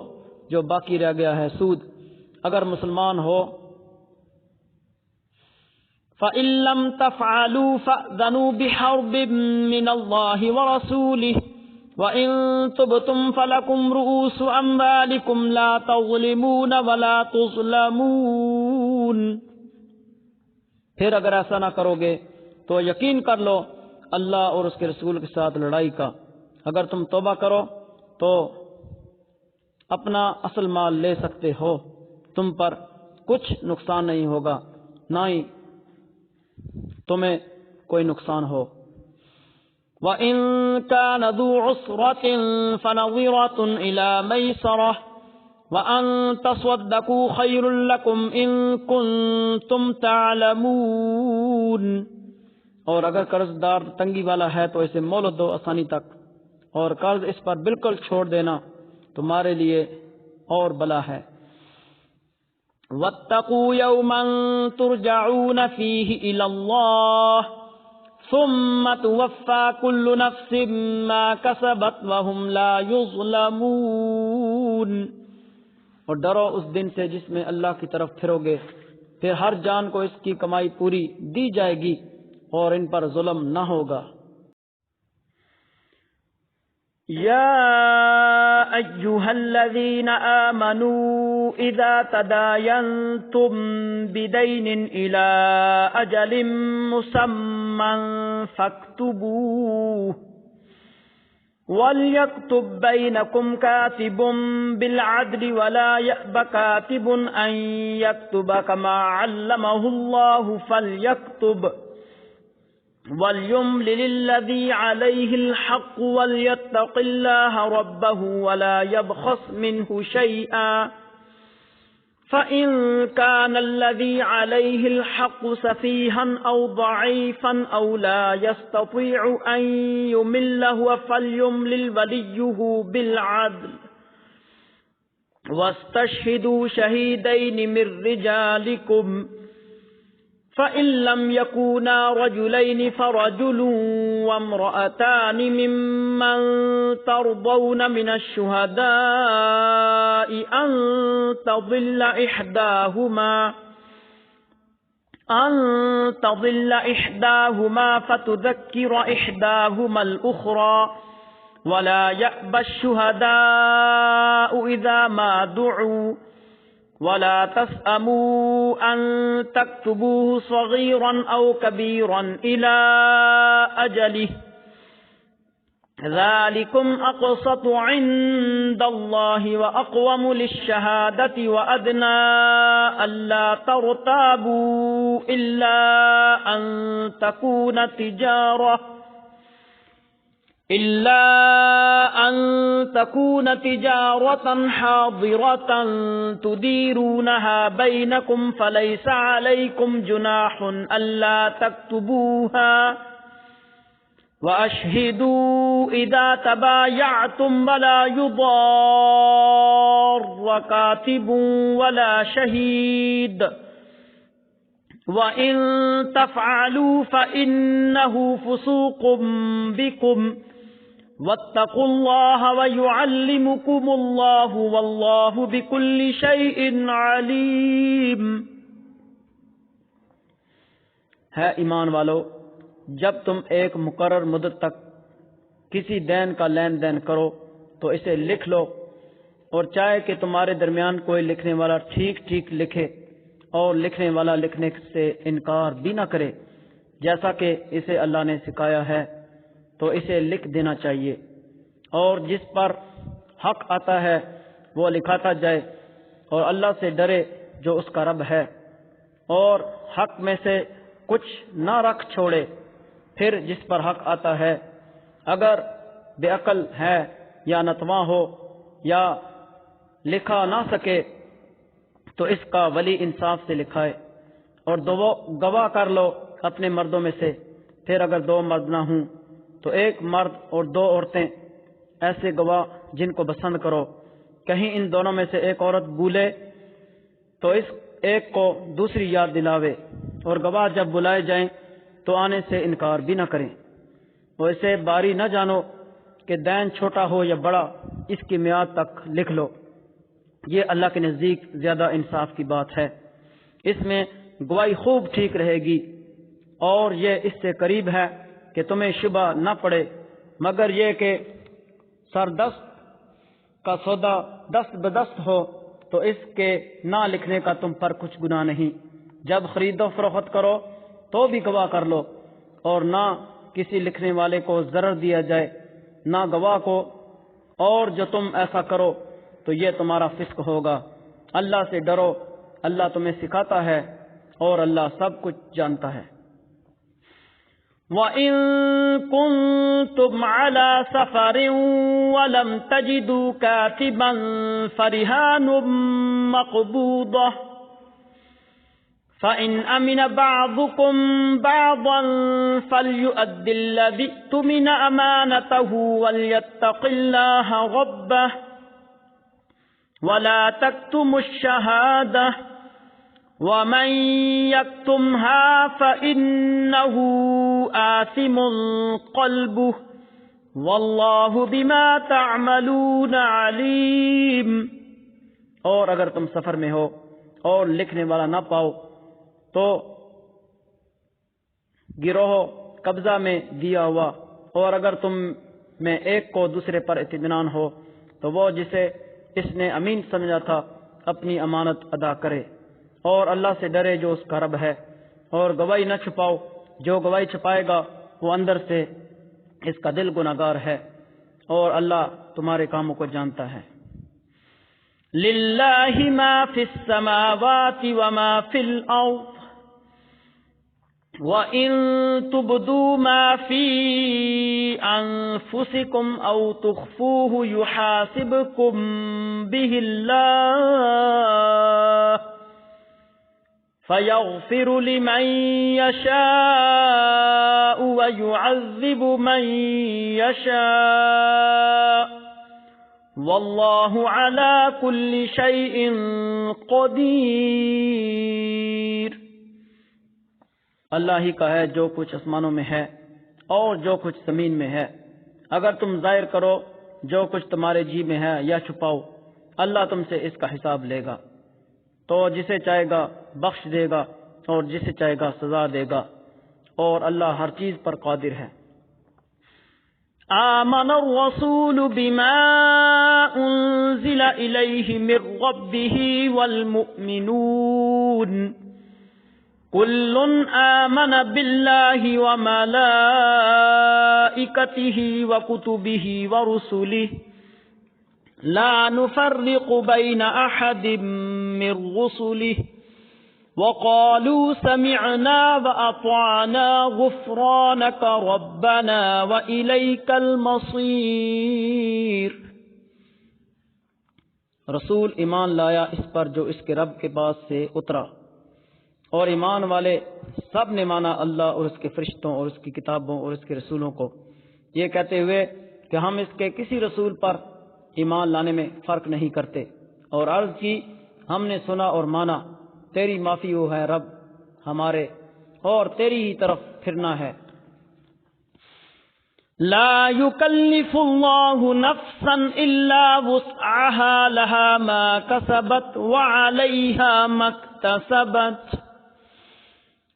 جو باقی رہ گیا ہے سود اگر مسلمان ہو۔ فَإِن لَّمْ تَفْعَلُوا فَأْذَنُوا بِحَرْبٍ مِّنَ اللَّهِ وَرَسُولِهِ وَإِن تُبْتُمْ فَلَكُمْ رُءُوسُ أَمْوَالِكُمْ لَا تَظْلِمُونَ وَلَا تُظْلَمُونَ۔ پھر اگر ایسا نہ کرو گے تو یقین کر لو اللہ اور اس کے رسول کے ساتھ لڑائی کا، اگر تم توبہ کرو تو اپنا اصل مال لے سکتے ہو، تم پر کچھ نقصان نہیں ہوگا نہ ہی تمہیں کوئی نقصان ہو۔ وَإِن كَانَ ذُو عُسْرَةٍ فَنَظِرَةٌ إِلَى مَيْسَرَةٍ وَأَن تَصَدَّقُوا خَيْرٌ لَّكُمْ إِن كُنتُمْ تَعْلَمُونَ۔ اور اگر قرض دار تنگی والا ہے تو اسے مہلت دو آسانی تک، اور قرض اس پر بالکل چھوڑ دینا تمہارے لیے اور بلا ہے۔ واتقوا يوما ترجعون فيه إلى الله ثم توفى كل نفس ما كسبت وهم لا يظلمون۔ اور ڈرو اس دن سے جس میں اللہ کی طرف پھرو گے، پھر ہر جان کو اس کی کمائی پوری دی جائے گی اور ان پر ظلم نہ ہوگا۔ یا ایھا الذین آمنوا اذا تداینتم بدین الی اجل مسمى فاکتبوه وَلْيَكْتُبْ بَيْنَكُمْ كَاتِبٌ بِالْعَدْلِ وَلَا يَأْبَ كَاتِبٌ أَنْ يَكْتُبَ كَمَا عَلَّمَهُ اللَّهُ فَلْيَكْتُبْ وَلْيُمْلِلِ الَّذِي عَلَيْهِ الْحَقُّ وَلْيَتَّقِ اللَّهَ رَبَّهُ وَلَا يَبْخَسْ مِنْهُ شَيْئًا فَإِنْ كَانَ الَّذِي عَلَيْهِ الْحَقُّ سَفِيهًا أَوْ ضَعِيفًا أَوْ لَا يَسْتَطِيعُ أَنْ يُمِلَّ هُوَ فَلْيُمْلِلْ وَلِيُّهُ بِالْعَدْلِ وَاسْتَشْهِدُوا شَهِيدَيْنِ مِنْ رِجَالِكُمْ فَإِنْ لَمْ يَكُونَا رَجُلَيْنِ فَرَجُلٌ وَامْرَأَتَانِ مِمَّنْ تَرْضَوْنَ مِنَ الشُّهَدَاءِ أَنْ تَضِلَّ إِحْدَاهُمَا فَتُذَكِّرَ إِحْدَاهُمَا الْأُخْرَى وَلَا يَأْبَ الشُّهَدَاءُ إِذَا مَا دُعُوا وَلَا تَسْأَمُوا أَن تَكْتُبُوهُ صَغِيرًا أَوْ كَبِيرًا إِلَى أَجَلِهِ ذَلِكُمْ أَقْسَطُ عِندَ اللَّهِ وَأَقْوَمُ لِلشَّهَادَةِ وَأَدْنَى أَلَّا تَرْتَابُوا إِلَّا أَن تَكُونَ تِجَارَةً حَاضِرَةً تُدِيرُونَهَا بَيْنَكُمْ فَلَيْسَ عَلَيْكُمْ جُنَاحٌ أَلَّا تَكْتُبُوهَا وَأَشْهِدُوا إِذَا تَبَايَعْتُمْ وَلَا يُضَارَّ كَاتِبٌ وَلَا شَهِيدٌ وَإِن تَفْعَلُوا فَإِنَّهُ فُسُوقٌ بِكُمْ وَاتَّقُوا اللَّهَ وَيُعَلِّمُكُمُ اللَّهُ وَاللَّهُ بِكُلِّ شَيْءٍ عَلِيمٌ۔ ہے ایمان والو، جب تم ایک مقرر مدت تک کسی دین کا لین دین کرو تو اسے لکھ لو، اور چاہے کہ تمہارے درمیان کوئی لکھنے والا ٹھیک ٹھیک لکھے اور لکھنے والا لکھنے سے انکار بھی نہ کرے، جیسا کہ اسے اللہ نے سکھایا ہے تو اسے لکھ دینا چاہیے، اور جس پر حق آتا ہے وہ لکھاتا جائے، اور اللہ سے ڈرے جو اس کا رب ہے، اور حق میں سے کچھ نہ رکھ چھوڑے۔ پھر جس پر حق آتا ہے اگر بے عقل ہے یا ناتواں ہو یا لکھا نہ سکے تو اس کا ولی انصاف سے لکھائے، اور دو گواہ کر لو اپنے مردوں میں سے، پھر اگر دو مرد نہ ہوں تو ایک مرد اور دو عورتیں، ایسے گواہ جن کو پسند کرو۔ کہیں ان دونوں میں سے ایک عورت بھولے تو اس ایک کو دوسری یاد دلاوے، اور گواہ جب بلائے جائیں تو آنے سے انکار بھی نہ کریں، اور اسے باری نہ جانو کہ دین چھوٹا ہو یا بڑا، اس کی میعاد تک لکھ لو، یہ اللہ کے نزدیک زیادہ انصاف کی بات ہے۔ اس میں گواہی خوب ٹھیک رہے گی، اور یہ اس سے قریب ہے کہ تمہیں شبہ نہ پڑے، مگر یہ کہ سردست کا سودا دست بدست ہو تو اس کے نہ لکھنے کا تم پر کچھ گناہ نہیں۔ جب خرید و فروخت کرو تو بھی گواہ کر لو، اور نہ کسی لکھنے والے کو ضرر دیا جائے نہ گواہ کو، اور جو تم ایسا کرو تو یہ تمہارا فسق ہوگا۔ اللہ سے ڈرو، اللہ تمہیں سکھاتا ہے اور اللہ سب کچھ جانتا ہے۔ وَإِن كُنتُمْ عَلَى سَفَرٍ وَلَمْ تَجِدُوا كَاتِبًا فَرِهَانٌ مَّقْبُوضَةٌ فَإِنْ أَمِنَ بَعْضُكُمْ بَعْضًا فَلْيُؤَدِّ الَّذِي اؤْتُمِنَ أَمَانَتَهُ وَلْيَتَّقِ اللَّهَ رَبَّهُ وَلَا تَكْتُمُوا الشَّهَادَةَ ومن يكتمها فإنه آثم قلبه واللہ بما تعملون علیم۔ اور اگر تم سفر میں ہو اور لکھنے والا نہ پاؤ تو گروہ قبضہ میں دیا ہوا، اور اگر تم میں ایک کو دوسرے پر اطمینان ہو تو وہ جسے اس نے امین سمجھا تھا اپنی امانت ادا کرے، اور اللہ سے ڈرے جو اس کا رب ہے، اور گواہی نہ چھپاؤ، جو گواہی چھپائے گا وہ اندر سے اس کا دل گناہگار ہے، اور اللہ تمہارے کاموں کو جانتا ہے۔ للہ ما فی السماوات وما فی الارض وَإِن تُبْدُوا مَا فِي أَنفُسِكُمْ أَوْ تُخْفُوهُ يُحَاسِبْكُم بِهِ اللَّهُ فَيَغْفِرُ لِمَن يَشَاءُ وَيُعَذِّبُ مَن يَشَاءُ وَاللَّهُ عَلَى كُلِّ شَيْءٍ قَدِيرٌ۔ اللہ ہی کا ہے جو کچھ آسمانوں میں ہے اور جو کچھ زمین میں ہے، اگر تم ظاہر کرو جو کچھ تمہارے جی میں ہے یا چھپاؤ، اللہ تم سے اس کا حساب لے گا، تو جسے چاہے گا بخش دے گا اور جسے چاہے گا سزا دے گا، اور اللہ ہر چیز پر قادر ہے۔ آمن الرسول بما انزل الیہ من ربہ والمؤمنون كل آمن بالله وملائكته وكتبه ورسله لا نفرق بين أحد من رسله وقالوا سمعنا وأطعنا غفرانك ربنا وإليك المصير۔ رسول ایمان لایا اس پر جو اس کے رب کے پاس سے اترا، اور ایمان والے سب نے مانا اللہ اور اس کے فرشتوں اور اس کی کتابوں اور اس کے رسولوں کو، یہ کہتے ہوئے کہ ہم اس کے کسی رسول پر ایمان لانے میں فرق نہیں کرتے، اور عرض کی ہم نے سنا اور مانا، تیری معافی ہو ہے رب ہمارے، اور تیری ہی طرف پھرنا ہے۔ لا يكلف الله نفسا الا وسعها لها ما كسبت وعليها ما اكتسبت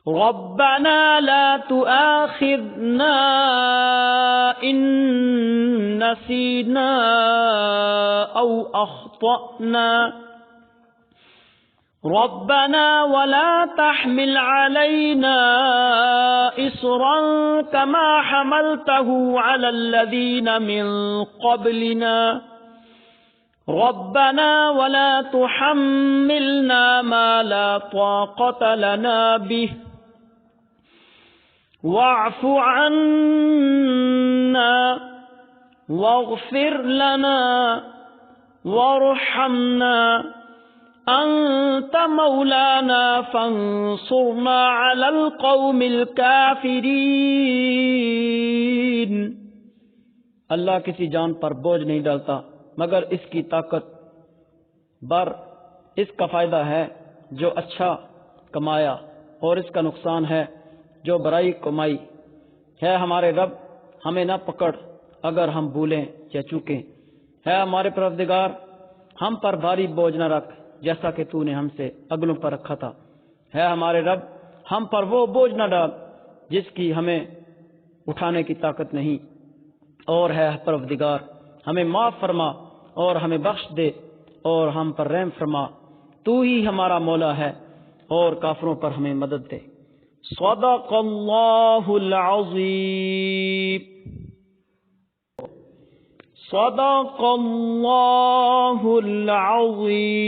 ربنا لا تؤاخذنا إن نسينا أو أخطأنا ربنا ولا تحمل علينا إصرا كما حملته على الذين من قبلنا ربنا ولا تحملنا ما لا طاقة لنا به واعف عنا واغفر لنا وارحمنا أنت مولانا فانصرنا على القوم الكافرين۔ اللہ کسی جان پر بوجھ نہیں ڈالتا مگر اس کی طاقت بر، اس کا فائدہ ہے جو اچھا کمایا اور اس کا نقصان ہے جو برائی کمائی ہے۔ ہمارے رب ہمیں نہ پکڑ اگر ہم بھولیں یا چوکیں، ہے ہمارے پروردگار ہم پر بھاری بوجھ نہ رکھ جیسا کہ تو نے ہم سے اگلوں پر رکھا تھا، ہے ہمارے رب ہم پر وہ بوجھ نہ ڈال جس کی ہمیں اٹھانے کی طاقت نہیں، اور ہے پروردگار ہمیں معاف فرما اور ہمیں بخش دے اور ہم پر رحم فرما، تو ہی ہمارا مولا ہے اور کافروں پر ہمیں مدد دے۔ صدق اللہ العظیم۔ صدق اللہ العظیم۔